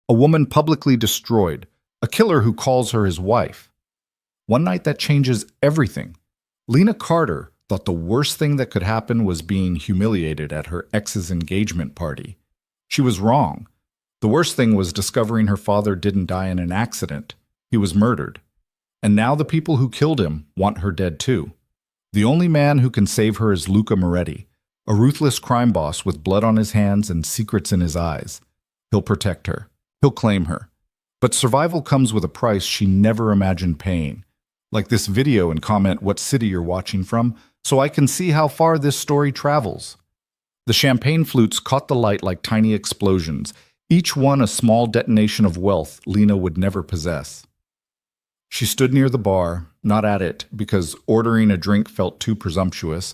a woman publicly destroyed, a killer who calls her his wife. One night that changes everything. Lena Carter thought the worst thing that could happen was being humiliated at her ex's engagement party. She was wrong. The worst thing was discovering her father didn't die in an accident. He was murdered. And now the people who killed him want her dead too. The only man who can save her is Luca Moretti, a ruthless crime boss with blood on his hands and secrets in his eyes. He'll protect her. He'll claim her. But survival comes with a price she never imagined paying. Like this video and comment what city you're watching from, so I can see how far this story travels. The champagne flutes caught the light like tiny explosions, each one a small detonation of wealth Lena would never possess. She stood near the bar, not at it, because ordering a drink felt too presumptuous,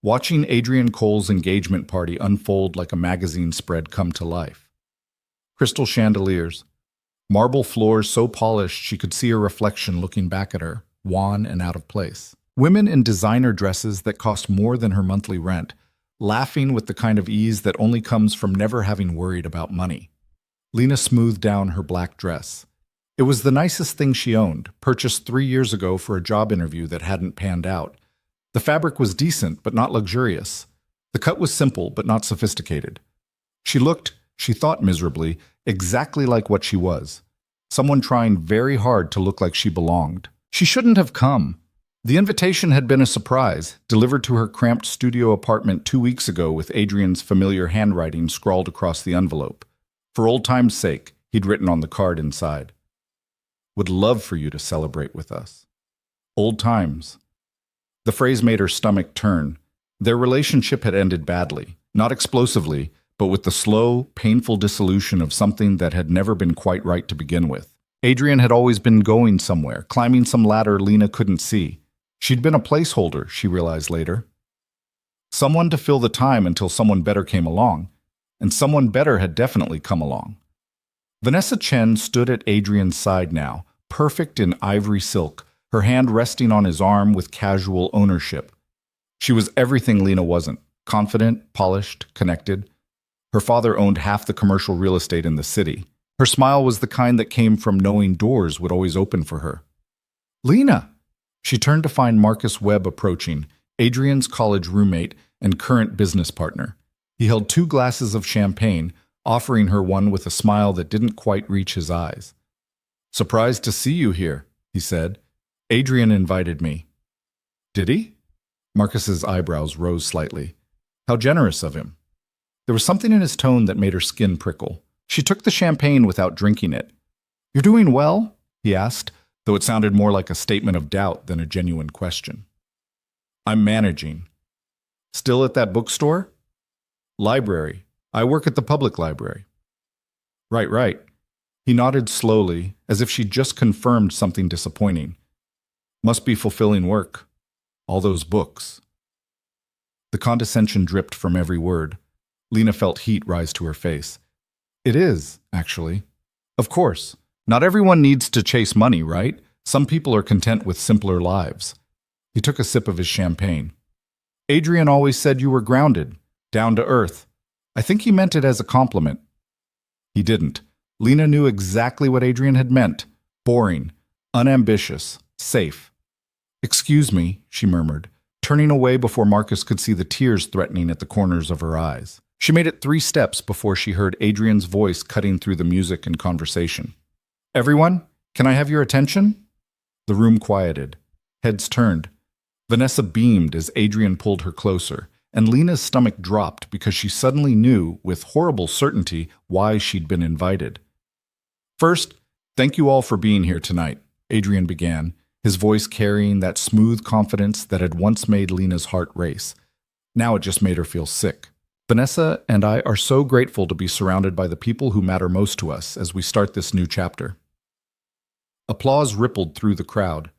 watching Adrian Cole's engagement party unfold like a magazine spread come to life. Crystal chandeliers, marble floors so polished she could see her reflection looking back at her, wan and out of place. Women in designer dresses that cost more than her monthly rent, laughing with the kind of ease that only comes from never having worried about money. Lena smoothed down her black dress. It was the nicest thing she owned, purchased 3 years ago for a job interview that hadn't panned out. The fabric was decent, but not luxurious. The cut was simple, but not sophisticated. She looked, she thought miserably, exactly like what she was. Someone trying very hard to look like she belonged. She shouldn't have come. The invitation had been a surprise, delivered to her cramped studio apartment 2 weeks ago with Adrian's familiar handwriting scrawled across the envelope. For old time's sake, he'd written on the card inside. Would love for you to celebrate with us. Old times. The phrase made her stomach turn. Their relationship had ended badly, not explosively, but with the slow, painful dissolution of something that had never been quite right to begin with. Adrian had always been going somewhere, climbing some ladder Lena couldn't see. She'd been a placeholder, she realized later. Someone to fill the time until someone better came along, and someone better had definitely come along. Vanessa Chen stood at Adrian's side now, perfect in ivory silk, her hand resting on his arm with casual ownership. She was everything Lena wasn't, confident, polished, connected. Her father owned half the commercial real estate in the city. Her smile was the kind that came from knowing doors would always open for her. Lena! She turned to find Marcus Webb approaching, Adrian's college roommate and current business partner. He held 2 glasses of champagne, offering her one with a smile that didn't quite reach his eyes. Surprised to see you here, he said. Adrian invited me. Did he? Marcus's eyebrows rose slightly. How generous of him. There was something in his tone that made her skin prickle. She took the champagne without drinking it. You're doing well? He asked, though it sounded more like a statement of doubt than a genuine question. I'm managing. Still at that bookstore? Library. I work at the public library. Right. He nodded slowly, as if she'd just confirmed something disappointing. Must be fulfilling work. All those books. The condescension dripped from every word. Lena felt heat rise to her face. It is, actually. Of course. Not everyone needs to chase money, right? Some people are content with simpler lives. He took a sip of his champagne. Adrian always said you were grounded, down to earth. I think he meant it as a compliment. He didn't. Lena knew exactly what Adrian had meant. Boring, unambitious, safe. Excuse me, she murmured, turning away before Marcus could see the tears threatening at the corners of her eyes. She made it 3 steps before she heard Adrian's voice cutting through the music and conversation. Everyone, can I have your attention? The room quieted. Heads turned. Vanessa beamed as Adrian pulled her closer, and Lena's stomach dropped because she suddenly knew, with horrible certainty, why she'd been invited. First, thank you all for being here tonight, Adrian began, his voice carrying that smooth confidence that had once made Lena's heart race. Now it just made her feel sick. Vanessa and I are so grateful to be surrounded by the people who matter most to us as we start this new chapter. Applause rippled through the crowd.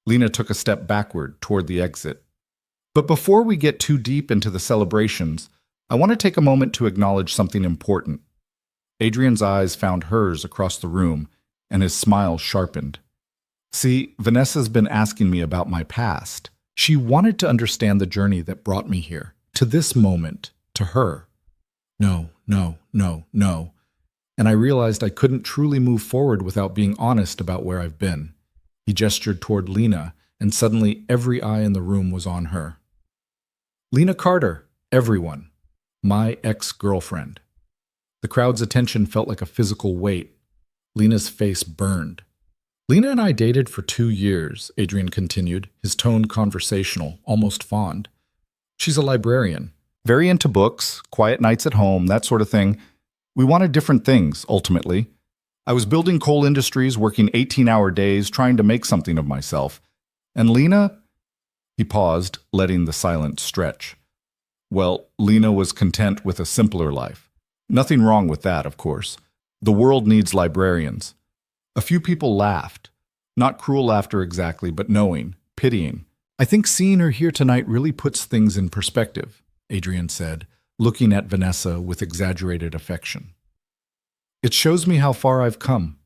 Lena took a step backward toward the exit. But before we get too deep into the celebrations, I want to take a moment to acknowledge something important. Adrian's eyes found hers across the room, and his smile sharpened. See, Vanessa's been asking me about my past. She wanted to understand the journey that brought me here, to this moment, to her. No. and I realized I couldn't truly move forward without being honest about where I've been. He gestured toward Lena, and suddenly every eye in the room was on her. Lena Carter, everyone. My ex-girlfriend. The crowd's attention felt like a physical weight. Lena's face burned. Lena and I dated for 2 years, Adrian continued, his tone conversational, almost fond. She's a librarian. Very into books, quiet nights at home, that sort of thing. We wanted different things, ultimately. I was building coal industries, working 18-hour days, trying to make something of myself. And Lena? He paused, letting the silence stretch. Well, Lena was content with a simpler life. Nothing wrong with that, of course. The world needs librarians. A few people laughed. Not cruel laughter exactly, but knowing, pitying. I think seeing her here tonight really puts things in perspective, Adrian said, looking at Vanessa with exaggerated affection. It shows me how far I've come.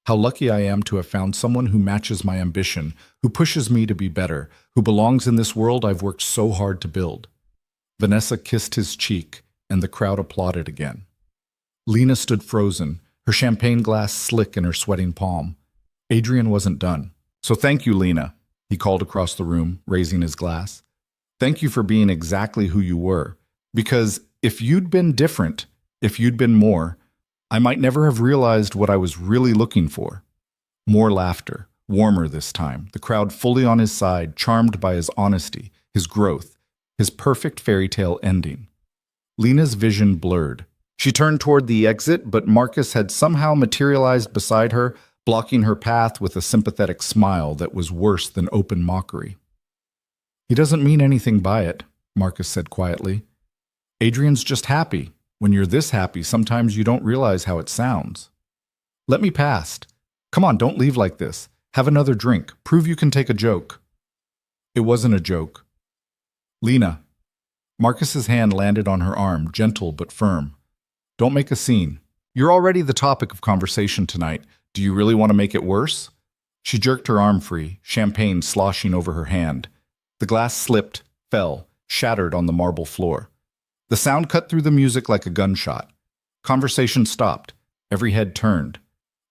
How lucky I am to have found someone who matches my ambition, who pushes me to be better, who belongs in this world I've worked so hard to build. Vanessa kissed his cheek, and the crowd applauded again. Lena stood frozen, her champagne glass slick in her sweating palm. Adrian wasn't done. So thank you, Lena, he called across the room, raising his glass. Thank you for being exactly who you were. Because if you'd been different, if you'd been more, I might never have realized what I was really looking for. More laughter, warmer this time, the crowd fully on his side, charmed by his honesty, his growth, his perfect fairy tale ending. Lena's vision blurred. She turned toward the exit, but Marcus had somehow materialized beside her, blocking her path with a sympathetic smile that was worse than open mockery. He doesn't mean anything by it, Marcus said quietly. Adrian's just happy. When you're this happy, sometimes you don't realize how it sounds. Let me past. Come on, don't leave like this. Have another drink. Prove you can take a joke. It wasn't a joke. Lena. Marcus's hand landed on her arm, gentle but firm. Don't make a scene. You're already the topic of conversation tonight. Do you really want to make it worse? She jerked her arm free, champagne sloshing over her hand. The glass slipped, fell, shattered on the marble floor. The sound cut through the music like a gunshot. Conversation stopped. Every head turned.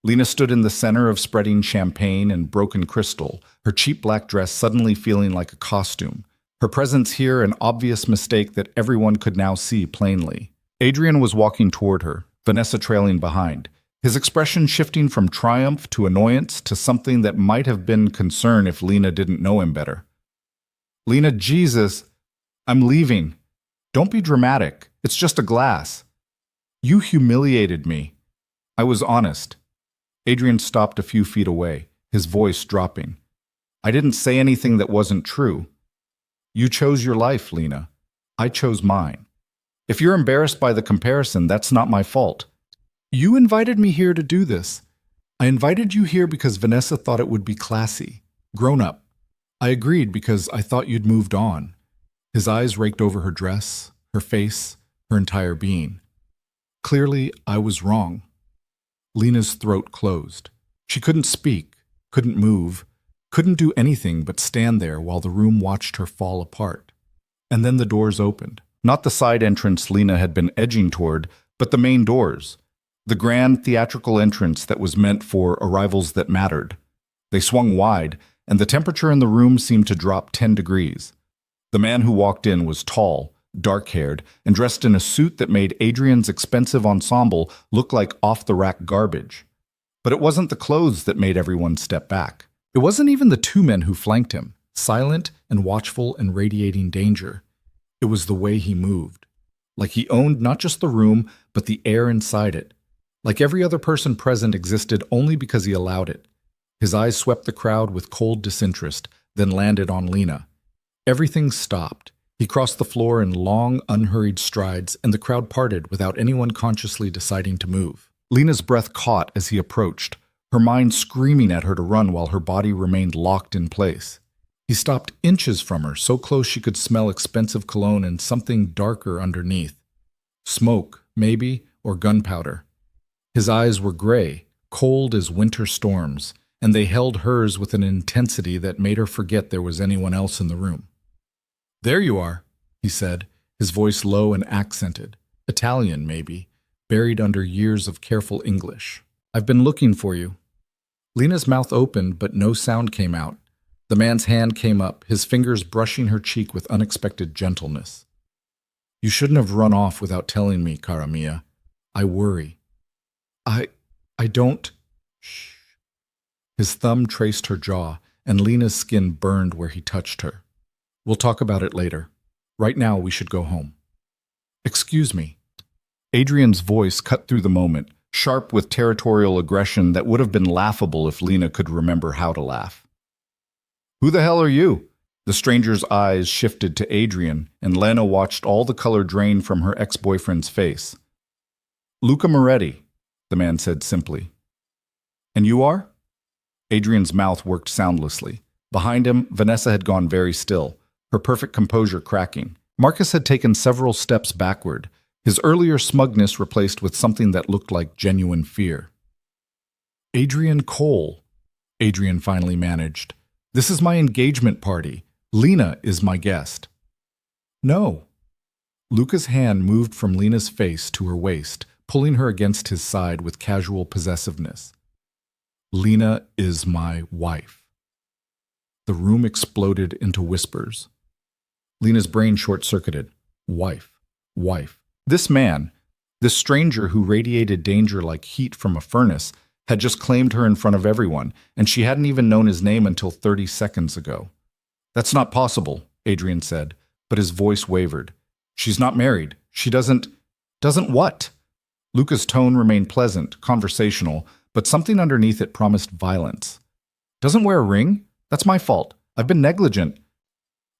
Lena stood in the center of spreading champagne and broken crystal, her cheap black dress suddenly feeling like a costume. Her presence here an obvious mistake that everyone could now see plainly. Adrian was walking toward her, Vanessa trailing behind, his expression shifting from triumph to annoyance to something that might have been concern if Lena didn't know him better. Lena, Jesus, I'm leaving. Don't be dramatic. It's just a glass. You humiliated me. I was honest. Adrian stopped a few feet away, his voice dropping. I didn't say anything that wasn't true. You chose your life, Lena. I chose mine. If you're embarrassed by the comparison, that's not my fault. You invited me here to do this. I invited you here because Vanessa thought it would be classy, grown up. I agreed because I thought you'd moved on. His eyes raked over her dress, her face, her entire being. Clearly, I was wrong. Lena's throat closed. She couldn't speak, couldn't move, couldn't do anything but stand there while the room watched her fall apart. And then the doors opened. Not the side entrance Lena had been edging toward, but the main doors. The grand theatrical entrance that was meant for arrivals that mattered. They swung wide, and the temperature in the room seemed to drop 10 degrees. The man who walked in was tall, dark-haired, and dressed in a suit that made Adrian's expensive ensemble look like off-the-rack garbage. But it wasn't the clothes that made everyone step back. It wasn't even the 2 men who flanked him, silent and watchful and radiating danger. It was the way he moved. Like he owned not just the room, but the air inside it. Like every other person present existed only because he allowed it. His eyes swept the crowd with cold disinterest, then landed on Lena. Everything stopped. He crossed the floor in long, unhurried strides, and the crowd parted without anyone consciously deciding to move. Lena's breath caught as he approached, her mind screaming at her to run while her body remained locked in place. He stopped inches from her, so close she could smell expensive cologne and something darker underneath. Smoke, maybe, or gunpowder. His eyes were gray, cold as winter storms, and they held hers with an intensity that made her forget there was anyone else in the room. There you are, he said, his voice low and accented. Italian, maybe. buried under years of careful English. I've been looking for you. Lena's mouth opened, but no sound came out. The man's hand came up, his fingers brushing her cheek with unexpected gentleness. You shouldn't have run off without telling me, cara mia. I worry. I don't... Shh. His thumb traced her jaw, and Lena's skin burned where he touched her. We'll talk about it later. Right now, we should go home. Excuse me. Adrian's voice cut through the moment, sharp with territorial aggression that would have been laughable if Lena could remember how to laugh. Who the hell are you? The stranger's eyes shifted to Adrian, and Lena watched all the color drain from her ex-boyfriend's face. Luca Moretti, the man said simply. And you are? Adrian's mouth worked soundlessly. Behind him, Vanessa had gone very still, her perfect composure cracking. Marcus had taken several steps backward, his earlier smugness replaced with something that looked like genuine fear. Adrian Cole, Adrian finally managed. This is my engagement party. Lena is my guest. No. Luca's hand moved from Lena's face to her waist, pulling her against his side with casual possessiveness. Lena is my wife. The room exploded into whispers. Lena's brain short-circuited. Wife. Wife. This man, this stranger who radiated danger like heat from a furnace, had just claimed her in front of everyone, and she hadn't even known his name until 30 seconds ago. That's not possible, Adrian said, but his voice wavered. She's not married. She doesn't what? Luca's tone remained pleasant, conversational, but something underneath it promised violence. Doesn't wear a ring? That's my fault. I've been negligent.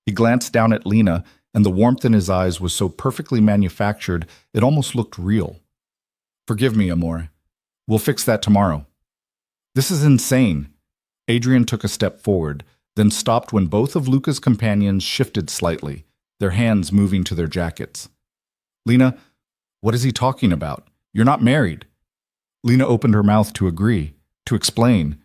He glanced down at Lena, and the warmth in his eyes was so perfectly manufactured it almost looked real. Forgive me, amore. We'll fix that tomorrow. This is insane. Adrian took a step forward, then stopped when both of Luca's companions shifted slightly, their hands moving to their jackets. Lena, what is he talking about? You're not married. Lena opened her mouth to agree, to explain,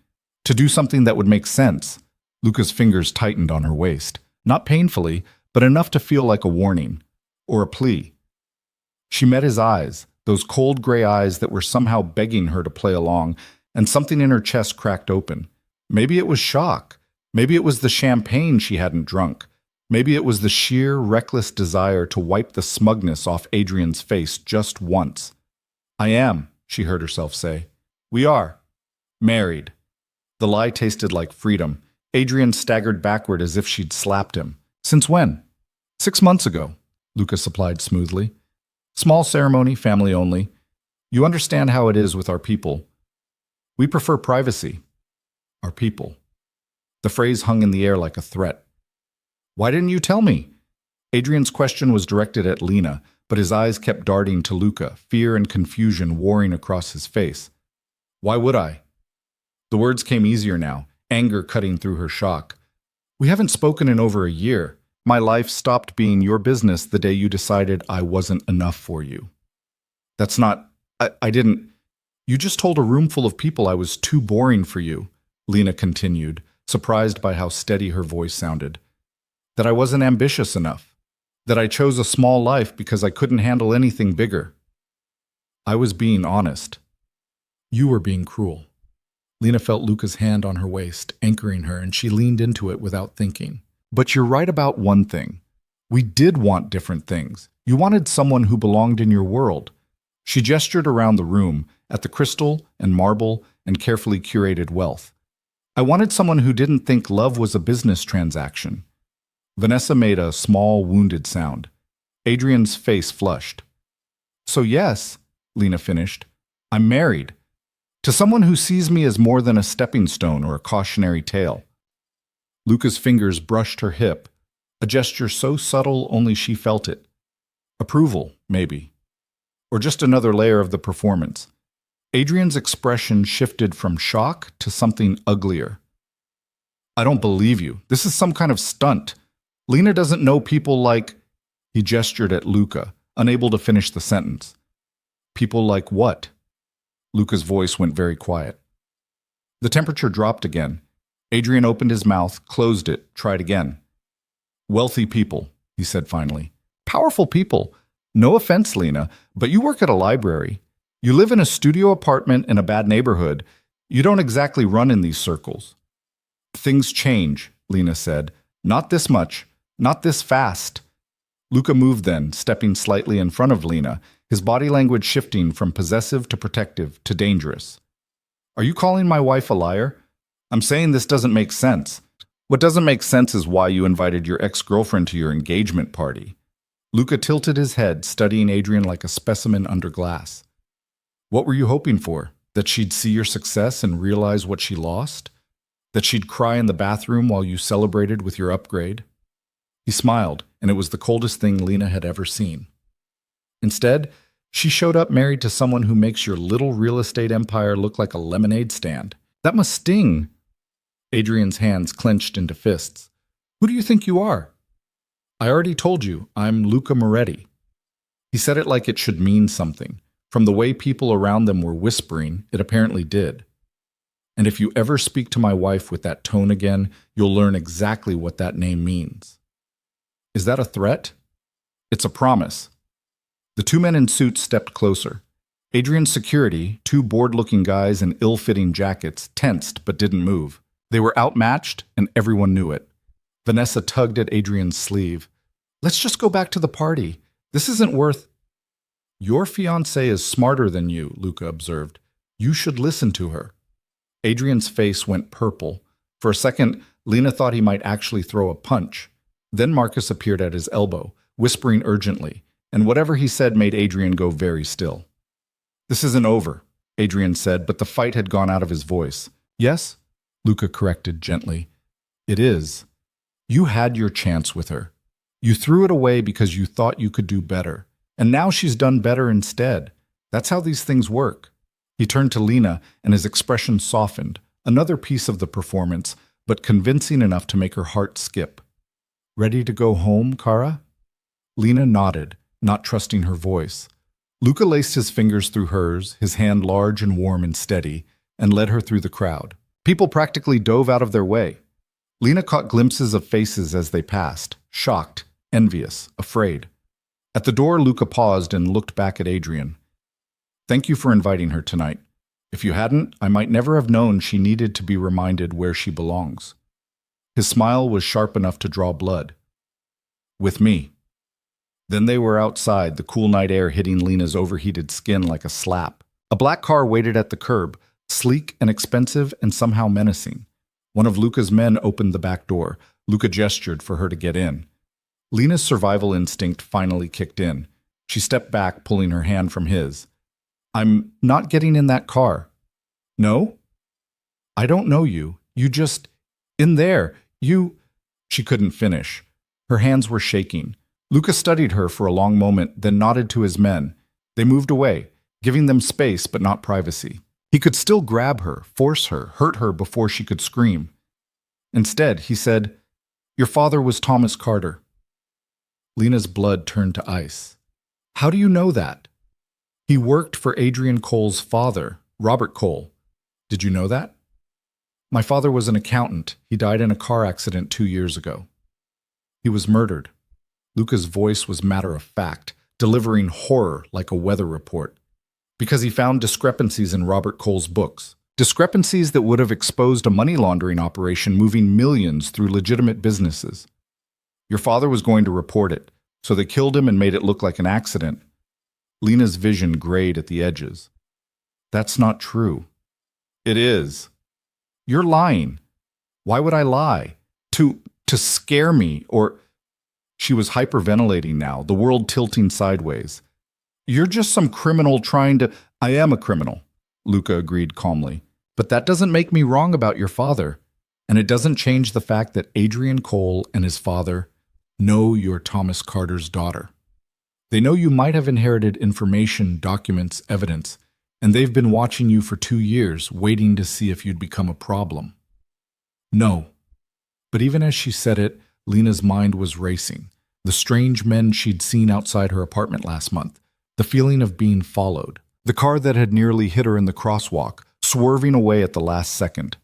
to do something that would make sense. Luca's fingers tightened on her waist, not painfully, but enough to feel like a warning, or a plea. She met his eyes, those cold gray eyes that were somehow begging her to play along, and something in her chest cracked open. Maybe it was shock. Maybe it was the champagne she hadn't drunk. Maybe it was the sheer, reckless desire to wipe the smugness off Adrian's face just once. I am, she heard herself say. We are. Married. The lie tasted like freedom. Adrian staggered backward as if she'd slapped him. Since when? 6 months ago, Luca supplied smoothly. Small ceremony, family only. You understand how it is with our people. We prefer privacy. Our people. The phrase hung in the air like a threat. Why didn't you tell me? Adrian's question was directed at Lena, but his eyes kept darting to Luca, fear and confusion warring across his face. Why would I? The words came easier now, anger cutting through her shock. We haven't spoken in over a year. My life stopped being your business the day you decided I wasn't enough for you. That's not... I didn't... You just told a room full of people I was too boring for you, Lena continued, surprised by how steady her voice sounded. That I wasn't ambitious enough. That I chose a small life because I couldn't handle anything bigger. I was being honest. You were being cruel. Lena felt Luca's hand on her waist, anchoring her, and she leaned into it without thinking. But you're right about one thing. We did want different things. You wanted someone who belonged in your world. She gestured around the room, at the crystal and marble and carefully curated wealth. I wanted someone who didn't think love was a business transaction. Vanessa made a small, wounded sound. Adrian's face flushed. So yes, Lena finished, I'm married. To someone who sees me as more than a stepping stone or a cautionary tale. Luca's fingers brushed her hip, a gesture so subtle only she felt it. Approval, maybe. Or just another layer of the performance. Adrian's expression shifted from shock to something uglier. I don't believe you. This is some kind of stunt. Lena doesn't know people like... He gestured at Luca, unable to finish the sentence. People like what? Luca's voice went very quiet. The temperature dropped again. Adrian opened his mouth, closed it, tried again. Wealthy people, he said finally. Powerful people. No offense, Lena, but you work at a library. You live in a studio apartment in a bad neighborhood. You don't exactly run in these circles. Things change, Lena said. Not this much. Not this fast. Luca moved then, stepping slightly in front of Lena, his body language shifting from possessive to protective to dangerous. Are you calling my wife a liar? I'm saying this doesn't make sense. What doesn't make sense is why you invited your ex-girlfriend to your engagement party. Luca tilted his head, studying Adrian like a specimen under glass. What were you hoping for? That she'd see your success and realize what she lost? That she'd cry in the bathroom while you celebrated with your upgrade? He smiled, and it was the coldest thing Lena had ever seen. Instead, she showed up married to someone who makes your little real estate empire look like a lemonade stand. That must sting. Adrian's hands clenched into fists. Who do you think you are? I already told you, I'm Luca Moretti. He said it like it should mean something. From the way people around them were whispering, it apparently did. And if you ever speak to my wife with that tone again, you'll learn exactly what that name means. Is that a threat? It's a promise. The two men in suits stepped closer. Adrian's security, two bored-looking guys in ill-fitting jackets, tensed but didn't move. They were outmatched, and everyone knew it. Vanessa tugged at Adrian's sleeve. Let's just go back to the party. This isn't worth... Your fiancée is smarter than you, Luca observed. You should listen to her. Adrian's face went purple. For a second, Lena thought he might actually throw a punch. Then Marcus appeared at his elbow, whispering urgently, and whatever he said made Adrian go very still. This isn't over, Adrian said, but the fight had gone out of his voice. Yes? Luca corrected gently. It is. You had your chance with her. You threw it away because you thought you could do better. And now she's done better instead. That's how these things work. He turned to Lena, and his expression softened. Another piece of the performance, but convincing enough to make her heart skip. Ready to go home, Cara? Lena nodded, not trusting her voice. Luca laced his fingers through hers, his hand large and warm and steady, and led her through the crowd. People practically dove out of their way. Lena caught glimpses of faces as they passed, shocked, envious, afraid. At the door, Luca paused and looked back at Adrian. Thank you for inviting her tonight. If you hadn't, I might never have known she needed to be reminded where she belongs. His smile was sharp enough to draw blood. With me. Then they were outside, the cool night air hitting Lena's overheated skin like a slap. A black car waited at the curb, sleek and expensive and somehow menacing. One of Luca's men opened the back door. Luca gestured for her to get in. Lena's survival instinct finally kicked in. She stepped back, pulling her hand from his. I'm not getting in that car. No? I don't know you. You just... In there. You... She couldn't finish. Her hands were shaking. Luca studied her for a long moment, then nodded to his men. They moved away, giving them space but not privacy. He could still grab her, force her, hurt her before she could scream. Instead, he said, Your father was Thomas Carter. Lena's blood turned to ice. How do you know that? He worked for Adrian Cole's father, Robert Cole. Did you know that? My father was an accountant. He died in a car accident 2 years ago. He was murdered. Luca's voice was matter-of-fact, delivering horror like a weather report. Because he found discrepancies in Robert Cole's books. Discrepancies that would have exposed a money laundering operation moving millions through legitimate businesses. Your father was going to report it, so they killed him and made it look like an accident. Lena's vision grayed at the edges. That's not true. It is. You're lying. Why would I lie? To scare me, or... She was hyperventilating now, the world tilting sideways. You're just some criminal trying to... I am a criminal, Luca agreed calmly. But that doesn't make me wrong about your father. And it doesn't change the fact that Adrian Cole and his father know you're Thomas Carter's daughter. They know you might have inherited information, documents, evidence, and they've been watching you for 2 years, waiting to see if you'd become a problem. No. But even as she said it, Lena's mind was racing. The strange men she'd seen outside her apartment last month. The feeling of being followed. The car that had nearly hit her in the crosswalk, swerving away at the last second.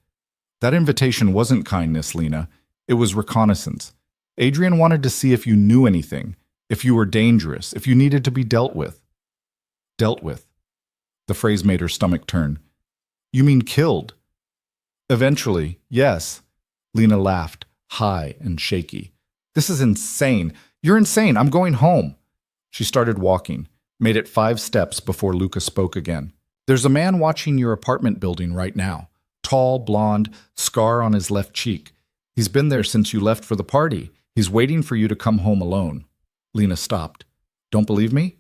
That invitation wasn't kindness, Lena. It was reconnaissance. Adrian wanted to see if you knew anything, if you were dangerous, if you needed to be dealt with. Dealt with. The phrase made her stomach turn. You mean killed? Eventually, yes. Lena laughed, high and shaky. This is insane. You're insane. I'm going home. She started walking, made it 5 steps before Luca spoke again. There's a man watching your apartment building right now. Tall, blonde, scar on his left cheek. He's been there since you left for the party. He's waiting for you to come home alone. Lena stopped. Don't believe me?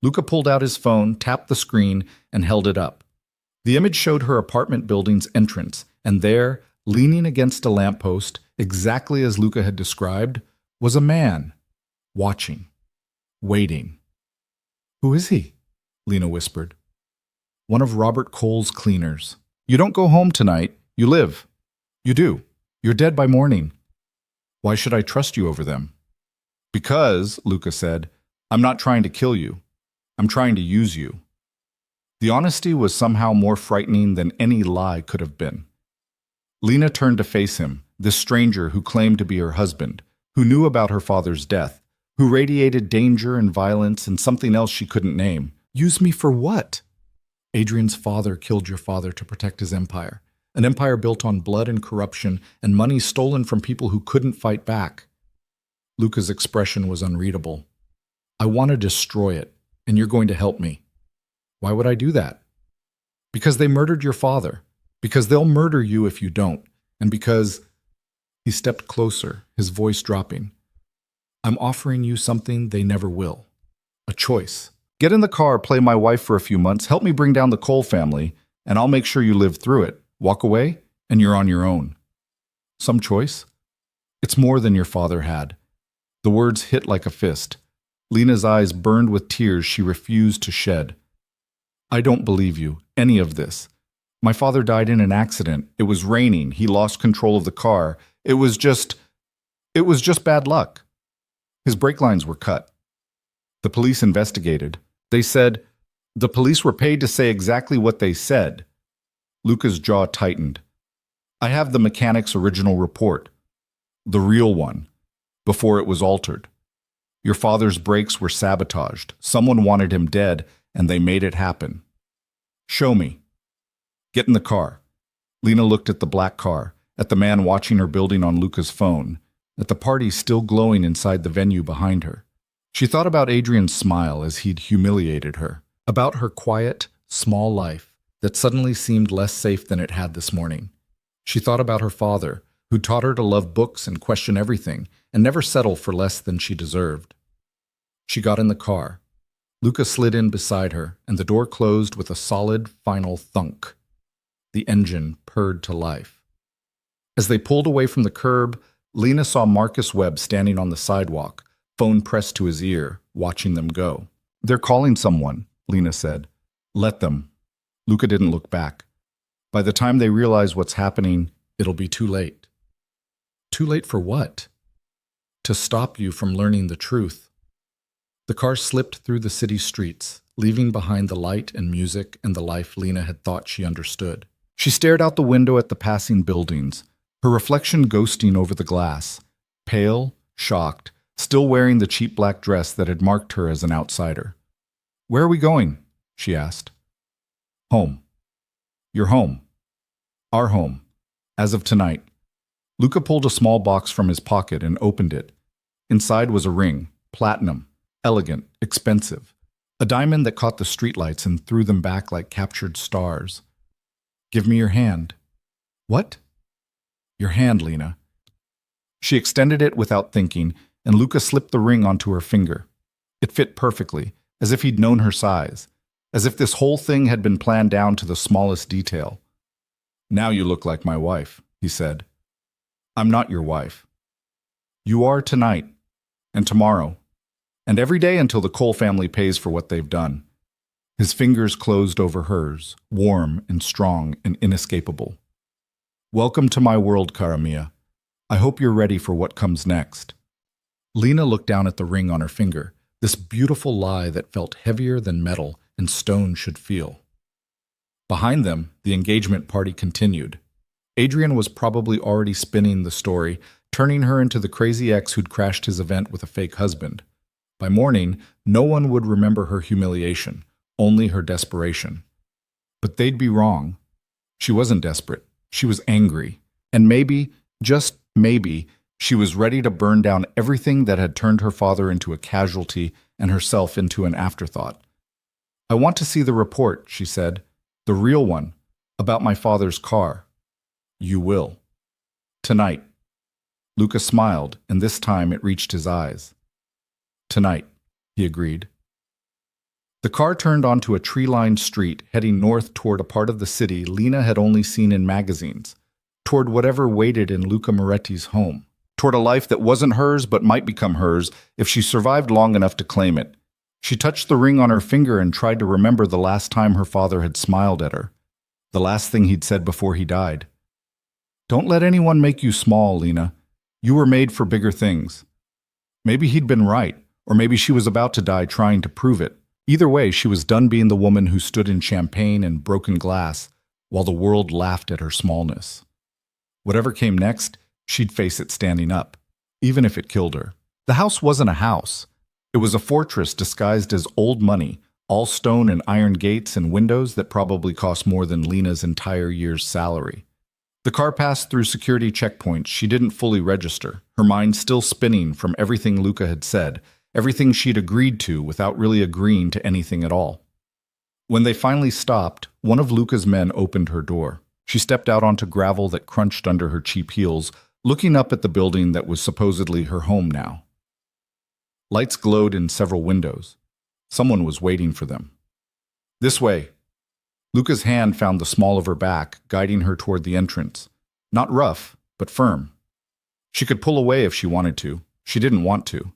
Luca pulled out his phone, tapped the screen, and held it up. The image showed her apartment building's entrance, and there, leaning against a lamppost, exactly as Luca had described, was a man, watching, waiting. Who is he? Lena whispered. One of Robert Cole's cleaners. You don't go home tonight, you live. You do. You're dead by morning. Why should I trust you over them? Because, Luca said, I'm not trying to kill you. I'm trying to use you. The honesty was somehow more frightening than any lie could have been. Lena turned to face him, this stranger who claimed to be her husband, who knew about her father's death, who radiated danger and violence and something else she couldn't name. Use me for what? Adrian's father killed your father to protect his empire, an empire built on blood and corruption and money stolen from people who couldn't fight back. Luca's expression was unreadable. I want to destroy it, and you're going to help me. Why would I do that? Because they murdered your father, because they'll murder you if you don't, and because... He stepped closer, his voice dropping. I'm offering you something they never will. A choice. Get in the car, play my wife for a few months, help me bring down the Cole family, and I'll make sure you live through it. Walk away, and you're on your own. Some choice? It's more than your father had. The words hit like a fist. Lena's eyes burned with tears she refused to shed. I don't believe you, any of this. My father died in an accident. It was raining. He lost control of the car. It was just bad luck. His brake lines were cut. The police investigated. They said, the police were paid to say exactly what they said. Luca's jaw tightened. I have the mechanic's original report. The real one. Before it was altered. Your father's brakes were sabotaged. Someone wanted him dead, and they made it happen. Show me. Get in the car. Lena looked at the black car, at the man watching her building on Luca's phone, at the party still glowing inside the venue behind her. She thought about Adrian's smile as he'd humiliated her, about her quiet, small life that suddenly seemed less safe than it had this morning. She thought about her father, who taught her to love books and question everything, and never settle for less than she deserved. She got in the car. Luca slid in beside her, and the door closed with a solid, final thunk. The engine purred to life. As they pulled away from the curb, Lena saw Marcus Webb standing on the sidewalk, phone pressed to his ear, watching them go. They're calling someone, Lena said. Let them. Luca didn't look back. By the time they realize what's happening, it'll be too late. Too late for what? To stop you from learning the truth. The car slipped through the city streets, leaving behind the light and music and the life Lena had thought she understood. She stared out the window at the passing buildings, her reflection ghosting over the glass, pale, shocked, still wearing the cheap black dress that had marked her as an outsider. Where are we going? She asked. Home. Your home. Our home. As of tonight. Luca pulled a small box from his pocket and opened it. Inside was a ring, platinum, elegant, expensive. A diamond that caught the streetlights and threw them back like captured stars. Give me your hand. What? Your hand, Lena. She extended it without thinking, and Luca slipped the ring onto her finger. It fit perfectly, as if he'd known her size, as if this whole thing had been planned down to the smallest detail. Now you look like my wife, he said. I'm not your wife. You are tonight, and tomorrow, and every day until the Cole family pays for what they've done. His fingers closed over hers, warm and strong and inescapable. Welcome to my world, cara mia. I hope you're ready for what comes next. Lena looked down at the ring on her finger, this beautiful lie that felt heavier than metal and stone should feel. Behind them, the engagement party continued. Adrian was probably already spinning the story, turning her into the crazy ex who'd crashed his event with a fake husband. By morning, no one would remember her humiliation, only her desperation. But they'd be wrong. She wasn't desperate. She was angry. And maybe, just maybe, she was ready to burn down everything that had turned her father into a casualty and herself into an afterthought. "I want to see the report," she said. "The real one, about my father's car." "You will. Tonight." Luca smiled, and this time it reached his eyes. "Tonight," he agreed. The car turned onto a tree-lined street, heading north toward a part of the city Lena had only seen in magazines, toward whatever waited in Luca Moretti's home, toward a life that wasn't hers but might become hers if she survived long enough to claim it. She touched the ring on her finger and tried to remember the last time her father had smiled at her, the last thing he'd said before he died. "Don't let anyone make you small, Lena. You were made for bigger things." Maybe he'd been right, or maybe she was about to die trying to prove it. Either way, she was done being the woman who stood in champagne and broken glass while the world laughed at her smallness. Whatever came next, she'd face it standing up, even if it killed her. The house wasn't a house. It was a fortress disguised as old money, all stone and iron gates and windows that probably cost more than Lena's entire year's salary. The car passed through security checkpoints she didn't fully register, her mind still spinning from everything Luca had said, everything she'd agreed to without really agreeing to anything at all. When they finally stopped, one of Luca's men opened her door. She stepped out onto gravel that crunched under her cheap heels, looking up at the building that was supposedly her home now. Lights glowed in several windows. Someone was waiting for them. "This way." Luca's hand found the small of her back, guiding her toward the entrance. Not rough, but firm. She could pull away if she wanted to. She didn't want to.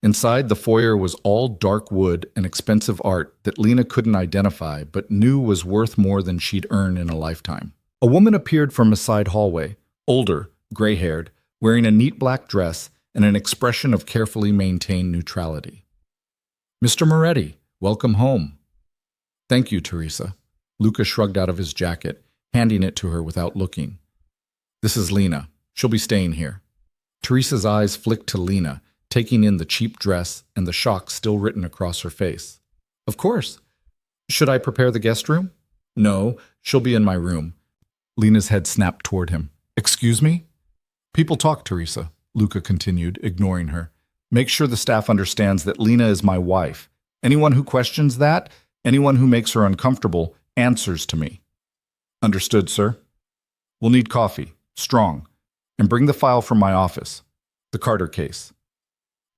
Inside, the foyer was all dark wood and expensive art that Lena couldn't identify but knew was worth more than she'd earn in a lifetime. A woman appeared from a side hallway, older, gray-haired, wearing a neat black dress and an expression of carefully maintained neutrality. "Mr. Moretti, welcome home." "Thank you, Teresa." Luca shrugged out of his jacket, handing it to her without looking. "This is Lena. She'll be staying here." Teresa's eyes flicked to Lena, taking in the cheap dress and the shock still written across her face. "Of course. Should I prepare the guest room?" "No, she'll be in my room." Lena's head snapped toward him. "Excuse me?" "People talk, Teresa," Luca continued, ignoring her. "Make sure the staff understands that Lena is my wife. Anyone who questions that, anyone who makes her uncomfortable, answers to me." "Understood, sir." "We'll need coffee, strong, and bring the file from my office, the Carter case."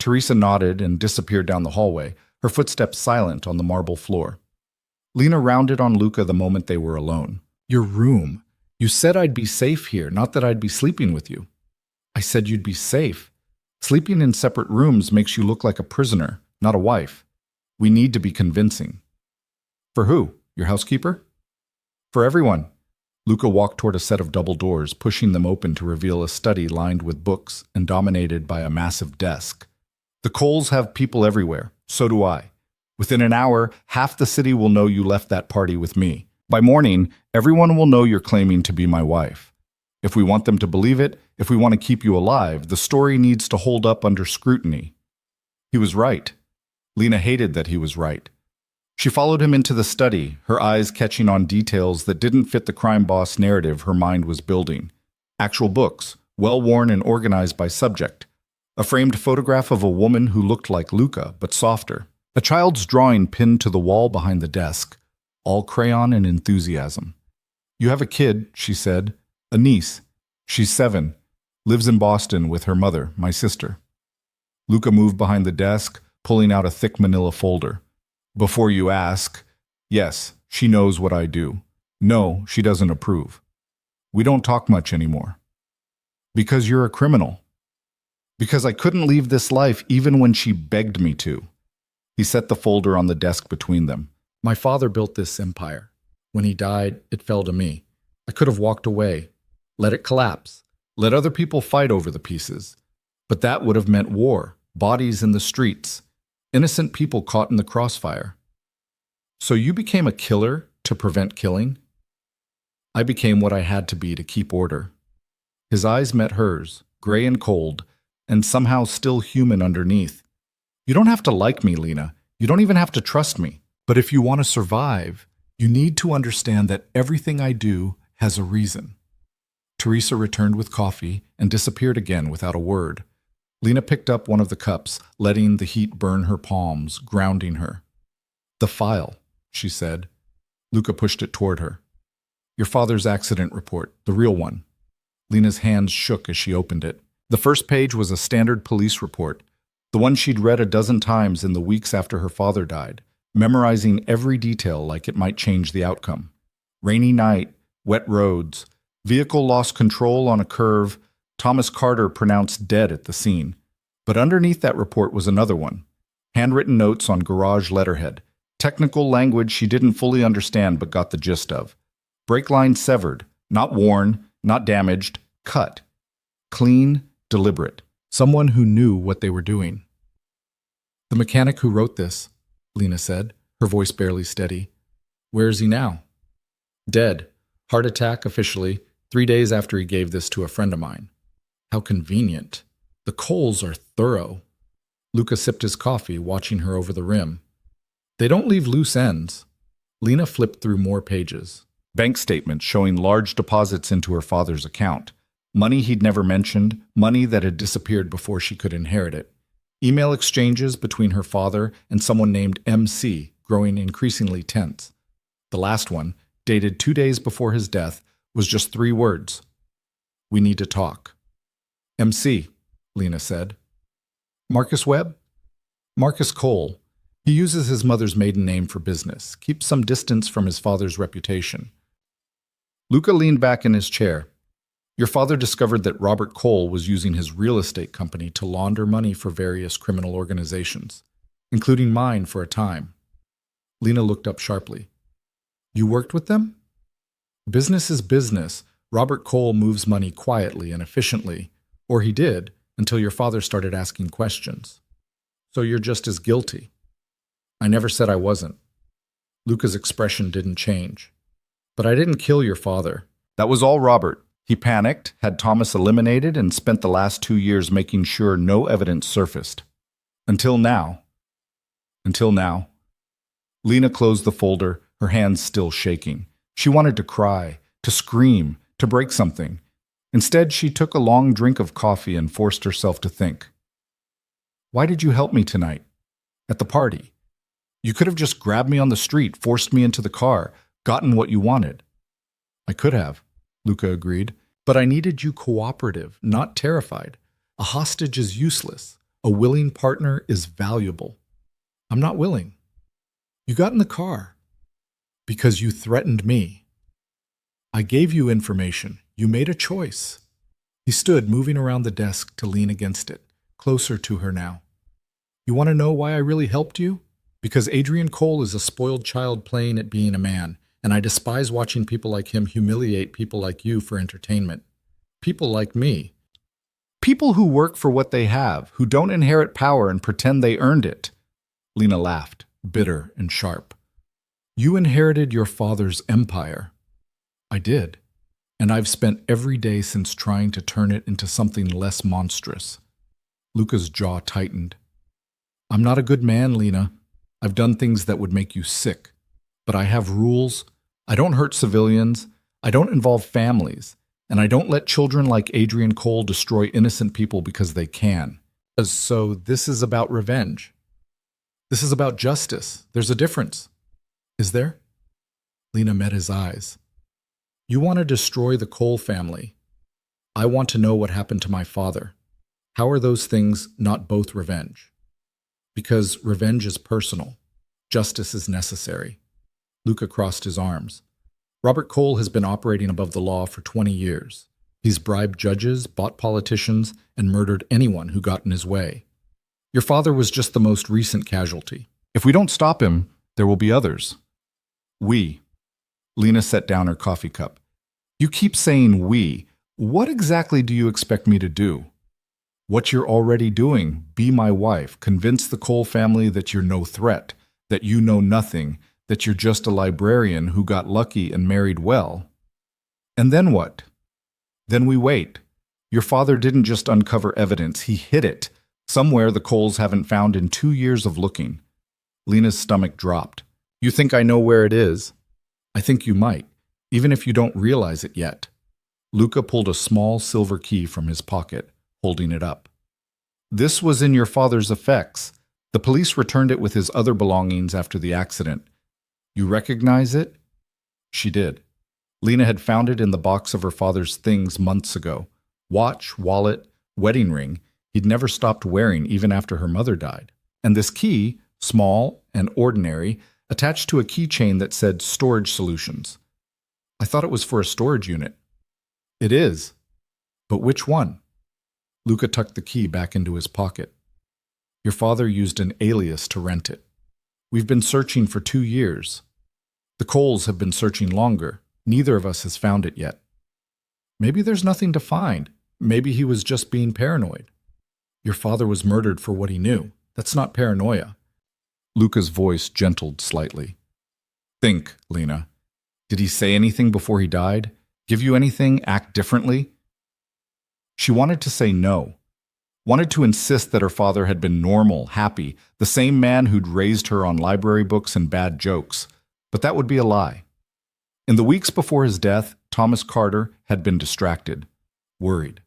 Teresa nodded and disappeared down the hallway, her footsteps silent on the marble floor. Lena rounded on Luca the moment they were alone. "Your room. You said I'd be safe here, not that I'd be sleeping with you." "I said you'd be safe. Sleeping in separate rooms makes you look like a prisoner, not a wife. We need to be convincing." "For who? Your housekeeper?" "For everyone." Luca walked toward a set of double doors, pushing them open to reveal a study lined with books and dominated by a massive desk. "The Coles have people everywhere. So do I. Within an hour, half the city will know you left that party with me. By morning, everyone will know you're claiming to be my wife. If we want them to believe it, if we want to keep you alive, the story needs to hold up under scrutiny." He was right. Lena hated that he was right. She followed him into the study, her eyes catching on details that didn't fit the crime boss narrative her mind was building. Actual books, well-worn and organized by subject. A framed photograph of a woman who looked like Luca, but softer. A child's drawing pinned to the wall behind the desk, all crayon and enthusiasm. "You have a kid," she said. "A niece. She's 7. Lives in Boston with her mother, my sister." Luca moved behind the desk, pulling out a thick manila folder. "Before you ask, yes, she knows what I do. No, she doesn't approve. We don't talk much anymore." "Because you're a criminal." "Because I couldn't leave this life even when she begged me to." He set the folder on the desk between them. "My father built this empire. When he died, it fell to me. I could have walked away, let it collapse, let other people fight over the pieces. But that would have meant war, bodies in the streets, innocent people caught in the crossfire." "So you became a killer to prevent killing?" "I became what I had to be to keep order." His eyes met hers, gray and cold, and somehow still human underneath. "You don't have to like me, Lena. You don't even have to trust me. But if you want to survive, You need to understand that everything I do has a reason. Teresa returned with coffee and disappeared again without a word. Lena picked up one of the cups, letting the heat burn her palms, grounding her. "The file," she said. Luca pushed it toward her. "Your father's accident report, the real one." Lena's hands shook as she opened it. The first page was a standard police report, the one she'd read a dozen times in the weeks after her father died, memorizing every detail like it might change the outcome. Rainy night, wet roads, vehicle lost control on a curve, Thomas Carter pronounced dead at the scene. But underneath that report was another one. Handwritten notes on garage letterhead. Technical language she didn't fully understand but got the gist of. Brake line severed, not worn, not damaged, cut. Clean, deliberate. Someone who knew what they were doing. "The mechanic who wrote this," Lena said, her voice barely steady. "Where is he now?" "Dead. Heart attack officially, 3 days after he gave this to a friend of mine." "How convenient. The Coles are thorough." Luca sipped his coffee, watching her over the rim. "They don't leave loose ends." Lena flipped through more pages. Bank statements showing large deposits into her father's account. Money he'd never mentioned, money that had disappeared before she could inherit it. Email exchanges between her father and someone named MC, growing increasingly tense. The last one, dated 2 days before his death, was just 3 words. "We need to talk." "MC," Lena said. "Marcus Webb?" "Marcus Cole. He uses his mother's maiden name for business, keeps some distance from his father's reputation." Luca leaned back in his chair. "Your father discovered that Robert Cole was using his real estate company to launder money for various criminal organizations, including mine for a time." Lena looked up sharply. "You worked with them?" "Business is business. Robert Cole moves money quietly and efficiently, or he did, until your father started asking questions. So you're just as guilty." "I never said I wasn't." Luca's expression didn't change. "But I didn't kill your father. That was all Robert. He panicked, had Thomas eliminated, and spent the last 2 years making sure no evidence surfaced. Until now." "Until now." Lena closed the folder, her hands still shaking. She wanted to cry, to scream, to break something. Instead, she took a long drink of coffee and forced herself to think. "Why did you help me tonight? At the party? You could have just grabbed me on the street, forced me into the car, gotten what you wanted." "I could have," Luca agreed, "but I needed you cooperative, not terrified. A hostage is useless. A willing partner is valuable. I'm not willing." "You got in the car." "Because you threatened me." "I gave you information. You made a choice." He stood, moving around the desk to lean against it, closer to her now. "You want to know why I really helped you? Because Adrian Cole is a spoiled child playing at being a man, and I despise watching people like him humiliate people like you for entertainment. People like me. People who work for what they have, who don't inherit power and pretend they earned it." Lena laughed, bitter and sharp. "You inherited your father's empire." "I did. And I've spent every day since trying to turn it into something less monstrous." Luca's jaw tightened. "I'm not a good man, Lena. I've done things that would make you sick. But I have rules. I don't hurt civilians. I don't involve families. And I don't let children like Adrian Cole destroy innocent people because they can. So this is about revenge. This is about justice. There's a difference. Is there?" Lena met his eyes. "You want to destroy the Cole family. I want to know what happened to my father. How are those things not both revenge?" "Because revenge is personal. Justice is necessary." Luca crossed his arms. "Robert Cole has been operating above the law for 20 years. He's bribed judges, bought politicians, and murdered anyone who got in his way. Your father was just the most recent casualty. If we don't stop him, there will be others." "We." Lena set down her coffee cup. "You keep saying we. What exactly do you expect me to do?" "What you're already doing. Be my wife. Convince the Cole family that you're no threat, that you know nothing, that you're just a librarian who got lucky and married well. And then what? Then we wait. Your father didn't just uncover evidence, he hid it. Somewhere the Coles haven't found in 2 years of looking." Lena's stomach dropped. "You think I know where it is?" I think you might, even if you don't realize it yet. Luca pulled a small silver key from his pocket, holding it up. This was in your father's effects. The police returned it with his other belongings after the accident. You recognize it? She did. Lena had found it in the box of her father's things months ago. Watch, wallet, wedding ring he'd never stopped wearing even after her mother died. And this key, small and ordinary, attached to a keychain that said Storage Solutions. I thought it was for a storage unit. It is. But which one? Luca tucked the key back into his pocket. Your father used an alias to rent it. We've been searching for 2 years. The Coles have been searching longer. Neither of us has found it yet. Maybe there's nothing to find. Maybe he was just being paranoid. Your father was murdered for what he knew. That's not paranoia. Luca's voice gentled slightly. Think, Lena. Did he say anything before he died? Give you anything? Act differently? She wanted to say no. Wanted to insist that her father had been normal, happy, the same man who'd raised her on library books and bad jokes. But that would be a lie. In the weeks before his death, Thomas Carter had been distracted, worried.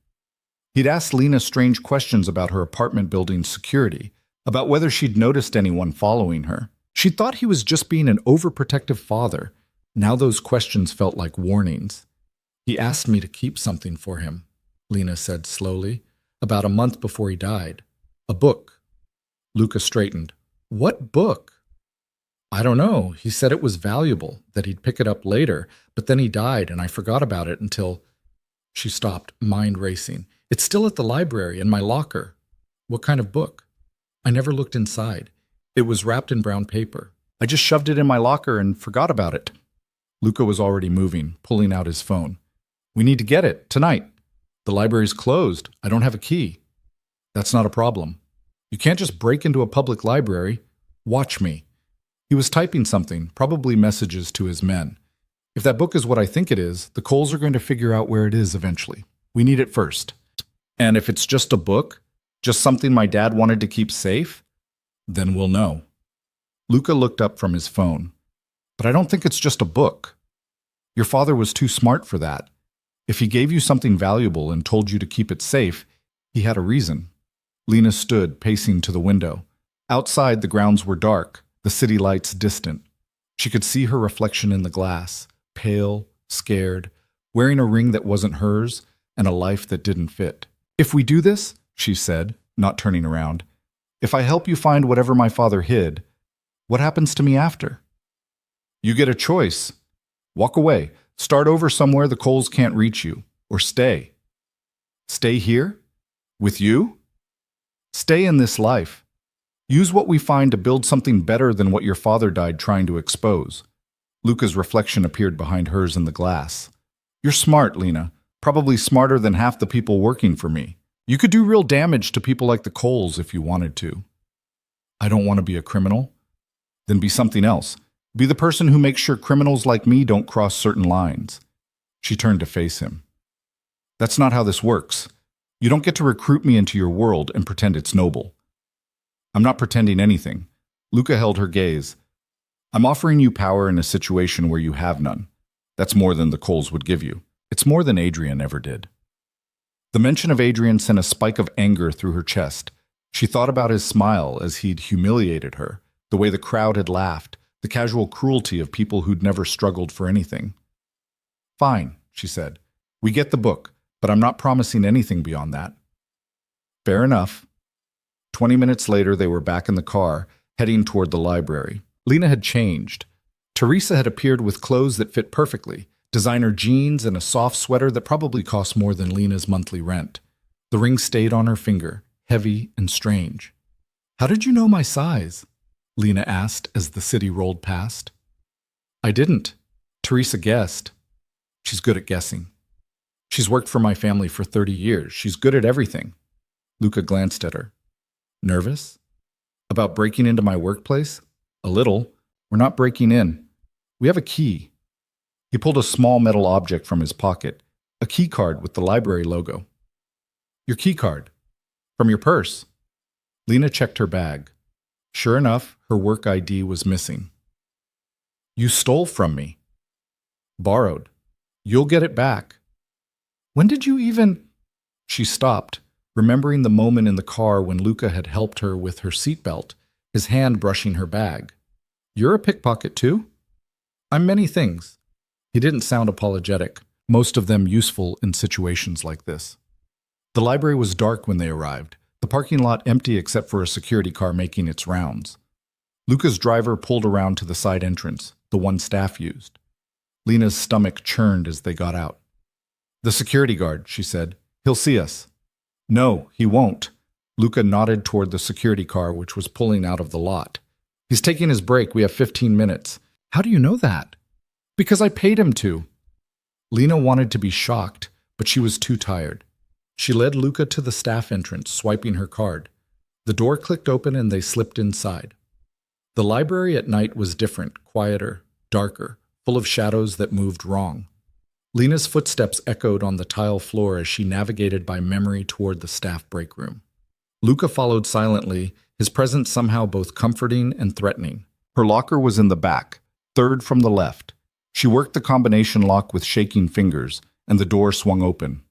He'd asked Lena strange questions about her apartment building's security, about whether she'd noticed anyone following her. She thought he was just being an overprotective father. Now those questions felt like warnings. He asked me to keep something for him, Lena said slowly, about a month before he died. A book. Luca straightened. What book? I don't know. He said it was valuable, that he'd pick it up later, but then he died and I forgot about it until... She stopped, mind racing. It's still at the library in my locker. What kind of book? I never looked inside. It was wrapped in brown paper. I just shoved it in my locker and forgot about it. Luca was already moving, pulling out his phone. We need to get it, tonight. The library's closed. I don't have a key. That's not a problem. You can't just break into a public library. Watch me. He was typing something, probably messages to his men. If that book is what I think it is, the Coles are going to figure out where it is eventually. We need it first. And if it's just a book, just something my dad wanted to keep safe, then we'll know. Luca looked up from his phone. But I don't think it's just a book. Your father was too smart for that. If he gave you something valuable and told you to keep it safe, he had a reason. Lena stood, pacing to the window. Outside, the grounds were dark, the city lights distant. She could see her reflection in the glass, pale, scared, wearing a ring that wasn't hers, and a life that didn't fit. If we do this, she said, not turning around, if I help you find whatever my father hid, what happens to me after? You get a choice. Walk away. Start over somewhere the Coles can't reach you. Or stay. Stay here? With you? Stay in this life. Use what we find to build something better than what your father died trying to expose. Luca's reflection appeared behind hers in the glass. You're smart, Lena. Probably smarter than half the people working for me. You could do real damage to people like the Coles if you wanted to. I don't want to be a criminal. Then be something else. Be the person who makes sure criminals like me don't cross certain lines. She turned to face him. That's not how this works. You don't get to recruit me into your world and pretend it's noble. I'm not pretending anything. Luca held her gaze. I'm offering you power in a situation where you have none. That's more than the Coles would give you. It's more than Adrian ever did. The mention of Adrian sent a spike of anger through her chest. She thought about his smile as he'd humiliated her, the way the crowd had laughed, the casual cruelty of people who'd never struggled for anything. Fine, she said. We get the book, but I'm not promising anything beyond that. Fair enough. 20 minutes later, they were back in the car, heading toward the library. Lena had changed. Teresa had appeared with clothes that fit perfectly, designer jeans and a soft sweater that probably cost more than Lena's monthly rent. The ring stayed on her finger, heavy and strange. How did you know my size? Lena asked as the city rolled past. I didn't. Teresa guessed. She's good at guessing. She's worked for my family for 30 years. She's good at everything. Luca glanced at her. Nervous? About breaking into my workplace? A little. We're not breaking in. We have a key. He pulled a small metal object from his pocket, a key card with the library logo. Your key card. From your purse. Lena checked her bag. Sure enough, her work ID was missing. You stole from me. Borrowed. You'll get it back. When did you even... She stopped, remembering the moment in the car when Luca had helped her with her seatbelt, his hand brushing her bag. You're a pickpocket too? I'm many things. He didn't sound apologetic, most of them useful in situations like this. The library was dark when they arrived, the parking lot empty except for a security car making its rounds. Luca's driver pulled around to the side entrance, the one staff used. Lena's stomach churned as they got out. The security guard, she said. He'll see us. No, he won't. Luca nodded toward the security car, which was pulling out of the lot. He's taking his break. We have 15 minutes. How do you know that? Because I paid him to. Lena wanted to be shocked, but she was too tired. She led Luca to the staff entrance, swiping her card. The door clicked open and they slipped inside. The library at night was different, quieter, darker, full of shadows that moved wrong. Lena's footsteps echoed on the tile floor as she navigated by memory toward the staff break room. Luca followed silently, his presence somehow both comforting and threatening. Her locker was in the back, third from the left. She worked the combination lock with shaking fingers, and the door swung open.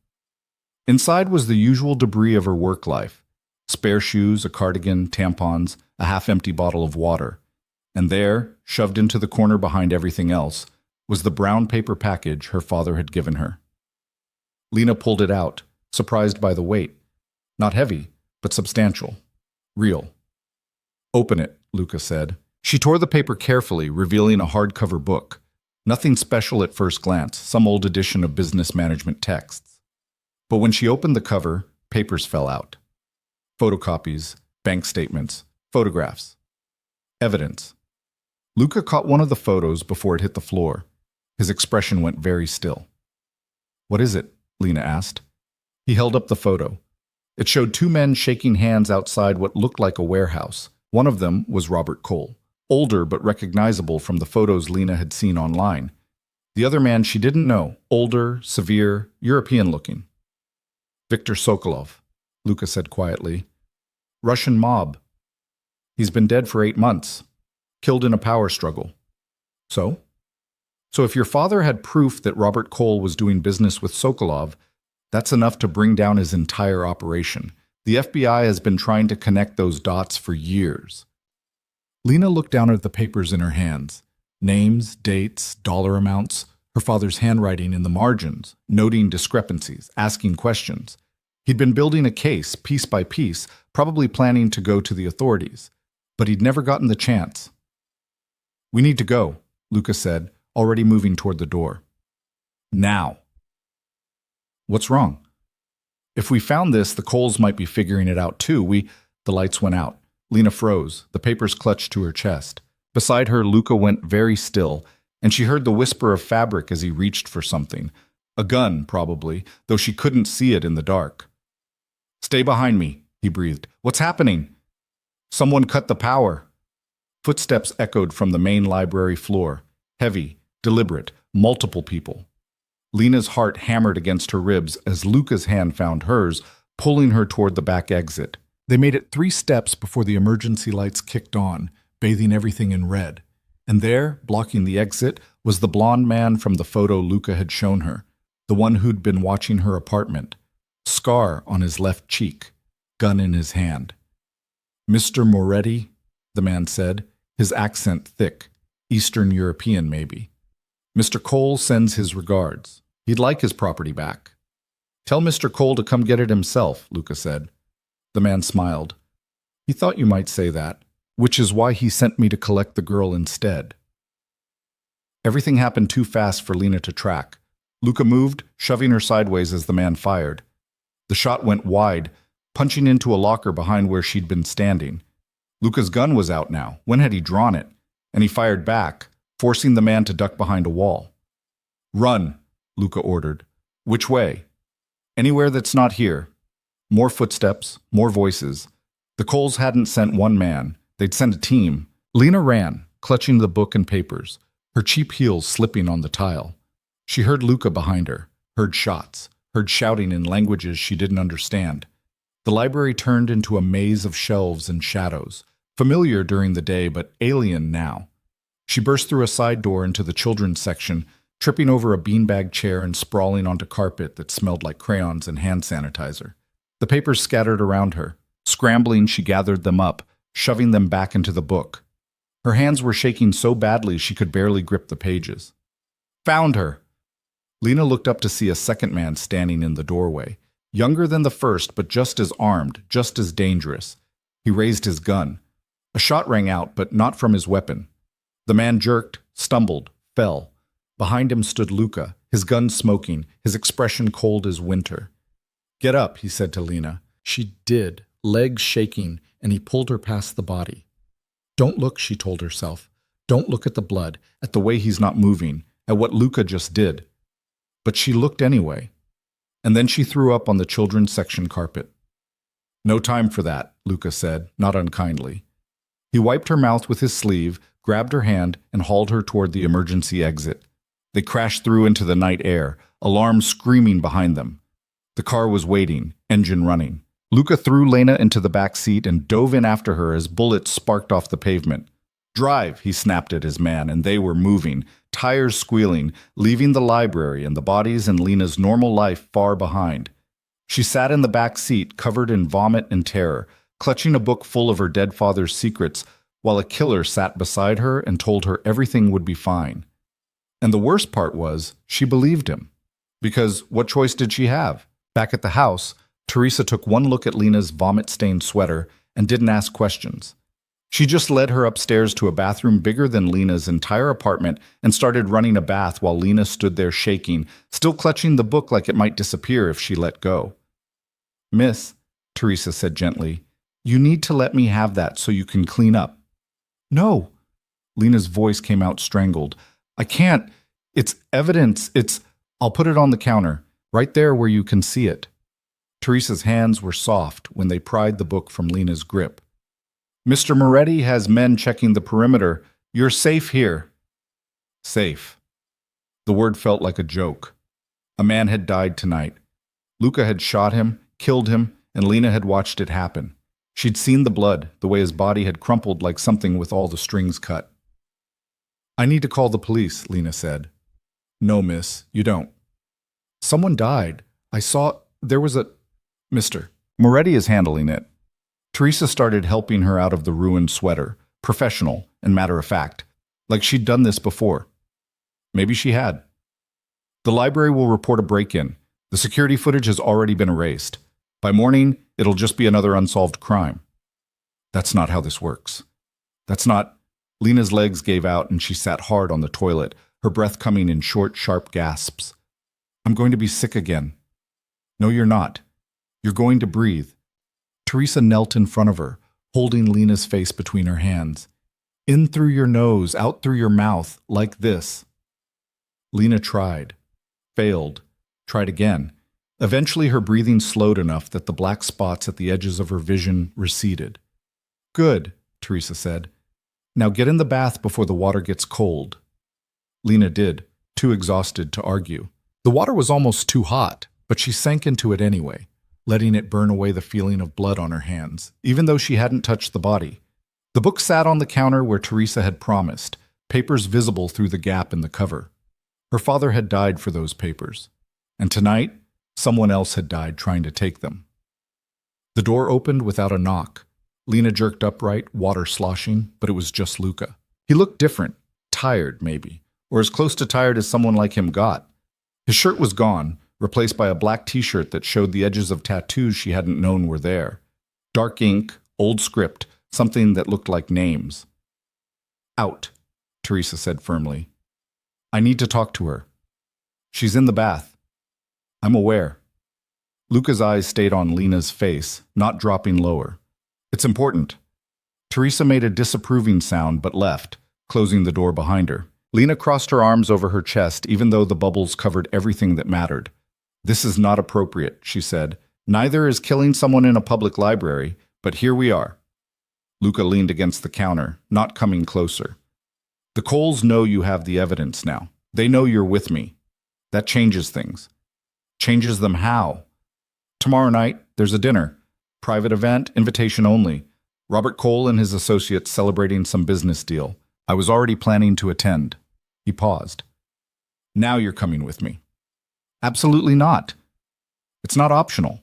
Inside was the usual debris of her work life. Spare shoes, a cardigan, tampons, a half-empty bottle of water. And there, shoved into the corner behind everything else, was the brown paper package her father had given her. Lena pulled it out, surprised by the weight. Not heavy, but substantial. Real. Open it, Luca said. She tore the paper carefully, revealing a hardcover book. Nothing special at first glance, some old edition of business management texts. But when she opened the cover, papers fell out. Photocopies, bank statements, photographs. Evidence. Luca caught one of the photos before it hit the floor. His expression went very still. What is it? Lena asked. He held up the photo. It showed two men shaking hands outside what looked like a warehouse. One of them was Robert Cole, older but recognizable from the photos Lena had seen online. The other man she didn't know, older, severe, European-looking. Viktor Sokolov, Luca said quietly. Russian mob. He's been dead for 8 months. Killed in a power struggle. So? So if your father had proof that Robert Cole was doing business with Sokolov, that's enough to bring down his entire operation. The FBI has been trying to connect those dots for years. Lena looked down at the papers in her hands. Names, dates, dollar amounts, her father's handwriting in the margins, noting discrepancies, asking questions. He'd been building a case, piece by piece, probably planning to go to the authorities. But he'd never gotten the chance. We need to go, Luca said, already moving toward the door. Now. What's wrong? If we found this, the Coles might be figuring it out too. The lights went out. Lena froze, the papers clutched to her chest. Beside her, Luca went very still, and she heard the whisper of fabric as he reached for something. A gun, probably, though she couldn't see it in the dark. Stay behind me, he breathed. What's happening? Someone cut the power. Footsteps echoed from the main library floor. Heavy, deliberate, multiple people. Lena's heart hammered against her ribs as Luca's hand found hers, pulling her toward the back exit. They made it 3 steps before the emergency lights kicked on, bathing everything in red. And there, blocking the exit, was the blonde man from the photo Luca had shown her, the one who'd been watching her apartment. Scar on his left cheek, gun in his hand. Mr. Moretti, the man said, his accent thick, Eastern European maybe. Mr. Cole sends his regards. He'd like his property back. Tell Mr. Cole to come get it himself, Luca said. The man smiled. He thought you might say that, which is why he sent me to collect the girl instead. Everything happened too fast for Lena to track. Luca moved, shoving her sideways as the man fired. The shot went wide, punching into a locker behind where she'd been standing. Luca's gun was out now. When had he drawn it? And he fired back, forcing the man to duck behind a wall. Run, Luca ordered. Which way? Anywhere that's not here. More footsteps, more voices. The Coles hadn't sent one man. They'd sent a team. Lena ran, clutching the book and papers, her cheap heels slipping on the tile. She heard Luca behind her, heard shots, heard shouting in languages she didn't understand. The library turned into a maze of shelves and shadows, familiar during the day but alien now. She burst through a side door into the children's section, tripping over a beanbag chair and sprawling onto carpet that smelled like crayons and hand sanitizer. The papers scattered around her. Scrambling, she gathered them up, shoving them back into the book. Her hands were shaking so badly she could barely grip the pages. Found her! Lena looked up to see a second man standing in the doorway. Younger than the first, but just as armed, just as dangerous. He raised his gun. A shot rang out, but not from his weapon. The man jerked, stumbled, fell. Behind him stood Luca, his gun smoking, his expression cold as winter. Get up, he said to Lena. She did, legs shaking, and he pulled her past the body. Don't look, she told herself. Don't look at the blood, at the way he's not moving, at what Luca just did. But she looked anyway. And then she threw up on the children's section carpet. No time for that, Luca said, not unkindly. He wiped her mouth with his sleeve, grabbed her hand, and hauled her toward the emergency exit. They crashed through into the night air, alarms screaming behind them. The car was waiting, engine running. Luca threw Lena into the back seat and dove in after her as bullets sparked off the pavement. Drive, he snapped at his man, and they were moving, tires squealing, leaving the library and the bodies and Lena's normal life far behind. She sat in the back seat, covered in vomit and terror, clutching a book full of her dead father's secrets, while a killer sat beside her and told her everything would be fine. And the worst part was, she believed him. Because what choice did she have? Back at the house, Teresa took one look at Lena's vomit-stained sweater and didn't ask questions. She just led her upstairs to a bathroom bigger than Lena's entire apartment and started running a bath while Lena stood there shaking, still clutching the book like it might disappear if she let go. Miss, Teresa said gently, you need to let me have that so you can clean up. No. Lena's voice came out strangled. I can't. It's evidence. I'll put it on the counter, right there where you can see it. Teresa's hands were soft when they pried the book from Lena's grip. Mr. Moretti has men checking the perimeter. You're safe here. Safe. The word felt like a joke. A man had died tonight. Luca had shot him, killed him, and Lena had watched it happen. She'd seen the blood, the way his body had crumpled like something with all the strings cut. I need to call the police, Lena said. No, miss, you don't. Someone died. I saw there was a... Mr. Moretti is handling it. Teresa started helping her out of the ruined sweater, professional and matter-of-fact, like she'd done this before. Maybe she had. The library will report a break-in. The security footage has already been erased. By morning, it'll just be another unsolved crime. That's not how this works. That's not... Lena's legs gave out and she sat hard on the toilet, her breath coming in short, sharp gasps. I'm going to be sick again. No, you're not. You're going to breathe. Teresa knelt in front of her, holding Lena's face between her hands. In through your nose, out through your mouth, like this. Lena tried. Failed. Tried again. Eventually her breathing slowed enough that the black spots at the edges of her vision receded. Good, Teresa said. Now get in the bath before the water gets cold. Lena did, too exhausted to argue. The water was almost too hot, but she sank into it anyway, letting it burn away the feeling of blood on her hands, even though she hadn't touched the body. The book sat on the counter where Teresa had promised, papers visible through the gap in the cover. Her father had died for those papers, and tonight, someone else had died trying to take them. The door opened without a knock. Lena jerked upright, water sloshing, but it was just Luca. He looked different, tired maybe, or as close to tired as someone like him got. His shirt was gone, replaced by a black t-shirt that showed the edges of tattoos she hadn't known were there. Dark ink, old script, something that looked like names. Out, Teresa said firmly. I need to talk to her. She's in the bath. I'm aware. Luca's eyes stayed on Lena's face, not dropping lower. It's important. Teresa made a disapproving sound but left, closing the door behind her. Lena crossed her arms over her chest even though the bubbles covered everything that mattered. This is not appropriate, she said. Neither is killing someone in a public library, but here we are. Luca leaned against the counter, not coming closer. The Coles know you have the evidence now. They know you're with me. That changes things. Changes them how? Tomorrow night, there's a dinner. Private event, invitation only. Robert Cole and his associates celebrating some business deal. I was already planning to attend. He paused. Now you're coming with me. Absolutely not. It's not optional.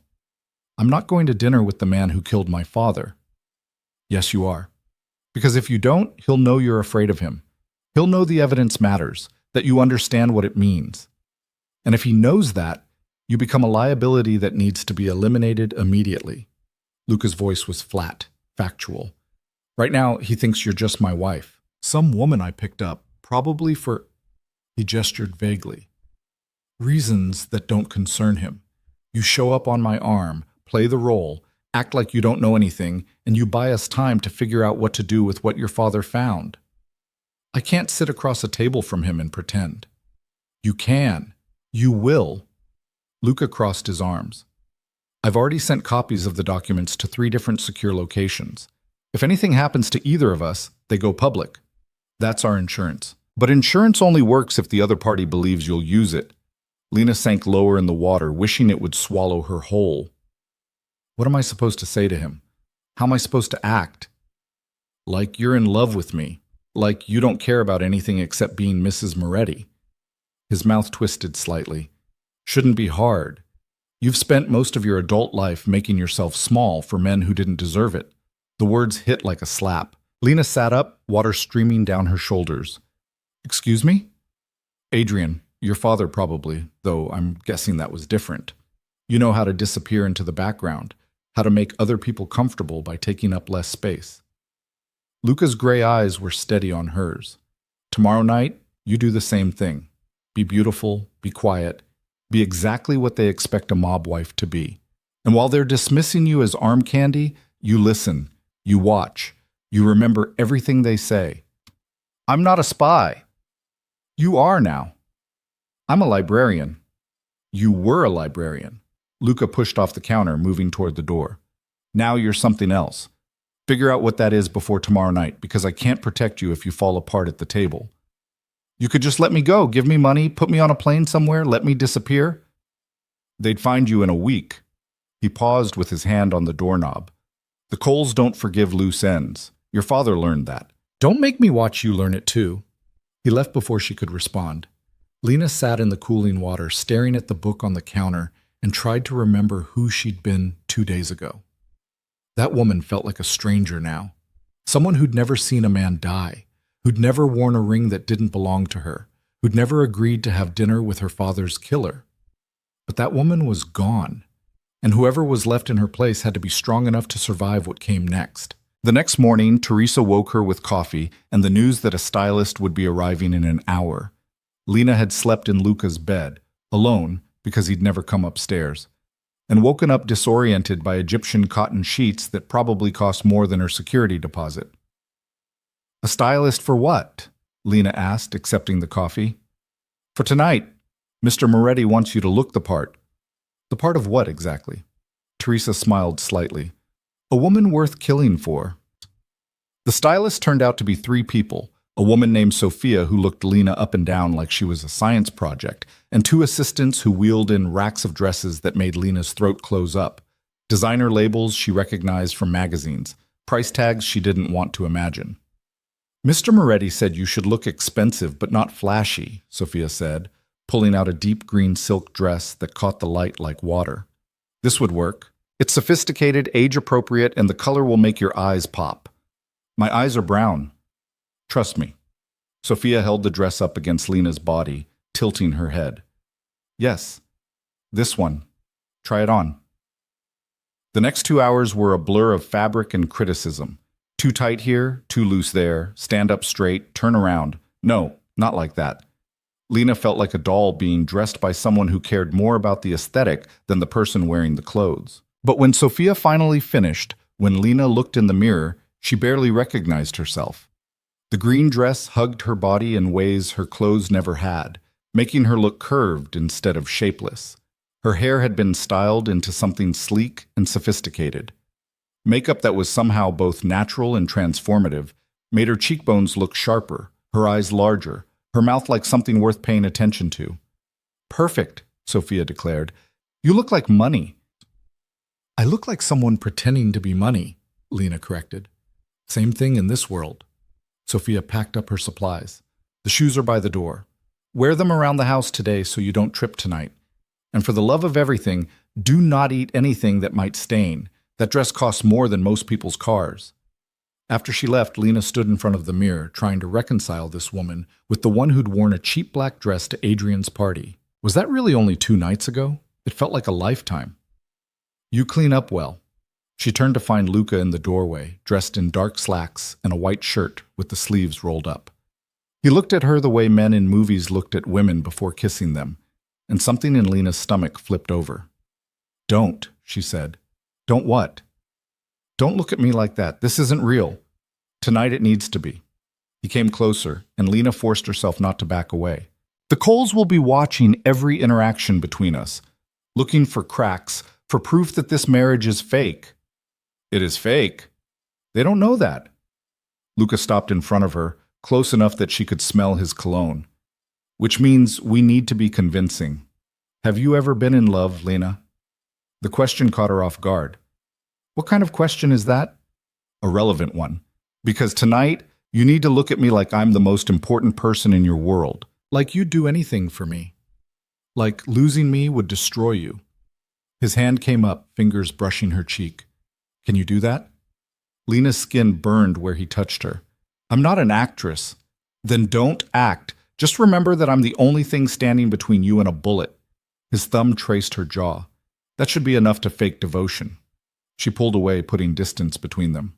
I'm not going to dinner with the man who killed my father. Yes, you are. Because if you don't, he'll know you're afraid of him. He'll know the evidence matters, that you understand what it means. And if he knows that, you become a liability that needs to be eliminated immediately. Luca's voice was flat, factual. Right now, he thinks you're just my wife. Some woman I picked up, probably for, he gestured vaguely, reasons that don't concern him. You show up on my arm, play the role, act like you don't know anything, and you buy us time to figure out what to do with what your father found. I can't sit across a table from him and pretend. You can. You will. Luca crossed his arms. I've already sent copies of the documents to 3 different secure locations. If anything happens to either of us, they go public. That's our insurance. But insurance only works if the other party believes you'll use it. Lena sank lower in the water, wishing it would swallow her whole. What am I supposed to say to him? How am I supposed to act? Like you're in love with me. Like you don't care about anything except being Mrs. Moretti. His mouth twisted slightly. Shouldn't be hard. You've spent most of your adult life making yourself small for men who didn't deserve it. The words hit like a slap. Lena sat up, water streaming down her shoulders. Excuse me? Adrian, your father probably, though I'm guessing that was different. You know how to disappear into the background, how to make other people comfortable by taking up less space. Luca's gray eyes were steady on hers. Tomorrow night, you do the same thing. Be beautiful, be quiet, be exactly what they expect a mob wife to be. And while they're dismissing you as arm candy, you listen, you watch, you remember everything they say. I'm not a spy. You are now. I'm a librarian. You were a librarian. Luca pushed off the counter, moving toward the door. Now you're something else. Figure out what that is before tomorrow night, because I can't protect you if you fall apart at the table. You could just let me go, give me money, put me on a plane somewhere, let me disappear. They'd find you in a week. He paused with his hand on the doorknob. The Coles don't forgive loose ends. Your father learned that. Don't make me watch you learn it too. He left before she could respond. Lena sat in the cooling water, staring at the book on the counter, and tried to remember who she'd been 2 days ago. That woman felt like a stranger now. Someone who'd never seen a man die, who'd never worn a ring that didn't belong to her, who'd never agreed to have dinner with her father's killer. But that woman was gone, and whoever was left in her place had to be strong enough to survive what came next. The next morning, Teresa woke her with coffee and the news that a stylist would be arriving in an hour. Lena had slept in Luca's bed, alone because he'd never come upstairs, and woken up disoriented by Egyptian cotton sheets that probably cost more than her security deposit. A stylist for what? Lena asked, accepting the coffee. For tonight. Mr. Moretti wants you to look the part. The part of what exactly? Teresa smiled slightly. A woman worth killing for. The stylist turned out to be 3 people. A woman named Sophia who looked Lena up and down like she was a science project, and 2 assistants who wheeled in racks of dresses that made Lena's throat close up. Designer labels she recognized from magazines. Price tags she didn't want to imagine. Mr. Moretti said you should look expensive but not flashy, Sophia said, pulling out a deep green silk dress that caught the light like water. This would work. It's sophisticated, age-appropriate, and the color will make your eyes pop. My eyes are brown. Trust me. Sophia held the dress up against Lena's body, tilting her head. Yes, this one. Try it on. The next 2 hours were a blur of fabric and criticism. Too tight here, too loose there, stand up straight, turn around. No, not like that. Lena felt like a doll being dressed by someone who cared more about the aesthetic than the person wearing the clothes. But when Sophia finally finished, when Lena looked in the mirror, she barely recognized herself. The green dress hugged her body in ways her clothes never had, making her look curved instead of shapeless. Her hair had been styled into something sleek and sophisticated. Makeup that was somehow both natural and transformative made her cheekbones look sharper, her eyes larger, her mouth like something worth paying attention to. Perfect, Sophia declared. You look like money. I look like someone pretending to be money, Lena corrected. Same thing in this world. Sophia packed up her supplies. The shoes are by the door. Wear them around the house today so you don't trip tonight. And for the love of everything, do not eat anything that might stain. That dress costs more than most people's cars." After she left, Lena stood in front of the mirror, trying to reconcile this woman with the one who'd worn a cheap black dress to Adrian's party. Was that really only 2 nights ago? It felt like a lifetime. "You clean up well." She turned to find Luca in the doorway, dressed in dark slacks and a white shirt with the sleeves rolled up. He looked at her the way men in movies looked at women before kissing them, and something in Lena's stomach flipped over. "Don't," she said. "Don't what?" "Don't look at me like that. This isn't real. Tonight it needs to be." He came closer, and Lena forced herself not to back away. "The Coles will be watching every interaction between us, looking for cracks, for proof that this marriage is fake." "It is fake? They don't know that." Luca stopped in front of her, close enough that she could smell his cologne. "Which means we need to be convincing. Have you ever been in love, Lena?" The question caught her off guard. "What kind of question is that?" "A relevant one. Because tonight, you need to look at me like I'm the most important person in your world. Like you'd do anything for me. Like losing me would destroy you." His hand came up, fingers brushing her cheek. "Can you do that?" Lena's skin burned where he touched her. "I'm not an actress." "Then don't act. Just remember that I'm the only thing standing between you and a bullet." His thumb traced her jaw. "That should be enough to fake devotion." She pulled away, putting distance between them.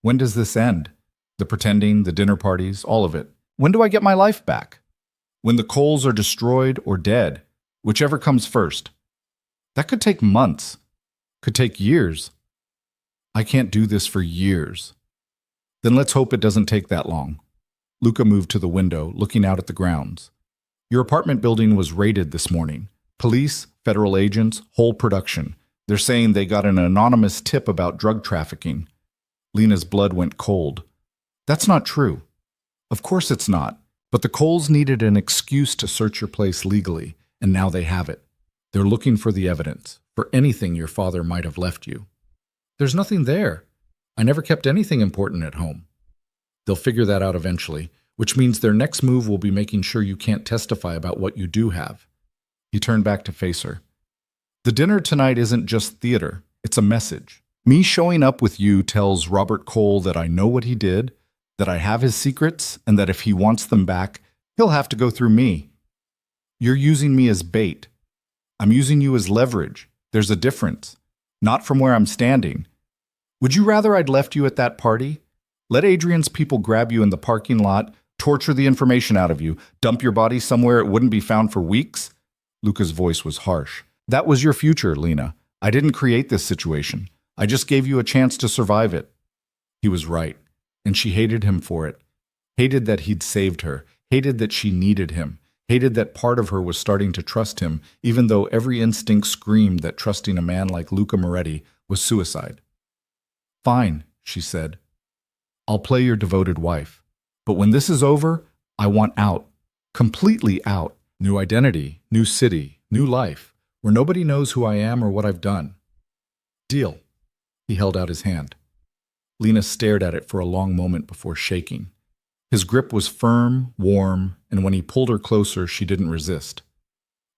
"When does this end? The pretending, the dinner parties, all of it. When do I get my life back?" "When the Coles are destroyed or dead, whichever comes first." "That could take months. Could take years." "I can't do this for years." "Then let's hope it doesn't take that long." Luca moved to the window, looking out at the grounds. "Your apartment building was raided this morning. Police, federal agents, whole production. They're saying they got an anonymous tip about drug trafficking." Lena's blood went cold. "That's not true." "Of course it's not. But the Coles needed an excuse to search your place legally, and now they have it. They're looking for the evidence, for anything your father might have left you." "There's nothing there. I never kept anything important at home." "They'll figure that out eventually, which means their next move will be making sure you can't testify about what you do have." He turned back to face her. "The dinner tonight isn't just theater. It's a message. Me showing up with you tells Robert Cole that I know what he did, that I have his secrets, and that if he wants them back, he'll have to go through me. You're using me as bait. I'm using you as leverage. There's a difference. Not from where I'm standing. Would you rather I'd left you at that party? Let Adrian's people grab you in the parking lot, torture the information out of you, dump your body somewhere it wouldn't be found for weeks?" Luca's voice was harsh. "That was your future, Lena. I didn't create this situation. I just gave you a chance to survive it." He was right, and she hated him for it. Hated that he'd saved her. Hated that she needed him. Hated that part of her was starting to trust him, even though every instinct screamed that trusting a man like Luca Moretti was suicide. "Fine," she said. "I'll play your devoted wife. But when this is over, I want out. Completely out. New identity, new city, new life, where nobody knows who I am or what I've done." "Deal." He held out his hand. Lena stared at it for a long moment before shaking. His grip was firm, warm, and when he pulled her closer, she didn't resist.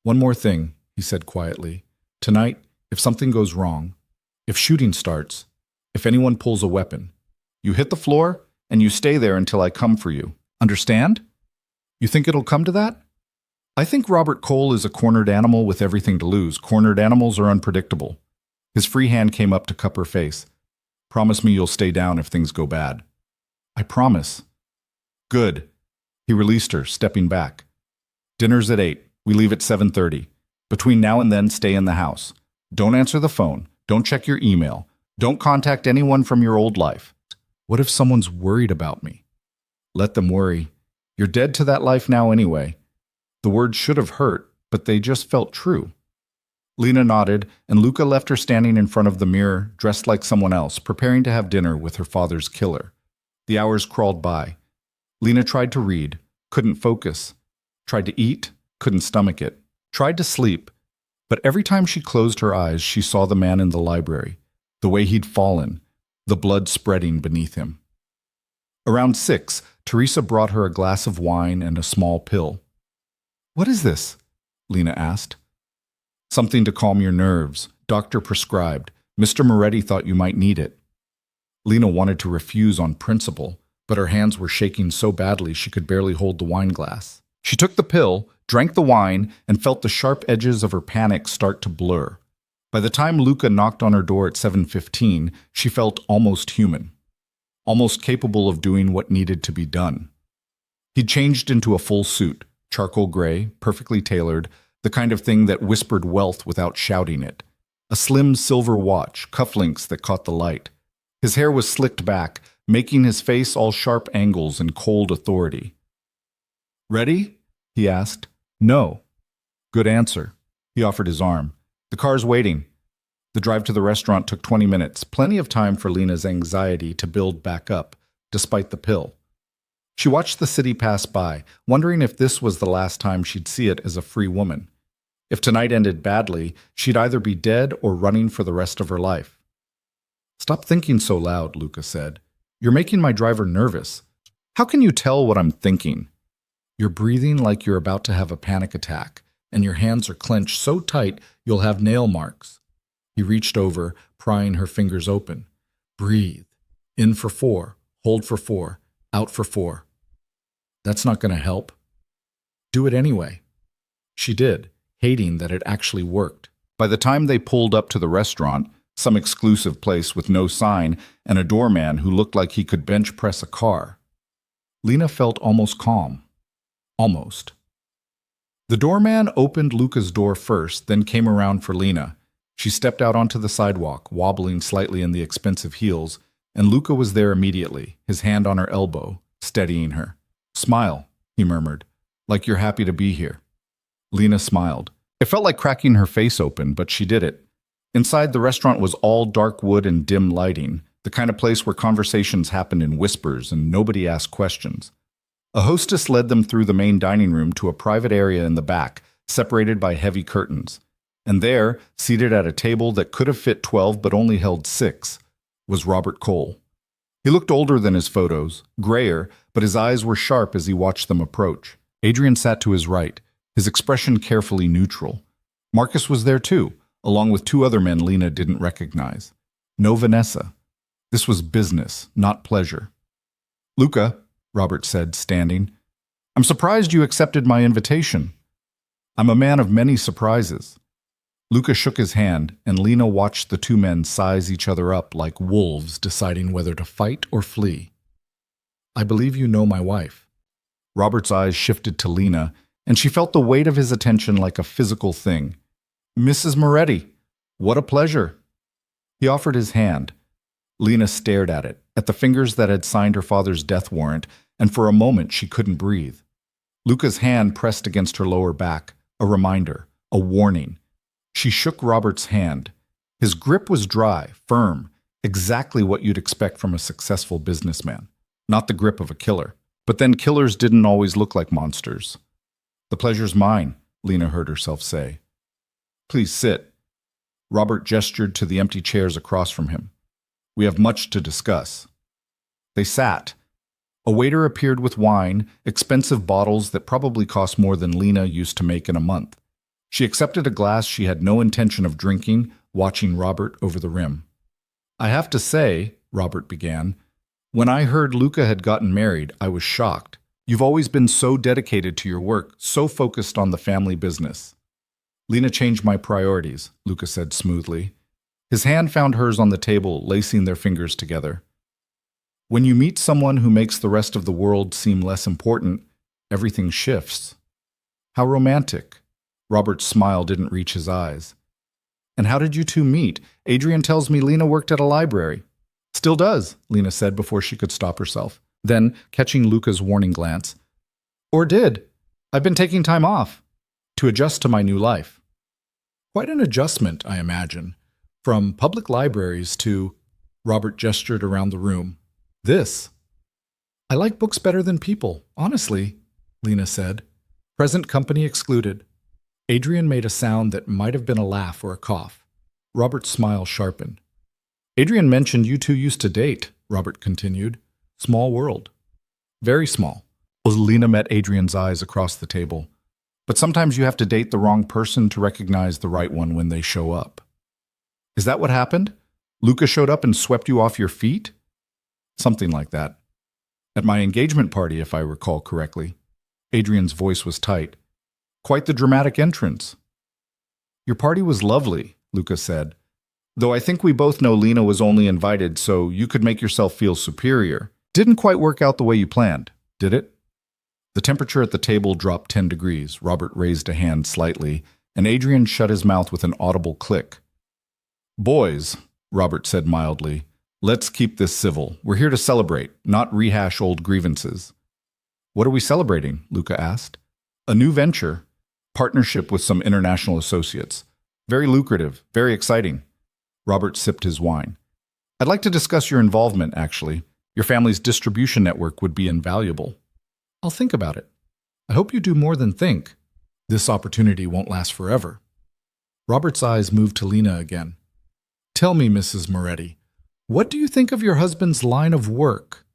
"One more thing," he said quietly. "Tonight, if something goes wrong, if shooting starts, if anyone pulls a weapon, you hit the floor and you stay there until I come for you. Understand? You think it'll come to that?" "I think Robert Cole is a cornered animal with everything to lose. Cornered animals are unpredictable." His free hand came up to cup her face. "Promise me you'll stay down if things go bad." "I promise." "Good." He released her, stepping back. "Dinner's at 8. We leave at 7:30. Between now and then, stay in the house. Don't answer the phone. Don't check your email. Don't contact anyone from your old life." "What if someone's worried about me?" "Let them worry. You're dead to that life now anyway." The words should have hurt, but they just felt true. Lena nodded, and Luca left her standing in front of the mirror, dressed like someone else, preparing to have dinner with her father's killer. The hours crawled by. Lena tried to read, couldn't focus. Tried to eat, couldn't stomach it. Tried to sleep, but every time she closed her eyes, she saw the man in the library, the way he'd fallen, the blood spreading beneath him. Around 6, Teresa brought her a glass of wine and a small pill. What is this? Lena asked. Something to calm your nerves. Doctor prescribed. Mr. Moretti thought you might need it. Lena wanted to refuse on principle, but her hands were shaking so badly she could barely hold the wine glass. She took the pill, drank the wine, and felt the sharp edges of her panic start to blur. By the time Luca knocked on her door at 7:15, she felt almost human, almost capable of doing what needed to be done. He'd changed into a full suit, charcoal gray, perfectly tailored, the kind of thing that whispered wealth without shouting it. A slim silver watch, cufflinks that caught the light. His hair was slicked back, making his face all sharp angles and cold authority. "Ready?" he asked. "No." "Good answer." He offered his arm. "The car's waiting." The drive to the restaurant took 20 minutes, plenty of time for Lena's anxiety to build back up, despite the pill. She watched the city pass by, wondering if this was the last time she'd see it as a free woman. If tonight ended badly, she'd either be dead or running for the rest of her life. "Stop thinking so loud," Luca said. "You're making my driver nervous. How can you tell what I'm thinking? You're breathing like you're about to have a panic attack, and your hands are clenched so tight you'll have nail marks." He reached over, prying her fingers open. "Breathe. In for 4, hold for 4, out for 4. That's not going to help." "Do it anyway." She did, hating that it actually worked. By the time they pulled up to the restaurant, some exclusive place with no sign and a doorman who looked like he could bench press a car, Lena felt almost calm. Almost. The doorman opened Luca's door first, then came around for Lena. She stepped out onto the sidewalk, wobbling slightly in the expensive heels, and Luca was there immediately, his hand on her elbow, steadying her. "Smile," he murmured, "like you're happy to be here." Lena smiled. It felt like cracking her face open, but she did it. Inside, the restaurant was all dark wood and dim lighting, the kind of place where conversations happened in whispers and nobody asked questions. A hostess led them through the main dining room to a private area in the back, separated by heavy curtains. And there, seated at a table that could have fit 12 but only held 6, was Robert Cole. He looked older than his photos, grayer, but his eyes were sharp as he watched them approach. Adrian sat to his right, his expression carefully neutral. Marcus was there too, along with 2 other men Lena didn't recognize. No Vanessa. This was business, not pleasure. "Luca," Robert said, standing, "I'm surprised you accepted my invitation." "I'm a man of many surprises." Luca shook his hand, and Lena watched the 2 men size each other up like wolves deciding whether to fight or flee. "I believe you know my wife." Robert's eyes shifted to Lena, and she felt the weight of his attention like a physical thing. "Mrs. Moretti, what a pleasure." He offered his hand. Lena stared at it, at the fingers that had signed her father's death warrant, and for a moment she couldn't breathe. Luca's hand pressed against her lower back, a reminder, a warning. She shook Robert's hand. His grip was dry, firm, exactly what you'd expect from a successful businessman. Not the grip of a killer. But then killers didn't always look like monsters. "The pleasure's mine," Lena heard herself say. "Please sit." Robert gestured to the empty chairs across from him. "We have much to discuss." They sat. A waiter appeared with wine, expensive bottles that probably cost more than Lena used to make in a month. She accepted a glass she had no intention of drinking, watching Robert over the rim. "I have to say," Robert began, "when I heard Luca had gotten married, I was shocked. You've always been so dedicated to your work, so focused on the family business." "Lena changed my priorities," Luca said smoothly. His hand found hers on the table, lacing their fingers together. "When you meet someone who makes the rest of the world seem less important, everything shifts." "How romantic." Robert's smile didn't reach his eyes. "And how did you 2 meet? Adrian tells me Lena worked at a library." "Still does," Lena said before she could stop herself. Then, catching Luca's warning glance, "Or did. I've been taking time off to adjust to my new life." "Quite an adjustment, I imagine. From public libraries to—" Robert gestured around the room. "This." "I like books better than people, honestly," Lena said. "Present company excluded." Adrian made a sound that might have been a laugh or a cough. Robert's smile sharpened. "Adrian mentioned you 2 used to date," Robert continued. "Small world." "Very small." Lena met Adrian's eyes across the table. But sometimes you have to date the wrong person to recognize the right one when they show up. Is that what happened? Luca showed up and swept you off your feet? Something like that. At my engagement party, if I recall correctly. Adrian's voice was tight. Quite the dramatic entrance. Your party was lovely, Luca said. Though I think we both know Lena was only invited so you could make yourself feel superior. Didn't quite work out the way you planned, did it? The temperature at the table dropped 10 degrees. Robert raised a hand slightly, and Adrian shut his mouth with an audible click. Boys, Robert said mildly, let's keep this civil. We're here to celebrate, not rehash old grievances. What are we celebrating? Luca asked. A new venture. Partnership with some international associates. Very lucrative, very exciting. Robert sipped his wine. I'd like to discuss your involvement, actually. Your family's distribution network would be invaluable. I'll think about it. I hope you do more than think. This opportunity won't last forever. Robert's eyes moved to Lena again. Tell me, Mrs. Moretti, what do you think of your husband's line of work?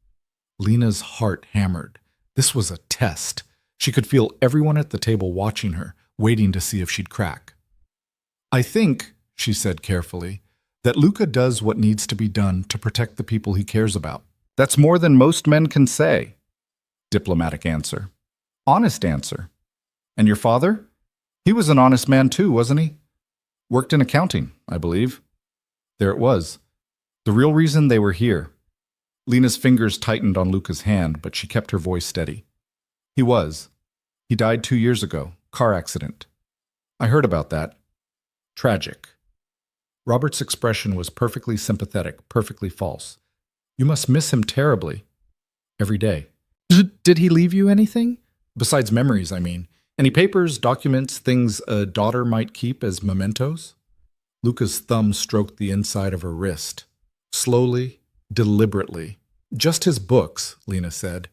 Lena's heart hammered. This was a test. She could feel everyone at the table watching her, waiting to see if she'd crack. I think, she said carefully, that Luca does what needs to be done to protect the people he cares about. That's more than most men can say. Diplomatic answer. Honest answer. And your father? He was an honest man too, wasn't he? Worked in accounting, I believe. There it was. The real reason they were here. Lena's fingers tightened on Luca's hand, but she kept her voice steady. He was. He died 2 years ago. Car accident. I heard about that. Tragic. Robert's expression was perfectly sympathetic, perfectly false. You must miss him terribly. Every day. Did he leave you anything? Besides memories, I mean. Any papers, documents, things a daughter might keep as mementos? Luca's thumb stroked the inside of her wrist. Slowly, deliberately. Just his books, Lena said.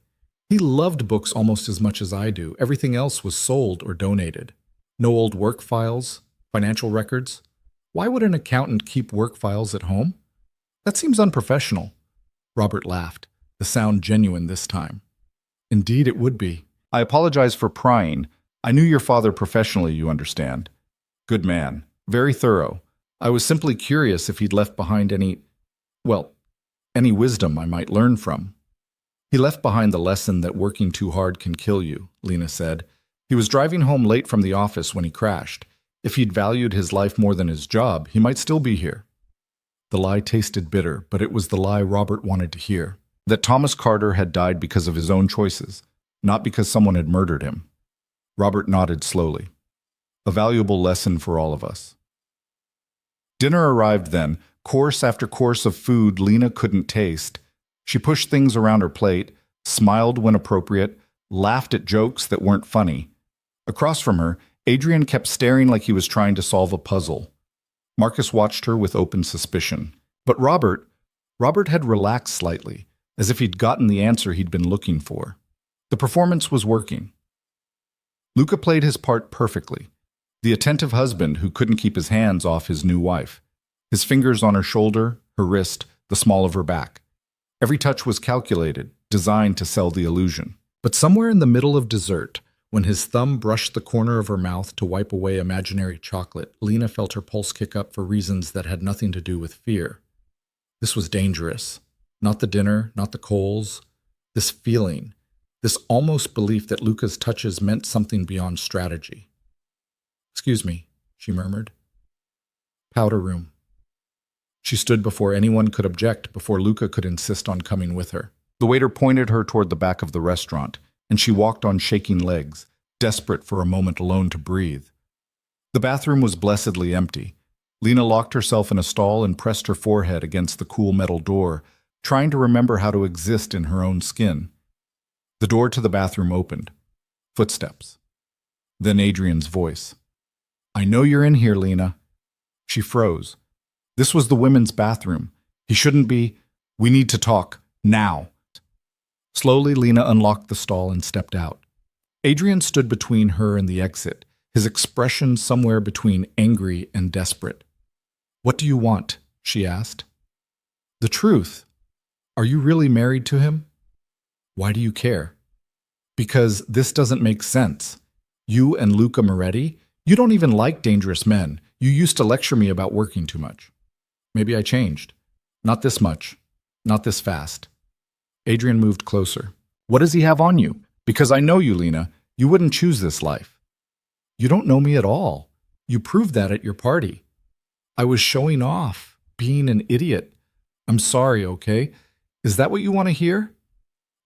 He loved books almost as much as I do. Everything else was sold or donated. No old work files, financial records. Why would an accountant keep work files at home? That seems unprofessional. Robert laughed, the sound genuine this time. Indeed it would be. I apologize for prying. I knew your father professionally, you understand. Good man. Very thorough. I was simply curious if he'd left behind any wisdom I might learn from. He left behind the lesson that working too hard can kill you, Lena said. He was driving home late from the office when he crashed. If he'd valued his life more than his job, he might still be here. The lie tasted bitter, but it was the lie Robert wanted to hear. That Thomas Carter had died because of his own choices, not because someone had murdered him. Robert nodded slowly. A valuable lesson for all of us. Dinner arrived then, course after course of food Lena couldn't taste. She pushed things around her plate, smiled when appropriate, laughed at jokes that weren't funny. Across from her, Adrian kept staring like he was trying to solve a puzzle. Marcus watched her with open suspicion. But Robert had relaxed slightly, as if he'd gotten the answer he'd been looking for. The performance was working. Luca played his part perfectly. The attentive husband who couldn't keep his hands off his new wife. His fingers on her shoulder, her wrist, the small of her back. Every touch was calculated, designed to sell the illusion. But somewhere in the middle of dessert, when his thumb brushed the corner of her mouth to wipe away imaginary chocolate, Lena felt her pulse kick up for reasons that had nothing to do with fear. This was dangerous. Not the dinner, not the coals. This feeling, this almost belief that Luca's touches meant something beyond strategy. Excuse me, she murmured. Powder room. She stood before anyone could object, before Luca could insist on coming with her. The waiter pointed her toward the back of the restaurant, and she walked on shaking legs, desperate for a moment alone to breathe. The bathroom was blessedly empty. Lena locked herself in a stall and pressed her forehead against the cool metal door, trying to remember how to exist in her own skin. The door to the bathroom opened. Footsteps. Then Adrian's voice. I know you're in here, Lena. She froze. This was the women's bathroom. He shouldn't be. We need to talk. Now. Slowly, Lena unlocked the stall and stepped out. Adrian stood between her and the exit, his expression somewhere between angry and desperate. What do you want? She asked. The truth. Are you really married to him? Why do you care? Because this doesn't make sense. You and Luca Moretti? You don't even like dangerous men. You used to lecture me about working too much. Maybe I changed. Not this much. Not this fast. Adrian moved closer. What does he have on you? Because I know you, Lena. You wouldn't choose this life. You don't know me at all. You proved that at your party. I was showing off, being an idiot. I'm sorry, okay? Is that what you want to hear?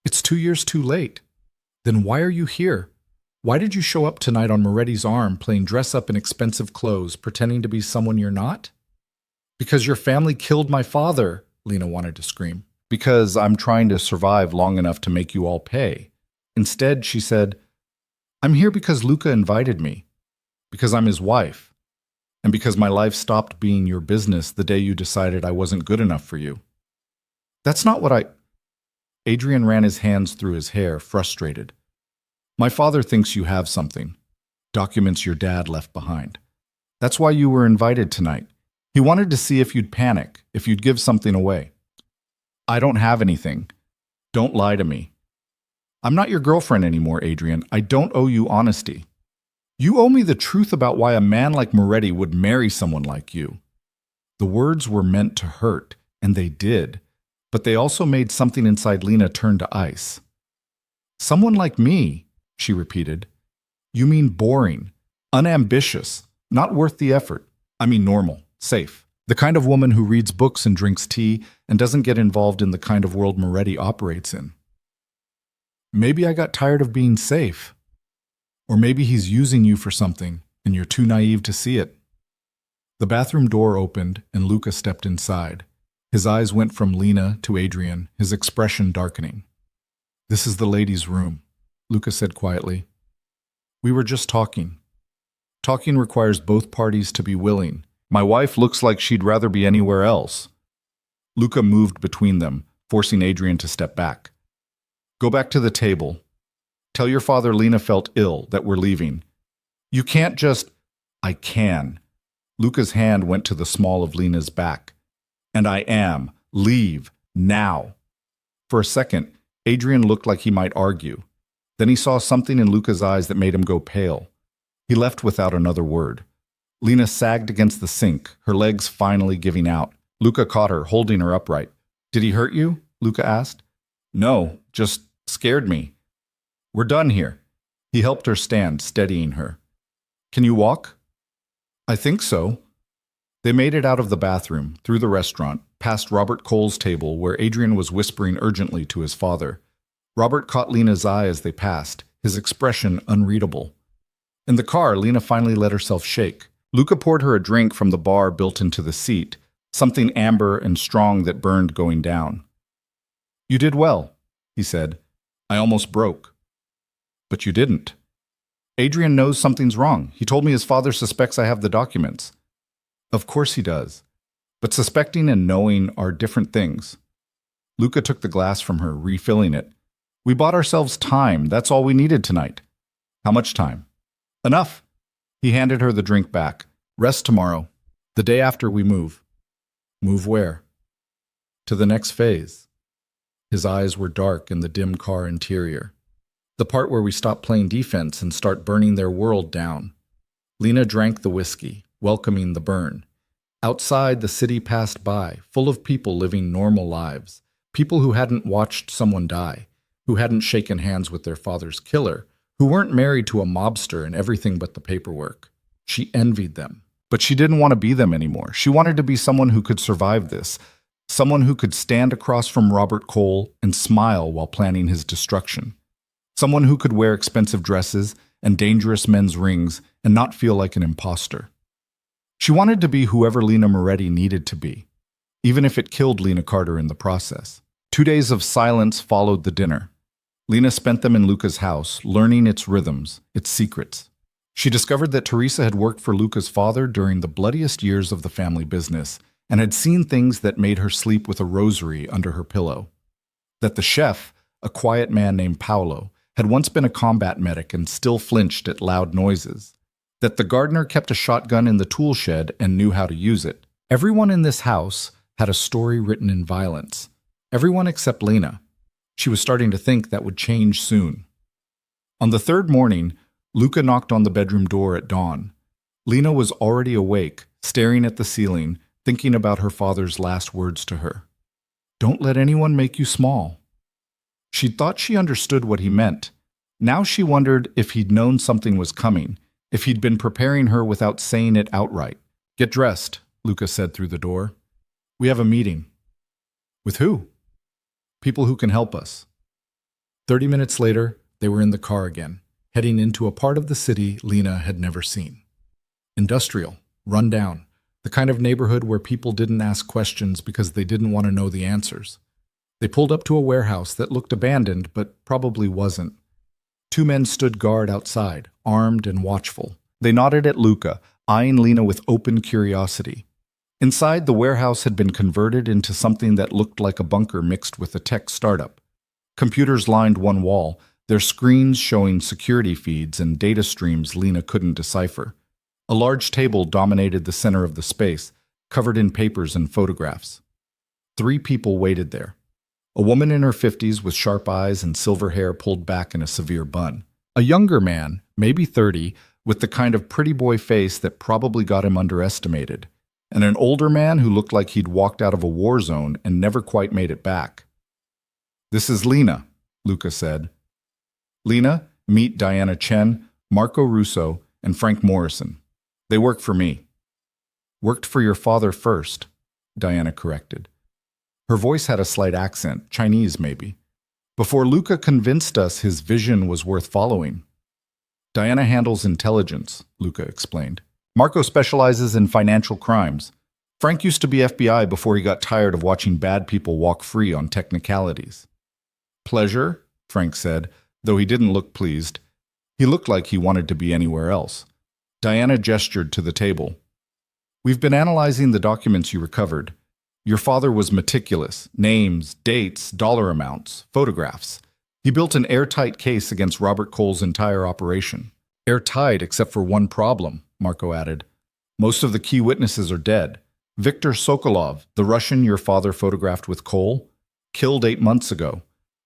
It's 2 years too late. Then why are you here? Why did you show up tonight on Moretti's arm, playing dress up in expensive clothes, pretending to be someone you're not? Because your family killed my father, Lena wanted to scream. Because I'm trying to survive long enough to make you all pay. Instead, she said, I'm here because Luca invited me. Because I'm his wife. And because my life stopped being your business the day you decided I wasn't good enough for you. That's not what I... Adrian ran his hands through his hair, frustrated. My father thinks you have something. Documents your dad left behind. That's why you were invited tonight. He wanted to see if you'd panic, if you'd give something away. I don't have anything. Don't lie to me. I'm not your girlfriend anymore, Adrian. I don't owe you honesty. You owe me the truth about why a man like Moretti would marry someone like you. The words were meant to hurt, and they did, but they also made something inside Lena turn to ice. Someone like me, she repeated. You mean boring, unambitious, not worth the effort. I mean normal, safe. The kind of woman who reads books and drinks tea and doesn't get involved in the kind of world Moretti operates in. Maybe I got tired of being safe. Or maybe he's using you for something and you're too naive to see it. The bathroom door opened and Luca stepped inside. His eyes went from Lena to Adrian, his expression darkening. This is the ladies' room, Luca said quietly. We were just talking. Talking requires both parties to be willing. My wife looks like she'd rather be anywhere else. Luca moved between them, forcing Adrian to step back. Go back to the table. Tell your father Lena felt ill, that we're leaving. You can't just... I can. Luca's hand went to the small of Lena's back. And I am. Leave. Now. For a second, Adrian looked like he might argue. Then he saw something in Luca's eyes that made him go pale. He left without another word. Lena sagged against the sink, her legs finally giving out. Luca caught her, holding her upright. Did he hurt you? Luca asked. No, just scared me. We're done here. He helped her stand, steadying her. Can you walk? I think so. They made it out of the bathroom, through the restaurant, past Robert Cole's table where Adrian was whispering urgently to his father. Robert caught Lena's eye as they passed, his expression unreadable. In the car, Lena finally let herself shake. Luca poured her a drink from the bar built into the seat, something amber and strong that burned going down. You did well, he said. I almost broke. But you didn't. Adrian knows something's wrong. He told me his father suspects I have the documents. Of course he does. But suspecting and knowing are different things. Luca took the glass from her, refilling it. We bought ourselves time. That's all we needed tonight. How much time? Enough. He handed her the drink back. Rest tomorrow. The day after we move. Move where? To the next phase. His eyes were dark in the dim car interior. The part where we stop playing defense and start burning their world down. Lena drank the whiskey, welcoming the burn. Outside, the city passed by, full of people living normal lives. People who hadn't watched someone die, who hadn't shaken hands with their father's killer, who weren't married to a mobster and everything but the paperwork. She envied them. But she didn't want to be them anymore. She wanted to be someone who could survive this, someone who could stand across from Robert Cole and smile while planning his destruction. Someone who could wear expensive dresses and dangerous men's rings and not feel like an imposter. She wanted to be whoever Lena Moretti needed to be, even if it killed Lena Carter in the process. 2 days of silence followed the dinner. Lena spent them in Luca's house, learning its rhythms, its secrets. She discovered that Teresa had worked for Luca's father during the bloodiest years of the family business and had seen things that made her sleep with a rosary under her pillow. That the chef, a quiet man named Paolo, had once been a combat medic and still flinched at loud noises. That the gardener kept a shotgun in the tool shed and knew how to use it. Everyone in this house had a story written in violence. Everyone except Lena. She was starting to think that would change soon. On the third morning, Luca knocked on the bedroom door at dawn. Lena was already awake, staring at the ceiling, thinking about her father's last words to her. Don't let anyone make you small. She thought she understood what he meant. Now she wondered if he'd known something was coming, if he'd been preparing her without saying it outright. Get dressed, Luca said through the door. We have a meeting. With who? People who can help us. 30 minutes later, they were in the car again, heading into a part of the city Lena had never seen. Industrial, run down, the kind of neighborhood where people didn't ask questions because they didn't want to know the answers. They pulled up to a warehouse that looked abandoned, but probably wasn't. Two men stood guard outside, armed and watchful. They nodded at Luca, eyeing Lena with open curiosity. Inside, the warehouse had been converted into something that looked like a bunker mixed with a tech startup. Computers lined one wall, their screens showing security feeds and data streams Lena couldn't decipher. A large table dominated the center of the space, covered in papers and photographs. 3 people waited there. A woman in her 50s with sharp eyes and silver hair pulled back in a severe bun. A younger man, maybe 30, with the kind of pretty boy face that probably got him underestimated. And an older man who looked like he'd walked out of a war zone and never quite made it back. This is Lena, Luca said. Lena, meet Diana Chen, Marco Russo, and Frank Morrison. They work for me. Worked for your father first, Diana corrected. Her voice had a slight accent, Chinese maybe. Before Luca convinced us his vision was worth following. Diana handles intelligence, Luca explained. Marco specializes in financial crimes. Frank used to be FBI before he got tired of watching bad people walk free on technicalities. Pleasure, Frank said, though he didn't look pleased. He looked like he wanted to be anywhere else. Diana gestured to the table. We've been analyzing the documents you recovered. Your father was meticulous. Names, dates, dollar amounts, photographs. He built an airtight case against Robert Cole's entire operation. Airtight except for one problem, Marco added. Most of the key witnesses are dead. Viktor Sokolov, the Russian your father photographed with Cole, killed 8 months ago.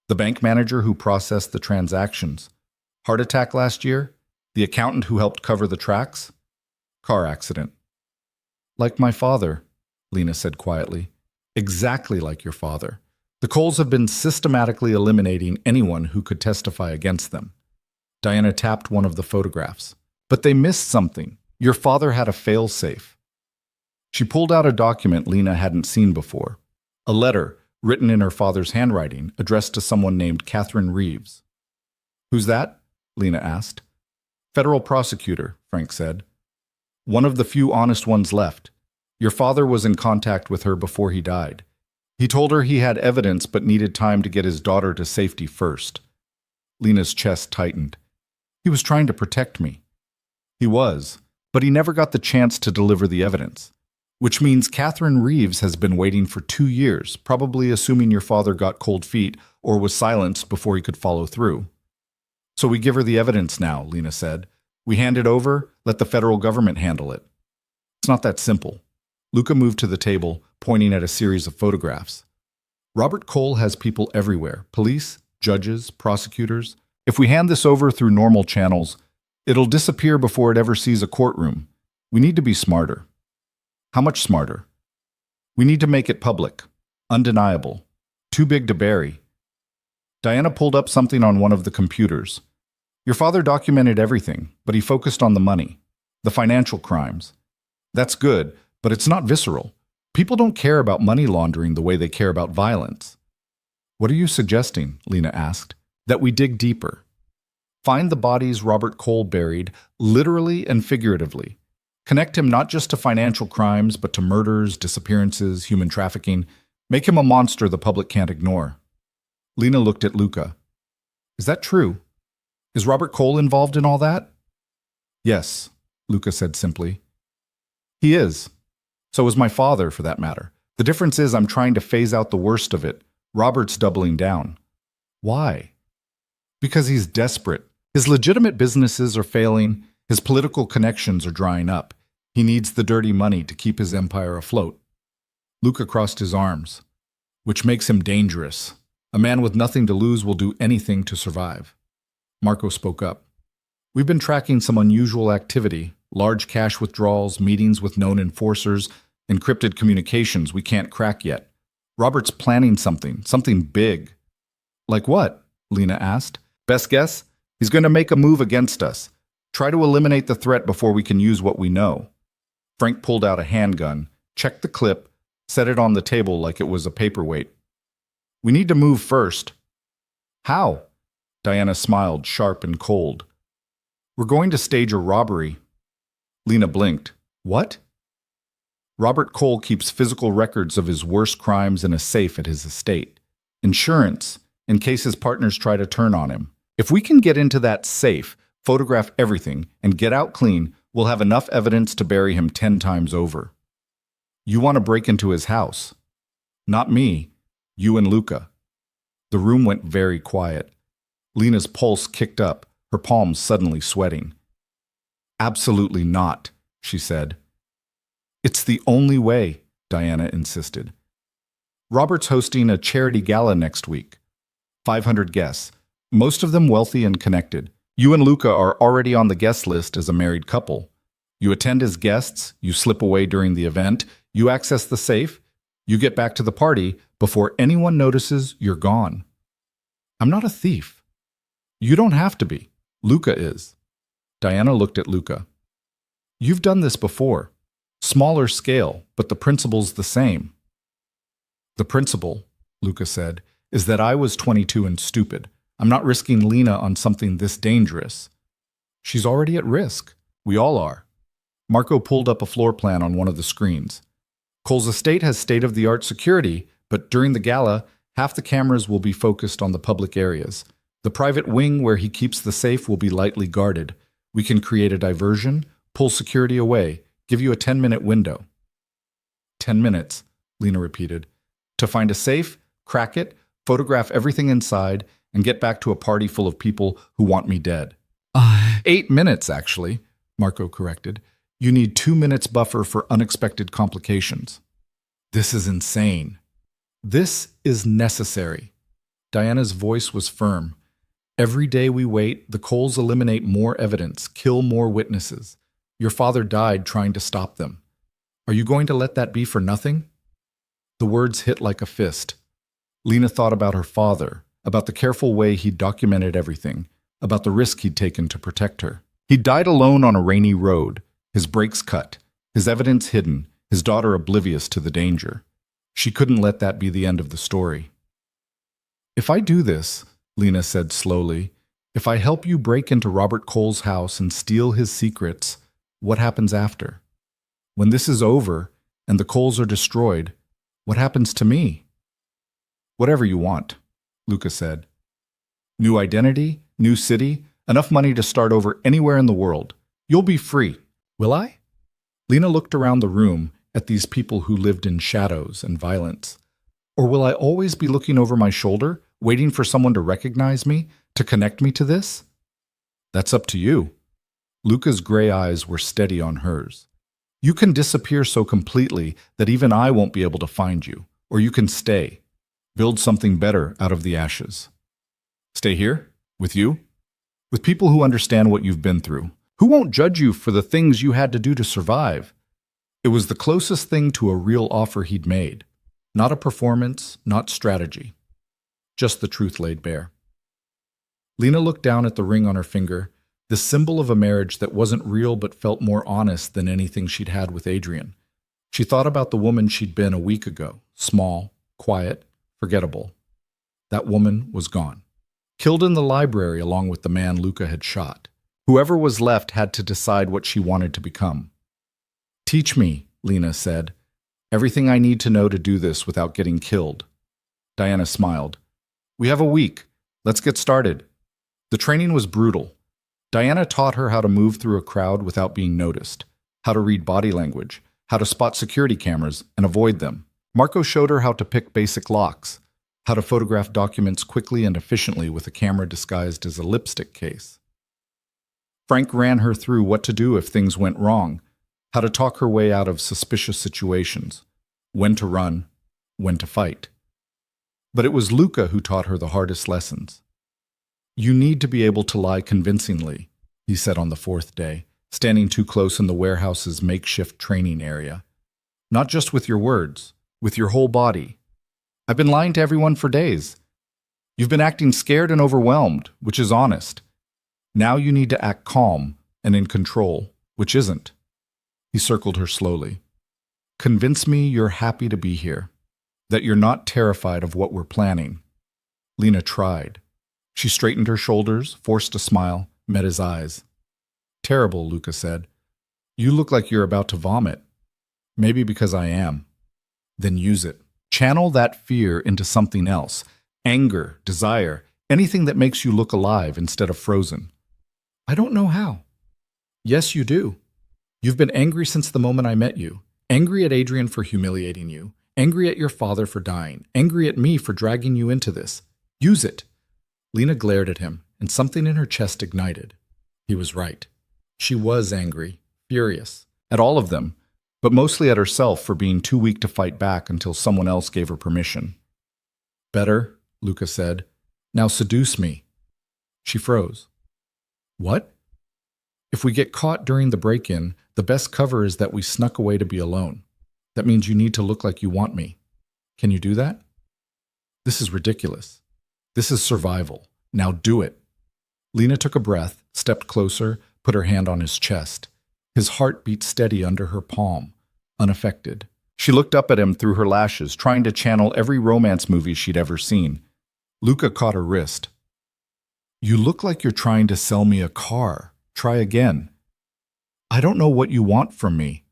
The bank manager who processed the transactions. Heart attack last year? The accountant who helped cover the tracks? Car accident. Like my father, Lena said quietly. Exactly like your father. The Coles have been systematically eliminating anyone who could testify against them. Diana tapped one of the photographs. But they missed something. Your father had a fail-safe. She pulled out a document Lena hadn't seen before. A letter, written in her father's handwriting, addressed to someone named Catherine Reeves. Who's that? Lena asked. Federal prosecutor, Frank said. One of the few honest ones left. Your father was in contact with her before he died. He told her he had evidence but needed time to get his daughter to safety first. Lena's chest tightened. He was trying to protect me. He was, but he never got the chance to deliver the evidence. Which means Catherine Reeves has been waiting for 2 years, probably assuming your father got cold feet or was silenced before he could follow through. So we give her the evidence now, Lena said. We hand it over, let the federal government handle it. It's not that simple. Luca moved to the table, pointing at a series of photographs. Robert Cole has people everywhere, police, judges, prosecutors. If we hand this over through normal channels, it'll disappear before it ever sees a courtroom. We need to be smarter. How much smarter? We need to make it public, undeniable, too big to bury. Diana pulled up something on one of the computers. Your father documented everything, but he focused on the money, the financial crimes. That's good, but it's not visceral. People don't care about money laundering the way they care about violence. What are you suggesting? Lena asked. That we dig deeper. Find the bodies Robert Cole buried, literally and figuratively. Connect him not just to financial crimes, but to murders, disappearances, human trafficking. Make him a monster the public can't ignore. Lena looked at Luca. Is that true? Is Robert Cole involved in all that? Yes, Luca said simply. He is. So is my father, for that matter. The difference is I'm trying to phase out the worst of it. Robert's doubling down. Why? Because he's desperate. His legitimate businesses are failing. His political connections are drying up. He needs the dirty money to keep his empire afloat. Luca crossed his arms. Which makes him dangerous. A man with nothing to lose will do anything to survive. Marco spoke up. We've been tracking some unusual activity, large cash withdrawals, meetings with known enforcers, encrypted communications we can't crack yet. Robert's planning something big. Like what? Lena asked. Best guess? He's going to make a move against us. Try to eliminate the threat before we can use what we know. Frank pulled out a handgun, checked the clip, set it on the table like it was a paperweight. We need to move first. How? Diana smiled, sharp and cold. We're going to stage a robbery. Lena blinked. What? Robert Cole keeps physical records of his worst crimes in a safe at his estate. Insurance, in case his partners try to turn on him. If we can get into that safe, photograph everything, and get out clean, we'll have enough evidence to bury him 10 times over. You want to break into his house? Not me. You and Luca. The room went very quiet. Lena's pulse kicked up, her palms suddenly sweating. Absolutely not, she said. It's the only way, Diana insisted. Robert's hosting a charity gala next week. 500 guests, most of them wealthy and connected. You and Luca are already on the guest list as a married couple. You attend as guests, you slip away during the event, you access the safe, you get back to the party before anyone notices you're gone. I'm not a thief. You don't have to be. Luca is. Diana looked at Luca. You've done this before. Smaller scale, but the principle's the same. The principle, Luca said, is that I was 22 and stupid. I'm not risking Lena on something this dangerous. She's already at risk. We all are. Marco pulled up a floor plan on one of the screens. Cole's estate has state-of-the-art security, but during the gala, half the cameras will be focused on the public areas. The private wing where he keeps the safe will be lightly guarded. We can create a diversion, pull security away, give you a 10-minute window. 10 minutes, Lena repeated. To find a safe, crack it, photograph everything inside, and get back to a party full of people who want me dead. 8 minutes, actually, Marco corrected. You need 2 minutes buffer for unexpected complications. This is insane. This is necessary. Diana's voice was firm. Every day we wait, the Coles eliminate more evidence, kill more witnesses. Your father died trying to stop them. Are you going to let that be for nothing? The words hit like a fist. Lena thought about her father, about the careful way he'd documented everything, about the risk he'd taken to protect her. He died alone on a rainy road, his brakes cut, his evidence hidden, his daughter oblivious to the danger. She couldn't let that be the end of the story. If I do this, Lena said slowly, if I help you break into Robert Cole's house and steal his secrets, what happens after? When this is over and the Coles are destroyed, what happens to me? Whatever you want, Luca said. New identity, new city, enough money to start over anywhere in the world. You'll be free. Will I? Lena looked around the room at these people who lived in shadows and violence. Or will I always be looking over my shoulder, waiting for someone to recognize me, to connect me to this? That's up to you. Luca's gray eyes were steady on hers. You can disappear so completely that even I won't be able to find you, or you can stay. Build something better out of the ashes. Stay here? With you? With people who understand what you've been through, who won't judge you for the things you had to do to survive. It was the closest thing to a real offer he'd made. Not a performance, not strategy. Just the truth laid bare. Lena looked down at the ring on her finger, the symbol of a marriage that wasn't real but felt more honest than anything she'd had with Adrian. She thought about the woman she'd been a week ago, small, quiet, forgettable. That woman was gone. Killed in the library along with the man Luca had shot. Whoever was left had to decide what she wanted to become. Teach me, Lena said. Everything I need to know to do this without getting killed. Diana smiled. We have a week. Let's get started. The training was brutal. Diana taught her how to move through a crowd without being noticed, how to read body language, how to spot security cameras and avoid them. Marco showed her how to pick basic locks, how to photograph documents quickly and efficiently with a camera disguised as a lipstick case. Frank ran her through what to do if things went wrong, how to talk her way out of suspicious situations, when to run, when to fight. But it was Luca who taught her the hardest lessons. You need to be able to lie convincingly. he said on the fourth day, standing too close in the warehouse's makeshift training area. Not just with your words, with your whole body. I've been lying to everyone for days. You've been acting scared and overwhelmed, which is honest. Now you need to act calm and in control, which isn't. He circled her slowly. Convince me you're happy to be here, that you're not terrified of what we're planning. Lena tried. She straightened her shoulders, forced a smile, met his eyes. Terrible, Luca said. You look like you're about to vomit. Maybe because I am. Then use it. Channel that fear into something else. Anger, desire, anything that makes you look alive instead of frozen. I don't know how. Yes, you do. You've been angry since the moment I met you. Angry at Adrian for humiliating you. Angry at your father for dying. Angry at me for dragging you into this. Use it. Lena glared at him, and something in her chest ignited. He was right. She was angry, furious, at all of them, but mostly at herself for being too weak to fight back until someone else gave her permission. Better, Luca said. Now seduce me. She froze. What? If we get caught during the break-in, the best cover is that we snuck away to be alone. That means you need to look like you want me. Can you do that? This is ridiculous. This is survival. Now do it. Lena took a breath, stepped closer, put her hand on his chest. His heart beat steady under her palm, unaffected. She looked up at him through her lashes, trying to channel every romance movie she'd ever seen. Luca caught her wrist. You look like you're trying to sell me a car. Try again. I don't know what you want from me.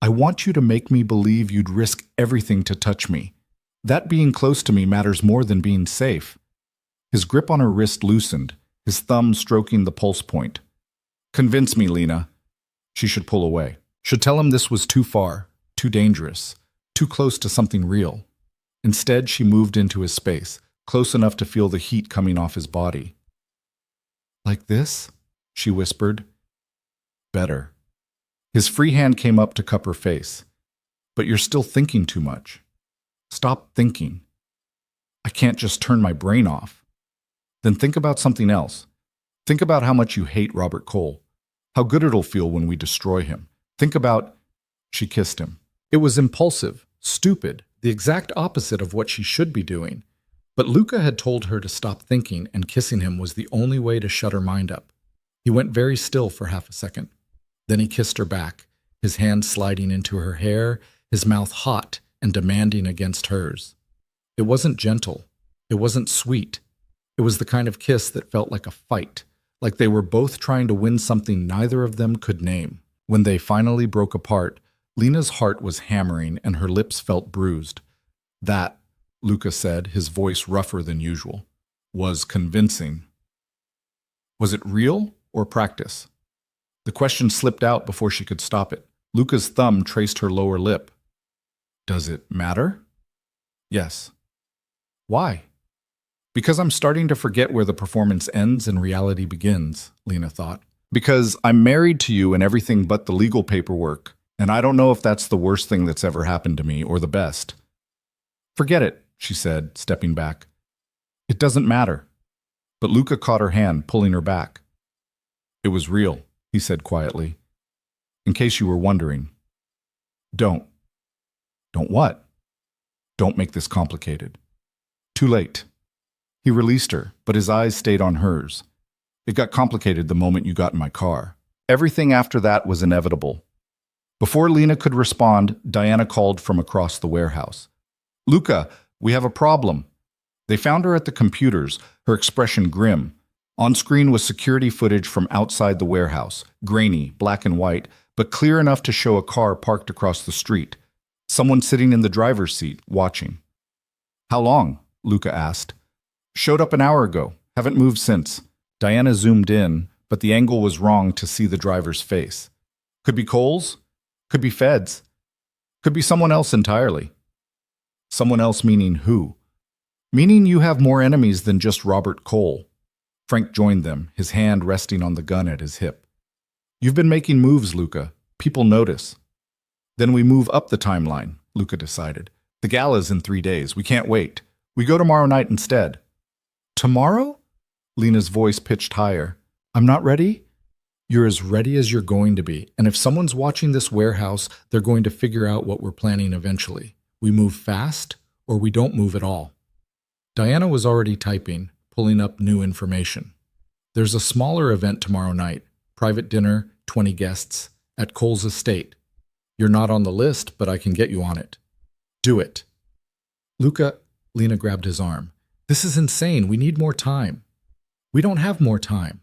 I want you to make me believe you'd risk everything to touch me. That being close to me matters more than being safe. His grip on her wrist loosened, his thumb stroking the pulse point. Convince me, Lena. She should pull away. Should tell him this was too far, too dangerous, too close to something real. Instead, she moved into his space, close enough to feel the heat coming off his body. Like this? She whispered. Better. His free hand came up to cup her face. But you're still thinking too much. Stop thinking. I can't just turn my brain off. Then think about something else. Think about how much you hate Robert Cole. How good it'll feel when we destroy him. Think about... She kissed him. It was impulsive, stupid, the exact opposite of what she should be doing. But Luca had told her to stop thinking, and kissing him was the only way to shut her mind up. He went very still for half a second. Then he kissed her back, his hand sliding into her hair, his mouth hot and demanding against hers. It wasn't gentle. It wasn't sweet. It was the kind of kiss that felt like a fight, like they were both trying to win something neither of them could name. When they finally broke apart, Lena's heart was hammering and her lips felt bruised. That, Luca said, his voice rougher than usual, was convincing. Was it real or practice? The question slipped out before she could stop it. Luca's thumb traced her lower lip. Does it matter? Yes. Why? Because I'm starting to forget where the performance ends and reality begins, Lena thought. Because I'm married to you and everything but the legal paperwork, and I don't know if that's the worst thing that's ever happened to me or the best. Forget it, she said, stepping back. It doesn't matter. But Luca caught her hand, pulling her back. It was real, he said quietly. In case you were wondering. Don't. Don't what? Don't make this complicated. Too late. He released her, but his eyes stayed on hers. It got complicated the moment you got in my car. Everything after that was inevitable. Before Lena could respond, Diana called from across the warehouse. Luca, we have a problem. They found her at the computers, her expression grim. On screen was security footage from outside the warehouse, grainy, black and white, but clear enough to show a car parked across the street. Someone sitting in the driver's seat, watching. How long? Luca asked. Showed up an hour ago. Haven't moved since. Diana zoomed in, but the angle was wrong to see the driver's face. Could be Coles. Could be feds. Could be someone else entirely. Someone else meaning who? Meaning you have more enemies than just Robert Cole. Frank joined them, his hand resting on the gun at his hip. You've been making moves, Luca. People notice. Then we move up the timeline, Luca decided. The gala's in 3 days. We can't wait. We go tomorrow night instead. Tomorrow? Lena's voice pitched higher. I'm not ready? You're as ready as you're going to be, and if someone's watching this warehouse, they're going to figure out what we're planning eventually. We move fast, or we don't move at all." Diana was already typing, pulling up new information. "There's a smaller event tomorrow night. Private dinner, 20 guests, at Cole's estate. You're not on the list, but I can get you on it. Do it." "Luca," Lena grabbed his arm. "This is insane. We need more time." "We don't have more time."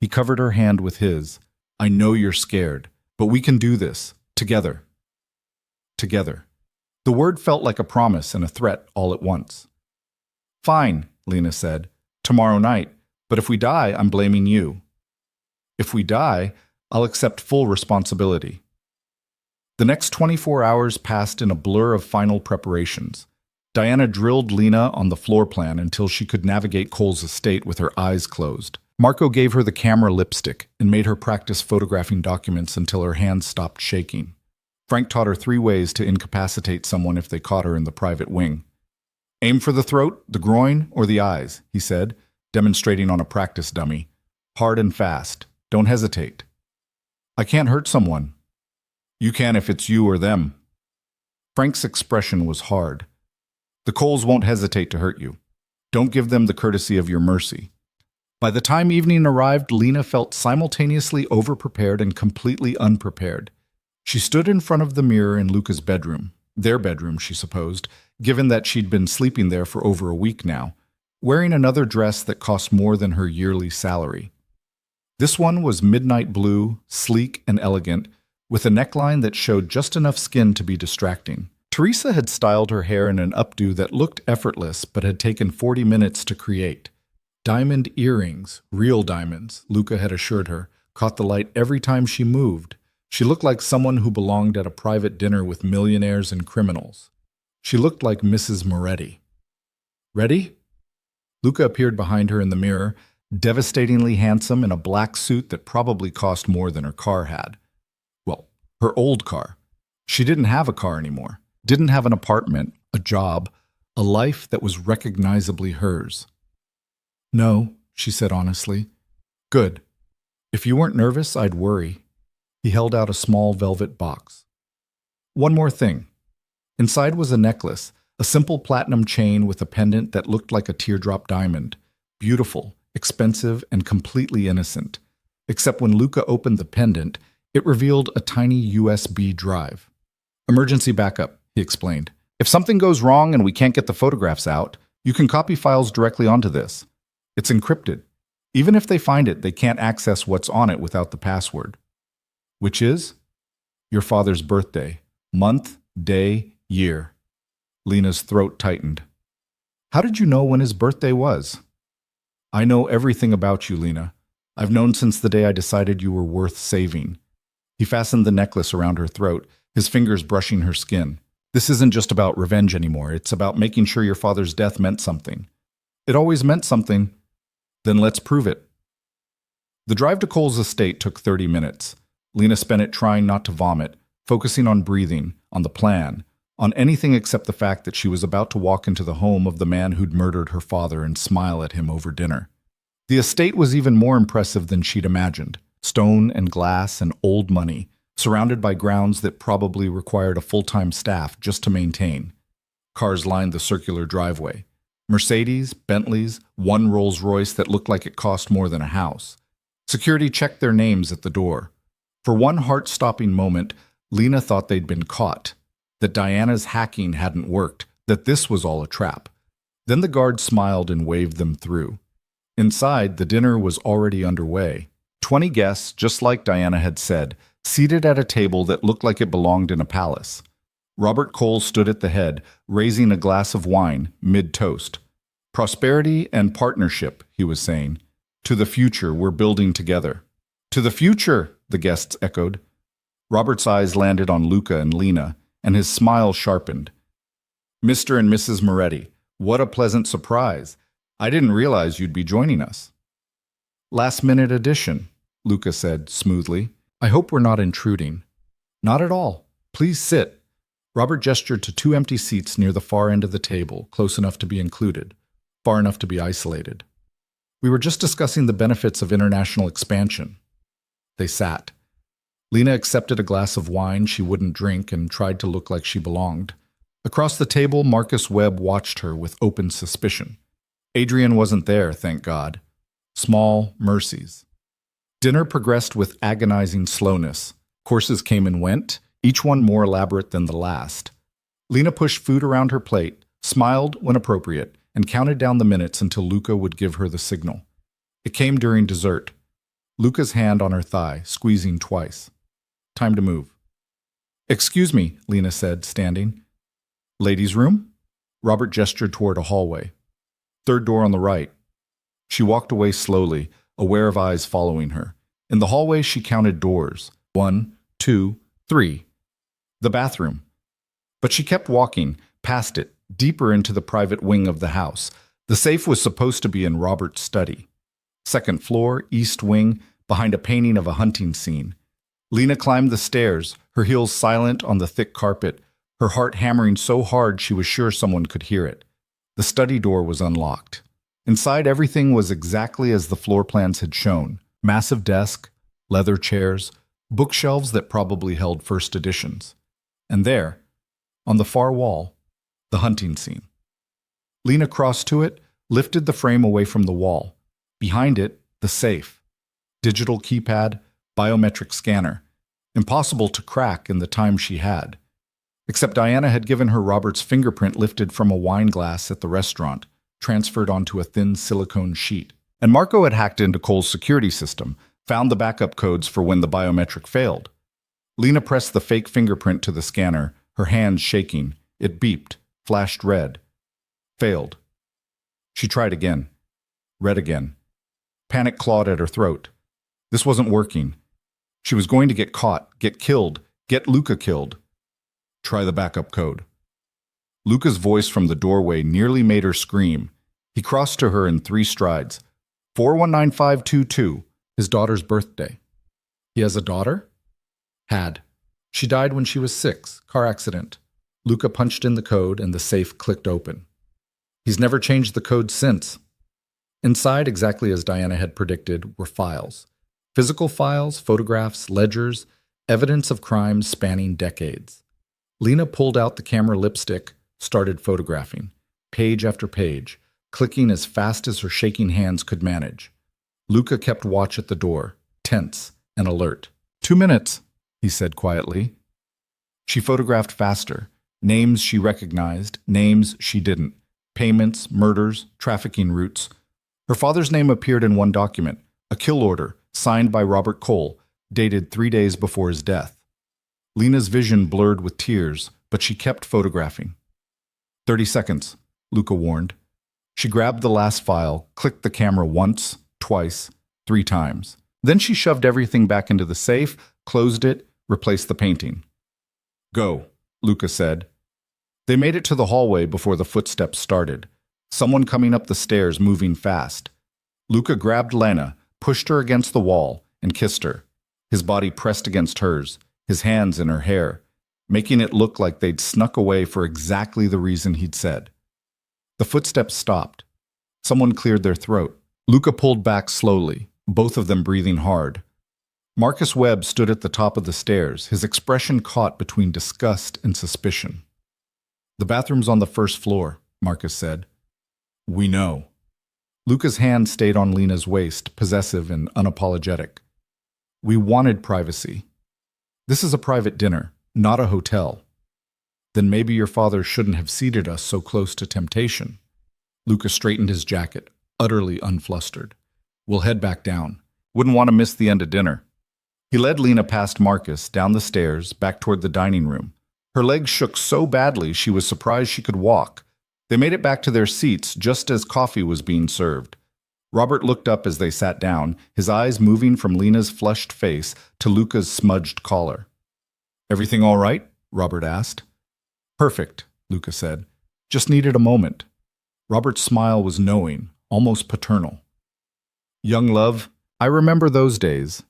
He covered her hand with his. "I know you're scared, but we can do this. Together." Together. The word felt like a promise and a threat all at once. "Fine," Lena said. "Tomorrow night. But if we die, I'm blaming you." "If we die, I'll accept full responsibility." The next 24 hours passed in a blur of final preparations. Diana drilled Lena on the floor plan until she could navigate Cole's estate with her eyes closed. Marco gave her the camera lipstick and made her practice photographing documents until her hands stopped shaking. Frank taught her 3 ways to incapacitate someone if they caught her in the private wing. "Aim for the throat, the groin, or the eyes," he said, demonstrating on a practice dummy. "Hard and fast. Don't hesitate." "I can't hurt someone." "You can if it's you or them." Frank's expression was hard. "The Coles won't hesitate to hurt you. Don't give them the courtesy of your mercy." By the time evening arrived, Lena felt simultaneously overprepared and completely unprepared. She stood in front of the mirror in Luca's bedroom, their bedroom, she supposed, given that she'd been sleeping there for over a week now, wearing another dress that cost more than her yearly salary. This one was midnight blue, sleek and elegant, with a neckline that showed just enough skin to be distracting. Teresa had styled her hair in an updo that looked effortless but had taken 40 minutes to create. Diamond earrings, real diamonds, Luca had assured her, caught the light every time she moved. She looked like someone who belonged at a private dinner with millionaires and criminals. She looked like Mrs. Moretti. "Ready?" Luca appeared behind her in the mirror, devastatingly handsome in a black suit that probably cost more than her car had. Well, her old car. She didn't have a car anymore, didn't have an apartment, a job, a life that was recognizably hers. "No," she said honestly. "Good. If you weren't nervous, I'd worry." He held out a small velvet box. "One more thing." Inside was a necklace, a simple platinum chain with a pendant that looked like a teardrop diamond. Beautiful, expensive, and completely innocent. Except when Luca opened the pendant, it revealed a tiny USB drive. "Emergency backup," he explained. "If something goes wrong and we can't get the photographs out, you can copy files directly onto this. It's encrypted. Even if they find it, they can't access what's on it without the password." "Which is?" "Your father's birthday. Month, day, year." Lena's throat tightened. "How did you know when his birthday was?" "I know everything about you, Lena. I've known since the day I decided you were worth saving." He fastened the necklace around her throat, his fingers brushing her skin. "This isn't just about revenge anymore. It's about making sure your father's death meant something." "It always meant something." "Then let's prove it." The drive to Cole's estate took 30 minutes. Lena spent it trying not to vomit, focusing on breathing, on the plan, on anything except the fact that she was about to walk into the home of the man who'd murdered her father and smile at him over dinner. The estate was even more impressive than she'd imagined. Stone and glass and old money, surrounded by grounds that probably required a full-time staff just to maintain. Cars lined the circular driveway. Mercedes, Bentleys, one Rolls-Royce that looked like it cost more than a house. Security checked their names at the door. For one heart-stopping moment, Lena thought they'd been caught, that Diana's hacking hadn't worked, that this was all a trap. Then the guard smiled and waved them through. Inside, the dinner was already underway. 20 guests, just like Diana had said, seated at a table that looked like it belonged in a palace. Robert Cole stood at the head, raising a glass of wine, mid-toast. "Prosperity and partnership," he was saying. "To the future we're building together." "To the future," the guests echoed. Robert's eyes landed on Luca and Lena, and his smile sharpened. "Mr. and Mrs. Moretti, what a pleasant surprise. I didn't realize you'd be joining us." "Last-minute addition," Luca said smoothly. "I hope we're not intruding." "Not at all. Please sit." Robert gestured to 2 empty seats near the far end of the table, close enough to be included, far enough to be isolated. "We were just discussing the benefits of international expansion." They sat. Lena accepted a glass of wine she wouldn't drink and tried to look like she belonged. Across the table, Marcus Webb watched her with open suspicion. Adrian wasn't there, thank God. Small mercies. Dinner progressed with agonizing slowness. Courses came and went, each one more elaborate than the last. Lena pushed food around her plate, smiled when appropriate, and counted down the minutes until Luca would give her the signal. It came during dessert. Luca's hand on her thigh, squeezing twice. Time to move. "Excuse me," Lena said, standing. "Ladies' room?" Robert gestured toward a hallway. "Third door on the right." She walked away slowly, aware of eyes following her. In the hallway, she counted doors. 1, 2, 3. The bathroom. But she kept walking, past it, deeper into the private wing of the house. The safe was supposed to be in Robert's study. Second floor, east wing, behind a painting of a hunting scene. Lena climbed the stairs, her heels silent on the thick carpet, her heart hammering so hard she was sure someone could hear it. The study door was unlocked. Inside, everything was exactly as the floor plans had shown. Massive desk, leather chairs, bookshelves that probably held first editions. And there, on the far wall, the hunting scene. Lena crossed to it, lifted the frame away from the wall. Behind it, the safe. Digital keypad, biometric scanner. Impossible to crack in the time she had. Except Diana had given her Robert's fingerprint lifted from a wine glass at the restaurant, transferred onto a thin silicone sheet. And Marco had hacked into Cole's security system, found the backup codes for when the biometric failed. Lena pressed the fake fingerprint to the scanner, her hands shaking. It beeped, flashed red. Failed. She tried again. Red again. Panic clawed at her throat. This wasn't working. She was going to get caught, get killed, get Luca killed. Try the backup code. Luca's voice from the doorway nearly made her scream. He crossed to her in 3 strides. 419522, his daughter's birthday. He has a daughter? Had. She died when she was 6, car accident. Luca punched in the code and the safe clicked open. He's never changed the code since. Inside, exactly as Diana had predicted, were files. Physical files, photographs, ledgers, evidence of crimes spanning decades. Lena pulled out the camera lipstick, started photographing, page after page, clicking as fast as her shaking hands could manage. Luca kept watch at the door, tense and alert. 2 minutes, he said quietly. She photographed faster. Names she recognized, names she didn't. Payments, murders, trafficking routes. Her father's name appeared in one document, a kill order signed by Robert Cole, dated 3 days before his death. Lena's vision blurred with tears, but she kept photographing. 30 seconds, Luca warned. She grabbed the last file, clicked the camera once, twice, 3 times. Then she shoved everything back into the safe, closed it, replaced the painting. Go, Luca said. They made it to the hallway before the footsteps started. Someone coming up the stairs, moving fast. Luca grabbed Lena, pushed her against the wall, and kissed her. His body pressed against hers, his hands in her hair, making it look like they'd snuck away for exactly the reason he'd said. The footsteps stopped. Someone cleared their throat. Luca pulled back slowly, both of them breathing hard. Marcus Webb stood at the top of the stairs, his expression caught between disgust and suspicion. The bathroom's on the first floor, Marcus said. We know. Luca's hand stayed on Lena's waist, possessive and unapologetic. We wanted privacy. This is a private dinner, not a hotel. Then maybe your father shouldn't have seated us so close to temptation. Luca straightened his jacket, utterly unflustered. We'll head back down. Wouldn't want to miss the end of dinner. He led Lena past Marcus, down the stairs, back toward the dining room. Her legs shook so badly she was surprised she could walk. They made it back to their seats just as coffee was being served. Robert looked up as they sat down, his eyes moving from Lena's flushed face to Luca's smudged collar. Everything all right? Robert asked. Perfect, Luca said. Just needed a moment. Robert's smile was knowing, almost paternal. Young love, I remember those days.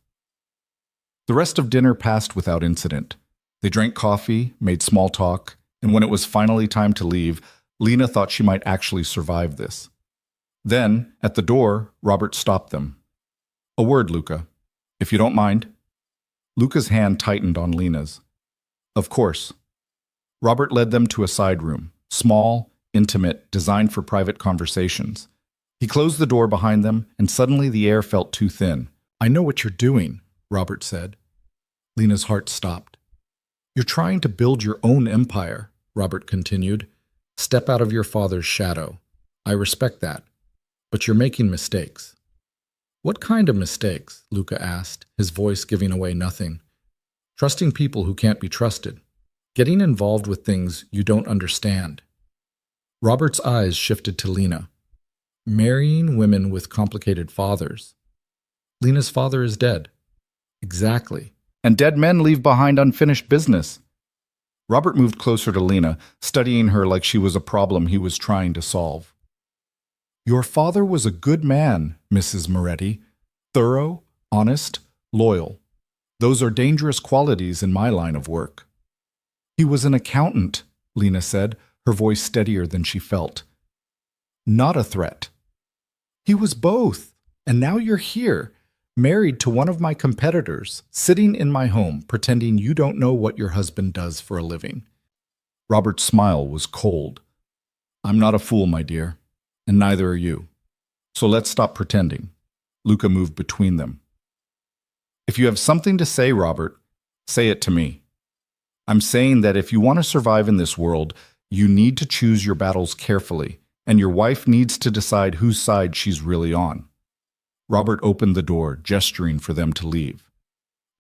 The rest of dinner passed without incident. They drank coffee, made small talk, and when it was finally time to leave, Lena thought she might actually survive this. Then, at the door, Robert stopped them. A word, Luca, if you don't mind. Luca's hand tightened on Lena's. Of course. Robert led them to a side room, small, intimate, designed for private conversations. He closed the door behind them, and suddenly the air felt too thin. I know what you're doing, Robert said. Lena's heart stopped. You're trying to build your own empire, Robert continued. Step out of your father's shadow. I respect that. But you're making mistakes. What kind of mistakes? Luca asked, his voice giving away nothing. Trusting people who can't be trusted. Getting involved with things you don't understand. Robert's eyes shifted to Lena. Marrying women with complicated fathers. Lena's father is dead. Exactly. And dead men leave behind unfinished business. Robert moved closer to Lena, studying her like she was a problem he was trying to solve. Your father was a good man, Mrs. Moretti. Thorough, honest, loyal. Those are dangerous qualities in my line of work. He was an accountant, Lena said, her voice steadier than she felt. Not a threat. He was both, and now you're here, married to one of my competitors, sitting in my home, pretending you don't know what your husband does for a living. Robert's smile was cold. I'm not a fool, my dear, and neither are you. So let's stop pretending. Luca moved between them. If you have something to say, Robert, say it to me. I'm saying that if you want to survive in this world, you need to choose your battles carefully, and your wife needs to decide whose side she's really on. Robert opened the door, gesturing for them to leave.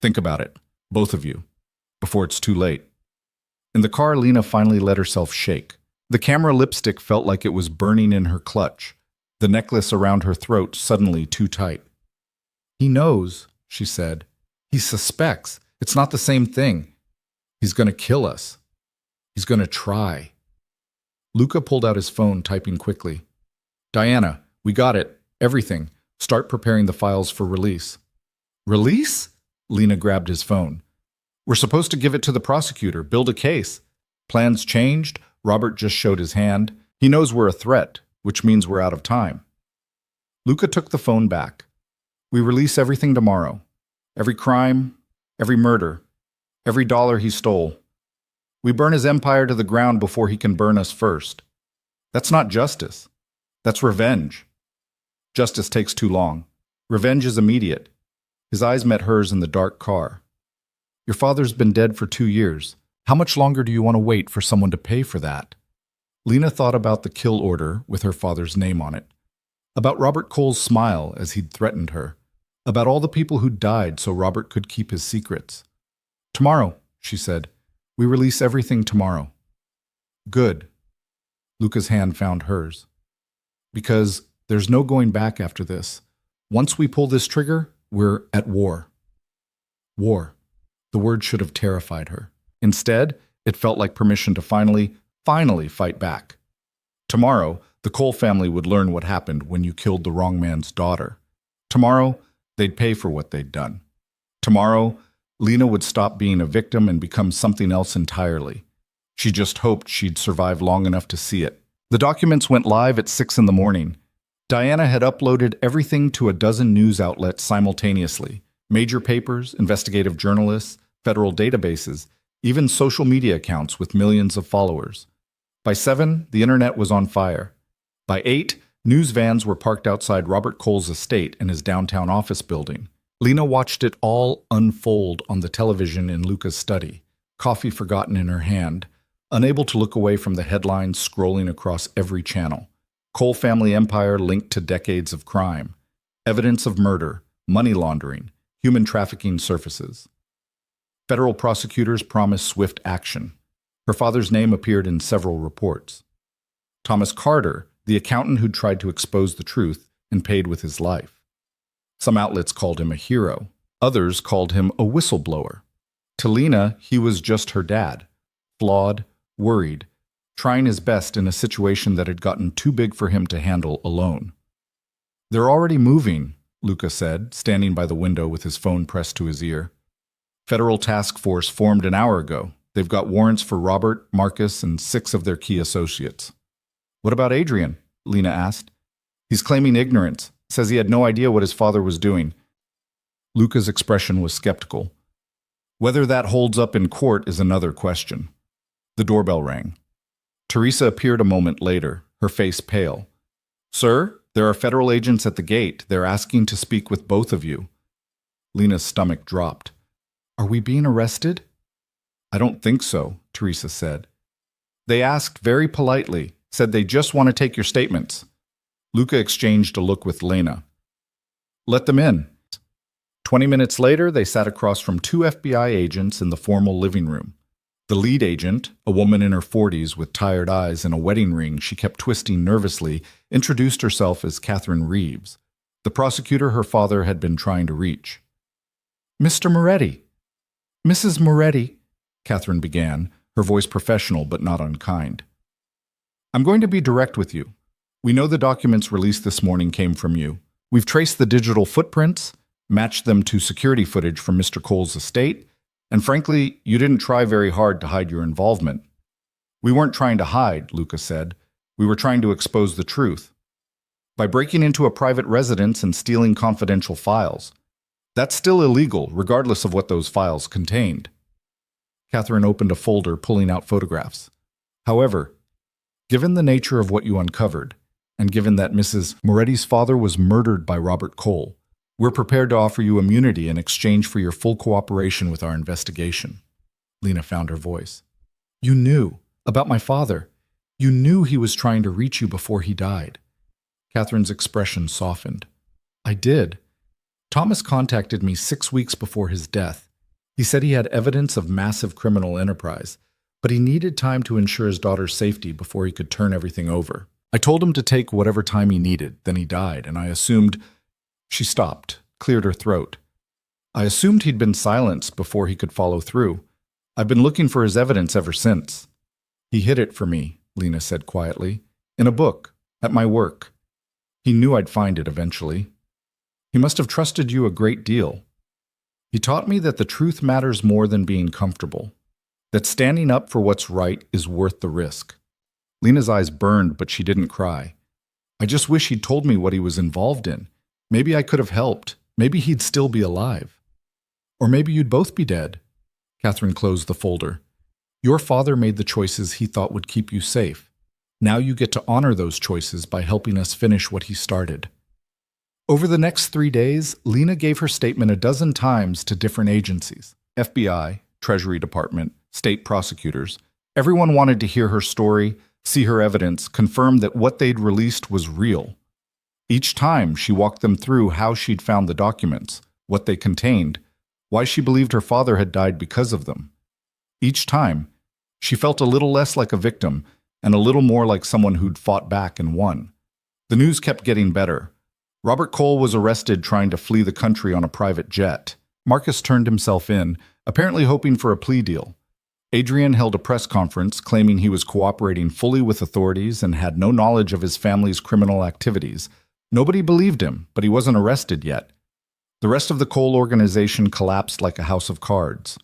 Think about it, both of you, before it's too late. In the car, Lena finally let herself shake. The camera lipstick felt like it was burning in her clutch, the necklace around her throat suddenly too tight. He knows, she said. He suspects. It's not the same thing. He's going to kill us. He's going to try. Luca pulled out his phone, typing quickly. Diana, we got it. Everything. Start preparing the files for release. Release? Lena grabbed his phone. We're supposed to give it to the prosecutor, build a case. Plans changed. Robert just showed his hand. He knows we're a threat, which means we're out of time. Luca took the phone back. We release everything tomorrow. Every crime, every murder, every dollar he stole. We burn his empire to the ground before he can burn us first. That's not justice. That's revenge. Justice takes too long. Revenge is immediate. His eyes met hers in the dark car. Your father's been dead for 2 years. How much longer do you want to wait for someone to pay for that? Lena thought about the kill order with her father's name on it. About Robert Cole's smile as he'd threatened her. About all the people who died so Robert could keep his secrets. Tomorrow, she said. We release everything tomorrow. Good. Luca's hand found hers. Because there's no going back after this. Once we pull this trigger, we're at war. War. The word should have terrified her. Instead, it felt like permission to finally fight back. Tomorrow, the Cole family would learn what happened when you killed the wrong man's daughter. Tomorrow, they'd pay for what they'd done. Tomorrow, Lena would stop being a victim and become something else entirely. She just hoped she'd survive long enough to see it. The documents went live at 6 in the morning. Diana had uploaded everything to a dozen news outlets simultaneously. Major papers, investigative journalists, federal databases, even social media accounts with millions of followers. By 7, the internet was on fire. By 8, news vans were parked outside Robert Cole's estate in his downtown office building. Lena watched it all unfold on the television in Luca's study, coffee forgotten in her hand, unable to look away from the headlines scrolling across every channel. Cole family empire linked to decades of crime. Evidence of murder, money laundering, human trafficking surfaces. Federal prosecutors promised swift action. Her father's name appeared in several reports. Thomas Carter, the accountant who'd tried to expose the truth and paid with his life. Some outlets called him a hero. Others called him a whistleblower. To Lena, he was just her dad. Flawed, worried, trying his best in a situation that had gotten too big for him to handle alone. They're already moving, Luca said, standing by the window with his phone pressed to his ear. Federal task force formed an hour ago. They've got warrants for Robert, Marcus, and 6 of their key associates. What about Adrian? Lena asked. He's claiming ignorance, says he had no idea what his father was doing. Luca's expression was skeptical. Whether that holds up in court is another question. The doorbell rang. Teresa appeared a moment later, her face pale. "Sir, there are federal agents at the gate. They're asking to speak with both of you." Lena's stomach dropped. "Are we being arrested?" "I don't think so," Teresa said. "They asked very politely, said they just want to take your statements." Luca exchanged a look with Lena. "Let them in." 20 minutes later, they sat across from two FBI agents in the formal living room. The lead agent, a woman in her 40s with tired eyes and a wedding ring she kept twisting nervously, introduced herself as Catherine Reeves, the prosecutor her father had been trying to reach. "Mr. Moretti." "Mrs. Moretti," Catherine began, her voice professional but not unkind. "I'm going to be direct with you. We know the documents released this morning came from you. We've traced the digital footprints, matched them to security footage from Mr. Cole's estate, and frankly, you didn't try very hard to hide your involvement." "We weren't trying to hide," Luca said. "We were trying to expose the truth. By breaking into a private residence and stealing confidential files. That's still illegal, regardless of what those files contained." Catherine opened a folder, pulling out photographs. "However, given the nature of what you uncovered, and given that Mrs. Moretti's father was murdered by Robert Cole, we're prepared to offer you immunity in exchange for your full cooperation with our investigation." Lena found her voice. "You knew about my father. You knew he was trying to reach you before he died." Catherine's expression softened. "I did. Thomas contacted me 6 weeks before his death. He said he had evidence of massive criminal enterprise, but he needed time to ensure his daughter's safety before he could turn everything over. I told him to take whatever time he needed, then he died, and I assumed—" She stopped, cleared her throat. "I assumed he'd been silenced before he could follow through. I've been looking for his evidence ever since." "He hid it for me," Lena said quietly. "In a book, at my work. He knew I'd find it eventually. He must have trusted you a great deal. He taught me that the truth matters more than being comfortable, that standing up for what's right is worth the risk." Lena's eyes burned, but she didn't cry. "I just wish he'd told me what he was involved in. Maybe I could have helped. Maybe he'd still be alive. Or maybe you'd both be dead." Catherine closed the folder. "Your father made the choices he thought would keep you safe. Now you get to honor those choices by helping us finish what he started." Over the next 3 days, Lena gave her statement a dozen times to different agencies: FBI, Treasury Department, state prosecutors. Everyone wanted to hear her story, see her evidence, confirm that what they'd released was real. Each time, she walked them through how she'd found the documents, what they contained, why she believed her father had died because of them. Each time, she felt a little less like a victim and a little more like someone who'd fought back and won. The news kept getting better. Robert Cole was arrested trying to flee the country on a private jet. Marcus turned himself in, apparently hoping for a plea deal. Adrian held a press conference claiming he was cooperating fully with authorities and had no knowledge of his family's criminal activities. Nobody believed him, but he wasn't arrested yet. The rest of the Cole organization collapsed like a house of cards.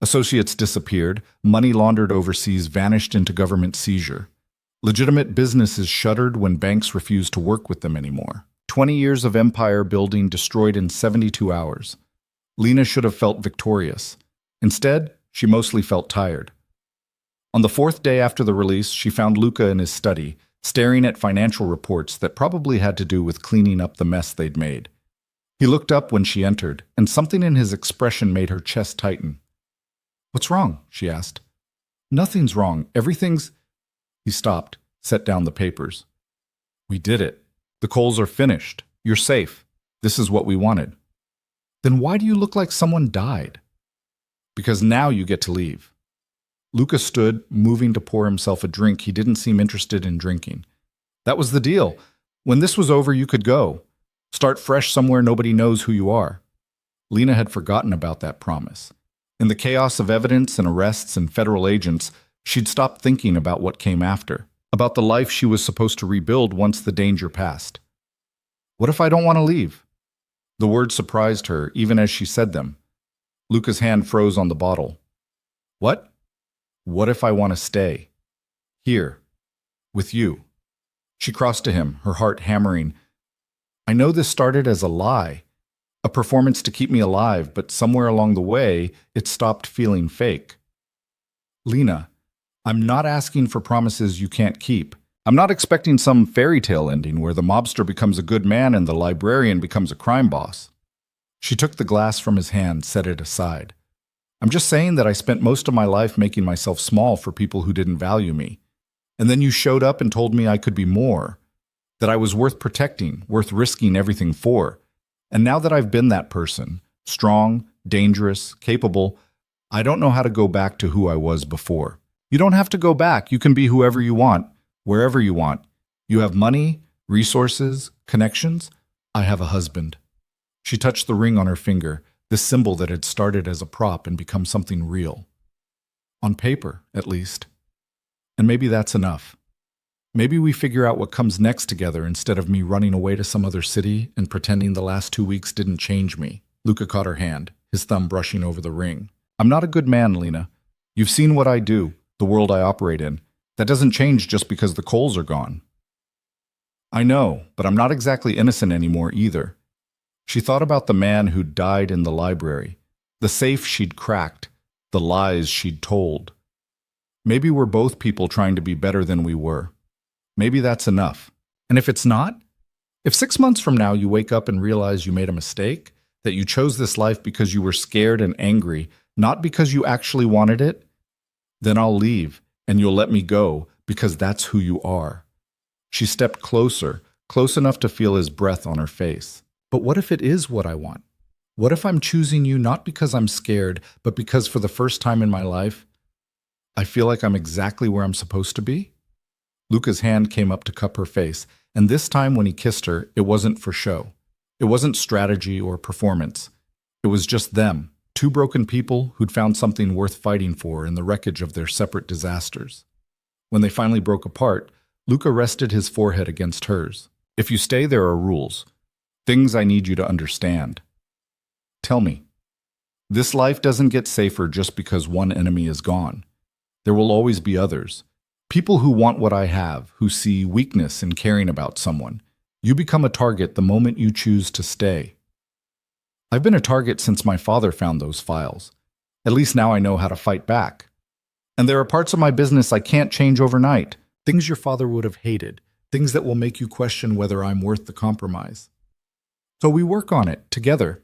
Associates disappeared, money laundered overseas vanished into government seizure. Legitimate businesses shuttered when banks refused to work with them anymore. 20 years of empire building destroyed in 72 hours. Lena should have felt victorious. Instead, she mostly felt tired. On the 4th day after the release, she found Luca in his study, staring at financial reports that probably had to do with cleaning up the mess they'd made. He looked up when she entered, and something in his expression made her chest tighten. "What's wrong?" she asked. "Nothing's wrong. Everything's—" He stopped, set down the papers. "We did it. The Coles are finished. You're safe. This is what we wanted." "Then why do you look like someone died?" "Because now you get to leave." Luca stood, moving to pour himself a drink he didn't seem interested in drinking. "That was the deal. When this was over, you could go. Start fresh somewhere nobody knows who you are." Lena had forgotten about that promise. In the chaos of evidence and arrests and federal agents, she'd stopped thinking about what came after, about the life she was supposed to rebuild once the danger passed. "What if I don't want to leave?" The words surprised her, even as she said them. Luca's hand froze on the bottle. "What?" "What if I want to stay? Here. With you." She crossed to him, her heart hammering. "I know this started as a lie. A performance to keep me alive, but somewhere along the way, it stopped feeling fake. Lena, I'm not asking for promises you can't keep. I'm not expecting some fairy tale ending where the mobster becomes a good man and the librarian becomes a crime boss. She took the glass from his hand, set it aside. I'm just saying that I spent most of my life making myself small for people who didn't value me. And then you showed up and told me I could be more, that I was worth protecting, worth risking everything for. And now that I've been that person, strong, dangerous, capable, I don't know how to go back to who I was before. You don't have to go back. You can be whoever you want, wherever you want. You have money, resources, connections. I have a husband. She touched the ring on her finger, this symbol that had started as a prop and become something real. On paper, at least. And maybe that's enough. Maybe we figure out what comes next together instead of me running away to some other city and pretending the last 2 weeks didn't change me. Luca caught her hand, his thumb brushing over the ring. I'm not a good man, Lena. You've seen what I do, the world I operate in. That doesn't change just because the coals are gone. I know, but I'm not exactly innocent anymore either. She thought about the man who'd died in the library, the safe she'd cracked, the lies she'd told. Maybe we're both people trying to be better than we were. Maybe that's enough. And if it's not? If 6 months from now you wake up and realize you made a mistake, that you chose this life because you were scared and angry, not because you actually wanted it, then I'll leave and you'll let me go because that's who you are. She stepped closer, close enough to feel his breath on her face. But what if it is what I want? What if I'm choosing you not because I'm scared, but because for the first time in my life, I feel like I'm exactly where I'm supposed to be? Luca's hand came up to cup her face, and this time when he kissed her, it wasn't for show. It wasn't strategy or performance. It was just them, two broken people who'd found something worth fighting for in the wreckage of their separate disasters. When they finally broke apart, Luca rested his forehead against hers. If you stay, there are rules. Things I need you to understand. Tell me. This life doesn't get safer just because one enemy is gone. There will always be others. People who want what I have, who see weakness in caring about someone. You become a target the moment you choose to stay. I've been a target since my father found those files. At least now I know how to fight back. And there are parts of my business I can't change overnight. Things your father would have hated. Things that will make you question whether I'm worth the compromise. So we work on it, together.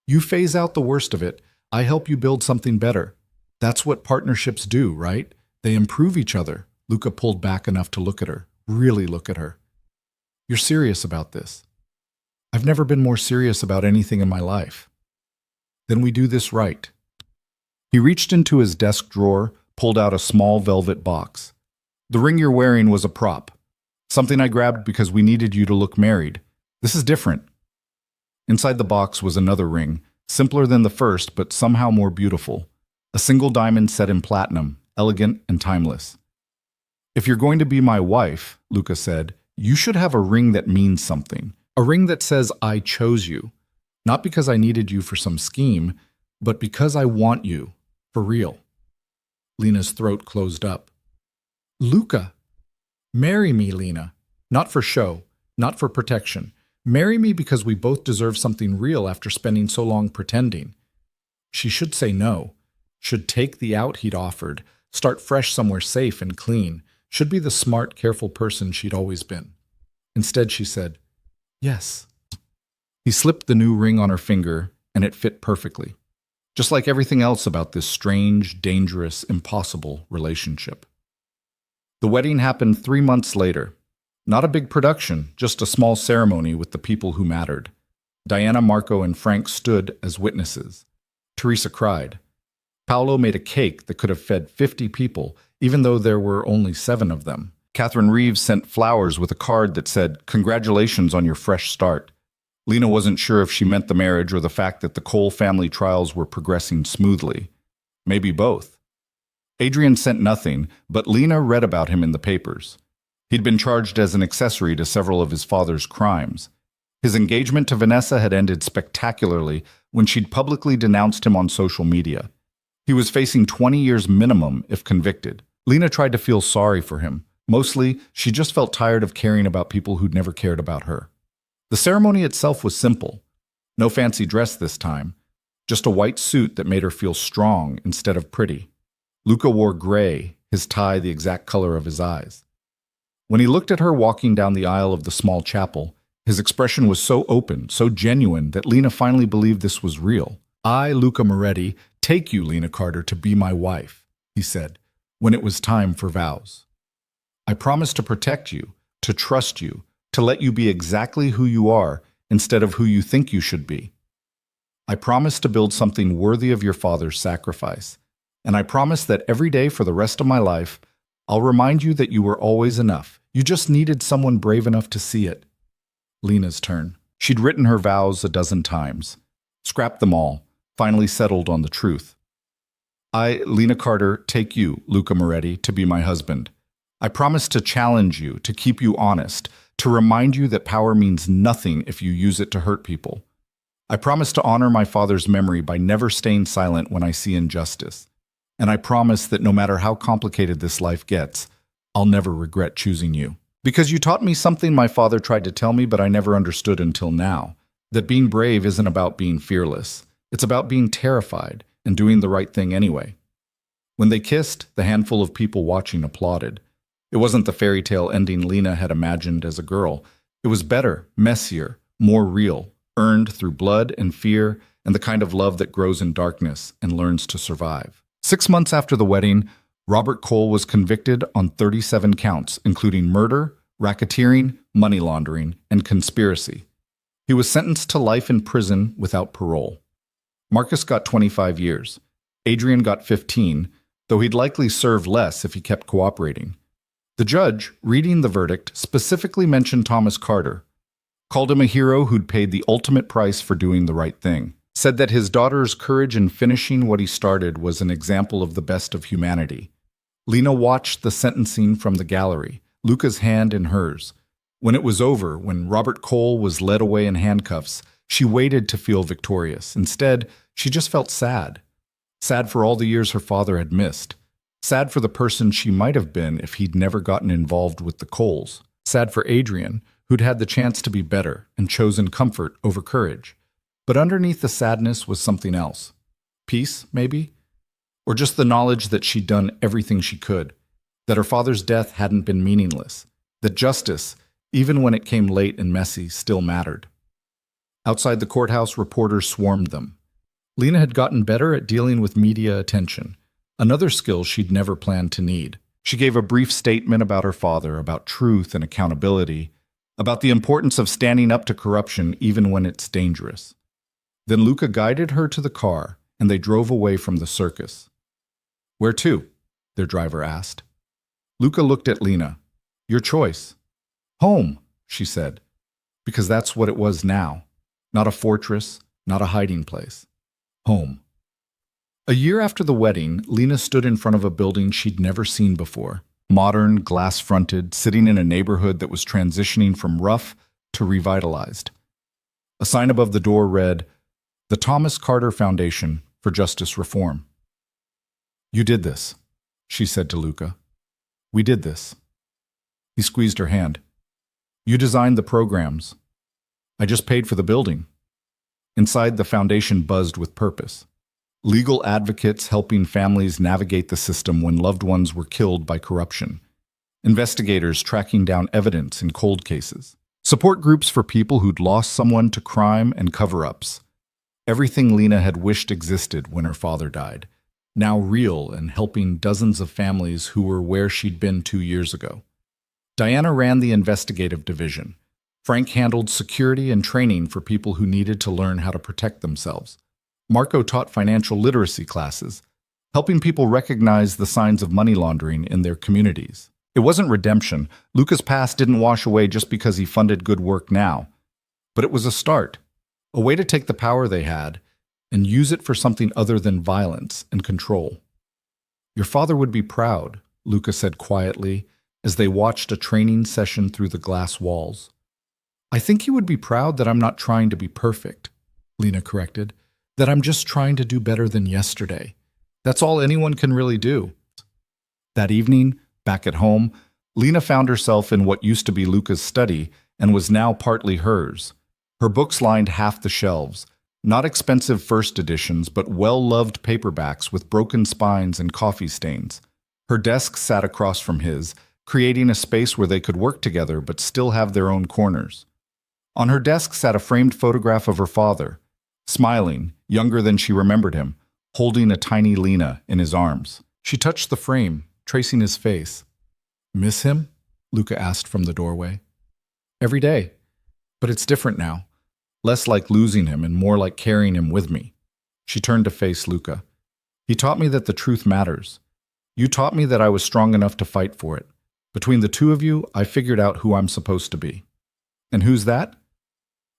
You phase out the worst of it. I help you build something better. That's what partnerships do, right? They improve each other. Luca pulled back enough to look at her, really look at her. You're serious about this. I've never been more serious about anything in my life. Then we do this right. He reached into his desk drawer, pulled out a small velvet box. The ring you're wearing was a prop. Something I grabbed because we needed you to look married. This is different. Inside the box was another ring, simpler than the first, but somehow more beautiful. A single diamond set in platinum, elegant and timeless. If you're going to be my wife, Luca said, you should have a ring that means something. A ring that says I chose you. Not because I needed you for some scheme, but because I want you, for real. Lena's throat closed up. Luca, marry me, Lena. Not for show, not for protection. Marry me because we both deserve something real after spending so long pretending. She should say no, should take the out he'd offered, start fresh somewhere safe and clean, should be the smart, careful person she'd always been. Instead, she said, yes. He slipped the new ring on her finger, and it fit perfectly, just like everything else about this strange, dangerous, impossible relationship. The wedding happened 3 months later. Not a big production, just a small ceremony with the people who mattered. Diana, Marco, and Frank stood as witnesses. Teresa cried. Paolo made a cake that could have fed 50 people, even though there were only 7 of them. Catherine Reeves sent flowers with a card that said, "Congratulations on your fresh start." Lena wasn't sure if she meant the marriage or the fact that the Cole family trials were progressing smoothly. Maybe both. Adrian sent nothing, but Lena read about him in the papers. He'd been charged as an accessory to several of his father's crimes. His engagement to Vanessa had ended spectacularly when she'd publicly denounced him on social media. He was facing 20 years minimum if convicted. Lena tried to feel sorry for him. Mostly, she just felt tired of caring about people who'd never cared about her. The ceremony itself was simple. No fancy dress this time, just a white suit that made her feel strong instead of pretty. Luca wore gray, his tie the exact color of his eyes. When he looked at her walking down the aisle of the small chapel, his expression was so open, so genuine, that Lena finally believed this was real. "I, Luca Moretti, take you, Lena Carter, to be my wife," he said, when it was time for vows. "I promise to protect you, to trust you, to let you be exactly who you are instead of who you think you should be. I promise to build something worthy of your father's sacrifice, and I promise that every day for the rest of my life, I'll remind you that you were always enough. You just needed someone brave enough to see it." Lena's turn. She'd written her vows a dozen times, scrapped them all, finally settled on the truth. "I, Lena Carter, take you, Luca Moretti, to be my husband. I promise to challenge you, to keep you honest, to remind you that power means nothing if you use it to hurt people. I promise to honor my father's memory by never staying silent when I see injustice. And I promise that no matter how complicated this life gets, I'll never regret choosing you. Because you taught me something my father tried to tell me but I never understood until now, that being brave isn't about being fearless. It's about being terrified and doing the right thing anyway." When they kissed, the handful of people watching applauded. It wasn't the fairy tale ending Lena had imagined as a girl. It was better, messier, more real, earned through blood and fear and the kind of love that grows in darkness and learns to survive. 6 months after the wedding, Robert Cole was convicted on 37 counts, including murder, racketeering, money laundering, and conspiracy. He was sentenced to life in prison without parole. Marcus got 25 years. Adrian got 15, though he'd likely serve less if he kept cooperating. The judge, reading the verdict, specifically mentioned Thomas Carter, called him a hero who'd paid the ultimate price for doing the right thing, said that his daughter's courage in finishing what he started was an example of the best of humanity. Lena watched the sentencing from the gallery, Luca's hand in hers. When it was over, when Robert Cole was led away in handcuffs, she waited to feel victorious. Instead, she just felt sad. Sad for all the years her father had missed. Sad for the person she might have been if he'd never gotten involved with the Coles. Sad for Adrian, who'd had the chance to be better and chosen comfort over courage. But underneath the sadness was something else. Peace, maybe? Or just the knowledge that she'd done everything she could, that her father's death hadn't been meaningless, that justice, even when it came late and messy, still mattered. Outside the courthouse, reporters swarmed them. Lena had gotten better at dealing with media attention, another skill she'd never planned to need. She gave a brief statement about her father, about truth and accountability, about the importance of standing up to corruption even when it's dangerous. Then Luca guided her to the car, and they drove away from the circus. "Where to?" their driver asked. Luca looked at Lena. "Your choice." "Home," she said, because that's what it was now. Not a fortress, not a hiding place. Home. A year after the wedding, Lena stood in front of a building she'd never seen before. Modern, glass-fronted, sitting in a neighborhood that was transitioning from rough to revitalized. A sign above the door read, "The Thomas Carter Foundation for Justice Reform." "You did this," she said to Luca. "We did this." He squeezed her hand. "You designed the programs. I just paid for the building." Inside, the foundation buzzed with purpose. Legal advocates helping families navigate the system when loved ones were killed by corruption. Investigators tracking down evidence in cold cases. Support groups for people who'd lost someone to crime and cover-ups. Everything Lena had wished existed when her father died. Now real and helping dozens of families who were where she'd been 2 years ago. Diana ran the investigative division. Frank handled security and training for people who needed to learn how to protect themselves. Marco taught financial literacy classes, helping people recognize the signs of money laundering in their communities. It wasn't redemption. Luca's past didn't wash away just because he funded good work now. But it was a start, a way to take the power they had and use it for something other than violence and control. "Your father would be proud," Luca said quietly as they watched a training session through the glass walls. "I think he would be proud that I'm not trying to be perfect," Lena corrected, "that I'm just trying to do better than yesterday. That's all anyone can really do." That evening, back at home, Lena found herself in what used to be Luca's study and was now partly hers. Her books lined half the shelves, not expensive first editions, but well-loved paperbacks with broken spines and coffee stains. Her desk sat across from his, creating a space where they could work together but still have their own corners. On her desk sat a framed photograph of her father, smiling, younger than she remembered him, holding a tiny Lena in his arms. She touched the frame, tracing his face. "Miss him?" Luca asked from the doorway. "Every day. But it's different now. Less like losing him and more like carrying him with me." She turned to face Luca. "He taught me that the truth matters. You taught me that I was strong enough to fight for it. Between the two of you, I figured out who I'm supposed to be." "And who's that?"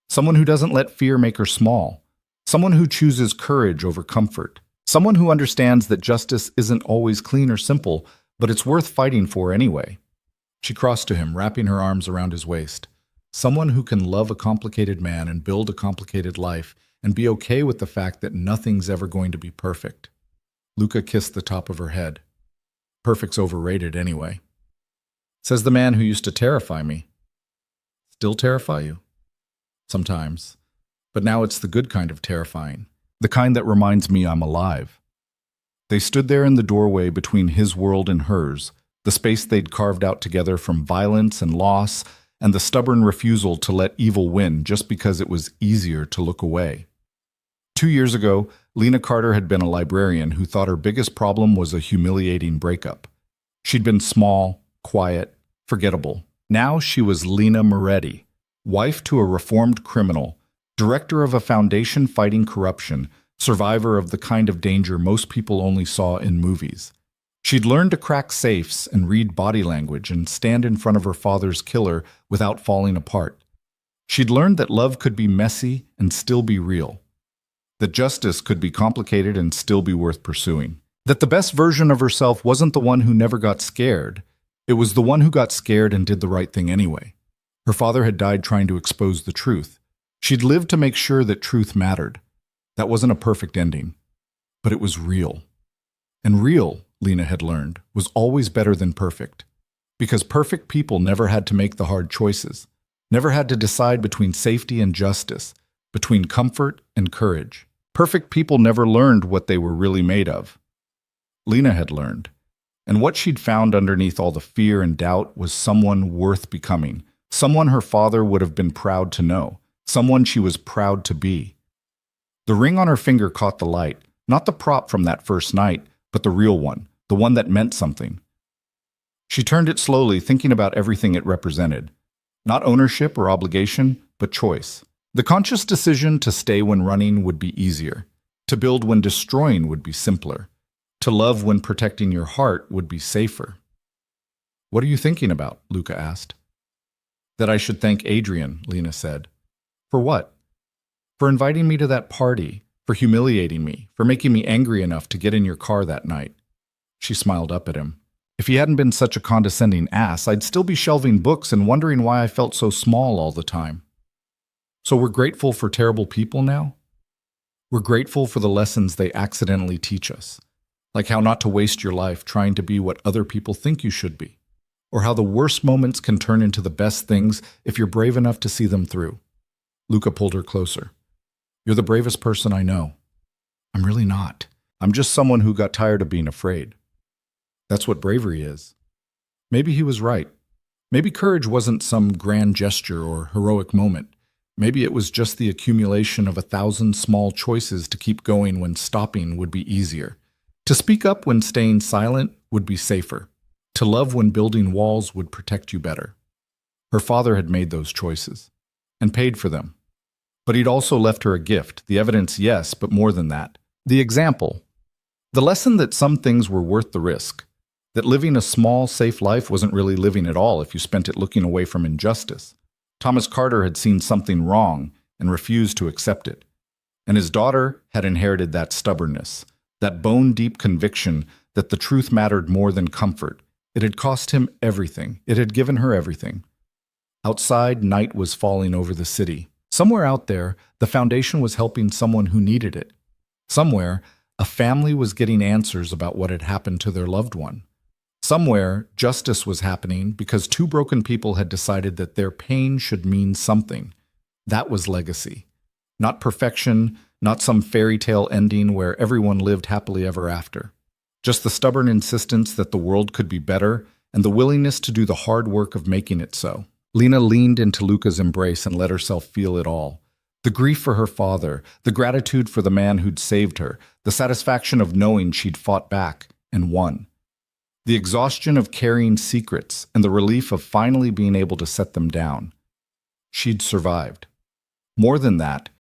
"Someone who doesn't let fear make her small. Someone who chooses courage over comfort. Someone who understands that justice isn't always clean or simple, but it's worth fighting for anyway." She crossed to him, wrapping her arms around his waist. "Someone who can love a complicated man and build a complicated life and be okay with the fact that nothing's ever going to be perfect." Luca kissed the top of her head. "Perfect's overrated anyway." Says the man who used to terrify me. "Still terrify you?" "Sometimes. But now it's the good kind of terrifying. The kind that reminds me I'm alive." They stood there in the doorway between his world and hers, the space they'd carved out together from violence and loss and the stubborn refusal to let evil win just because it was easier to look away. 2 years ago, Lena Carter had been a librarian who thought her biggest problem was a humiliating breakup. She'd been small, quiet, forgettable. Now she was Lena Moretti, wife to a reformed criminal, director of a foundation fighting corruption, survivor of the kind of danger most people only saw in movies. She'd learned to crack safes and read body language and stand in front of her father's killer without falling apart. She'd learned that love could be messy and still be real. That justice could be complicated and still be worth pursuing. That the best version of herself wasn't the one who never got scared. It was the one who got scared and did the right thing anyway. Her father had died trying to expose the truth. She'd lived to make sure that truth mattered. That wasn't a perfect ending, but it was real. And real, Lena had learned, was always better than perfect. Because perfect people never had to make the hard choices, never had to decide between safety and justice, between comfort and courage. Perfect people never learned what they were really made of. Lena had learned. And what she'd found underneath all the fear and doubt was someone worth becoming, someone her father would have been proud to know, someone she was proud to be. The ring on her finger caught the light, not the prop from that first night, but the real one, the one that meant something. She turned it slowly, thinking about everything it represented. Not ownership or obligation, but choice. The conscious decision to stay when running would be easier. To build when destroying would be simpler. To love when protecting your heart would be safer. "What are you thinking about?" Luca asked. "That I should thank Adrian," Lena said. "For what?" "For inviting me to that party, for humiliating me, for making me angry enough to get in your car that night." She smiled up at him. "If he hadn't been such a condescending ass, I'd still be shelving books and wondering why I felt so small all the time." "So we're grateful for terrible people now?" "We're grateful for the lessons they accidentally teach us. Like how not to waste your life trying to be what other people think you should be. Or how the worst moments can turn into the best things if you're brave enough to see them through." Luca pulled her closer. "You're the bravest person I know." "I'm really not. I'm just someone who got tired of being afraid." "That's what bravery is." Maybe he was right. Maybe courage wasn't some grand gesture or heroic moment. Maybe it was just the accumulation of 1,000 small choices to keep going when stopping would be easier. To speak up when staying silent would be safer. To love when building walls would protect you better. Her father had made those choices and paid for them. But he'd also left her a gift, the evidence, yes, but more than that. The example. The lesson that some things were worth the risk. That living a small, safe life wasn't really living at all if you spent it looking away from injustice. Thomas Carter had seen something wrong and refused to accept it. And his daughter had inherited that stubbornness, that bone-deep conviction that the truth mattered more than comfort. It had cost him everything. It had given her everything. Outside, night was falling over the city. Somewhere out there, the foundation was helping someone who needed it. Somewhere, a family was getting answers about what had happened to their loved one. Somewhere, justice was happening because two broken people had decided that their pain should mean something. That was legacy. Not perfection, not some fairy tale ending where everyone lived happily ever after. Just the stubborn insistence that the world could be better and the willingness to do the hard work of making it so. Lena leaned into Luca's embrace and let herself feel it all. The grief for her father, the gratitude for the man who'd saved her, the satisfaction of knowing she'd fought back and won. The exhaustion of carrying secrets and the relief of finally being able to set them down. She'd survived. More than that,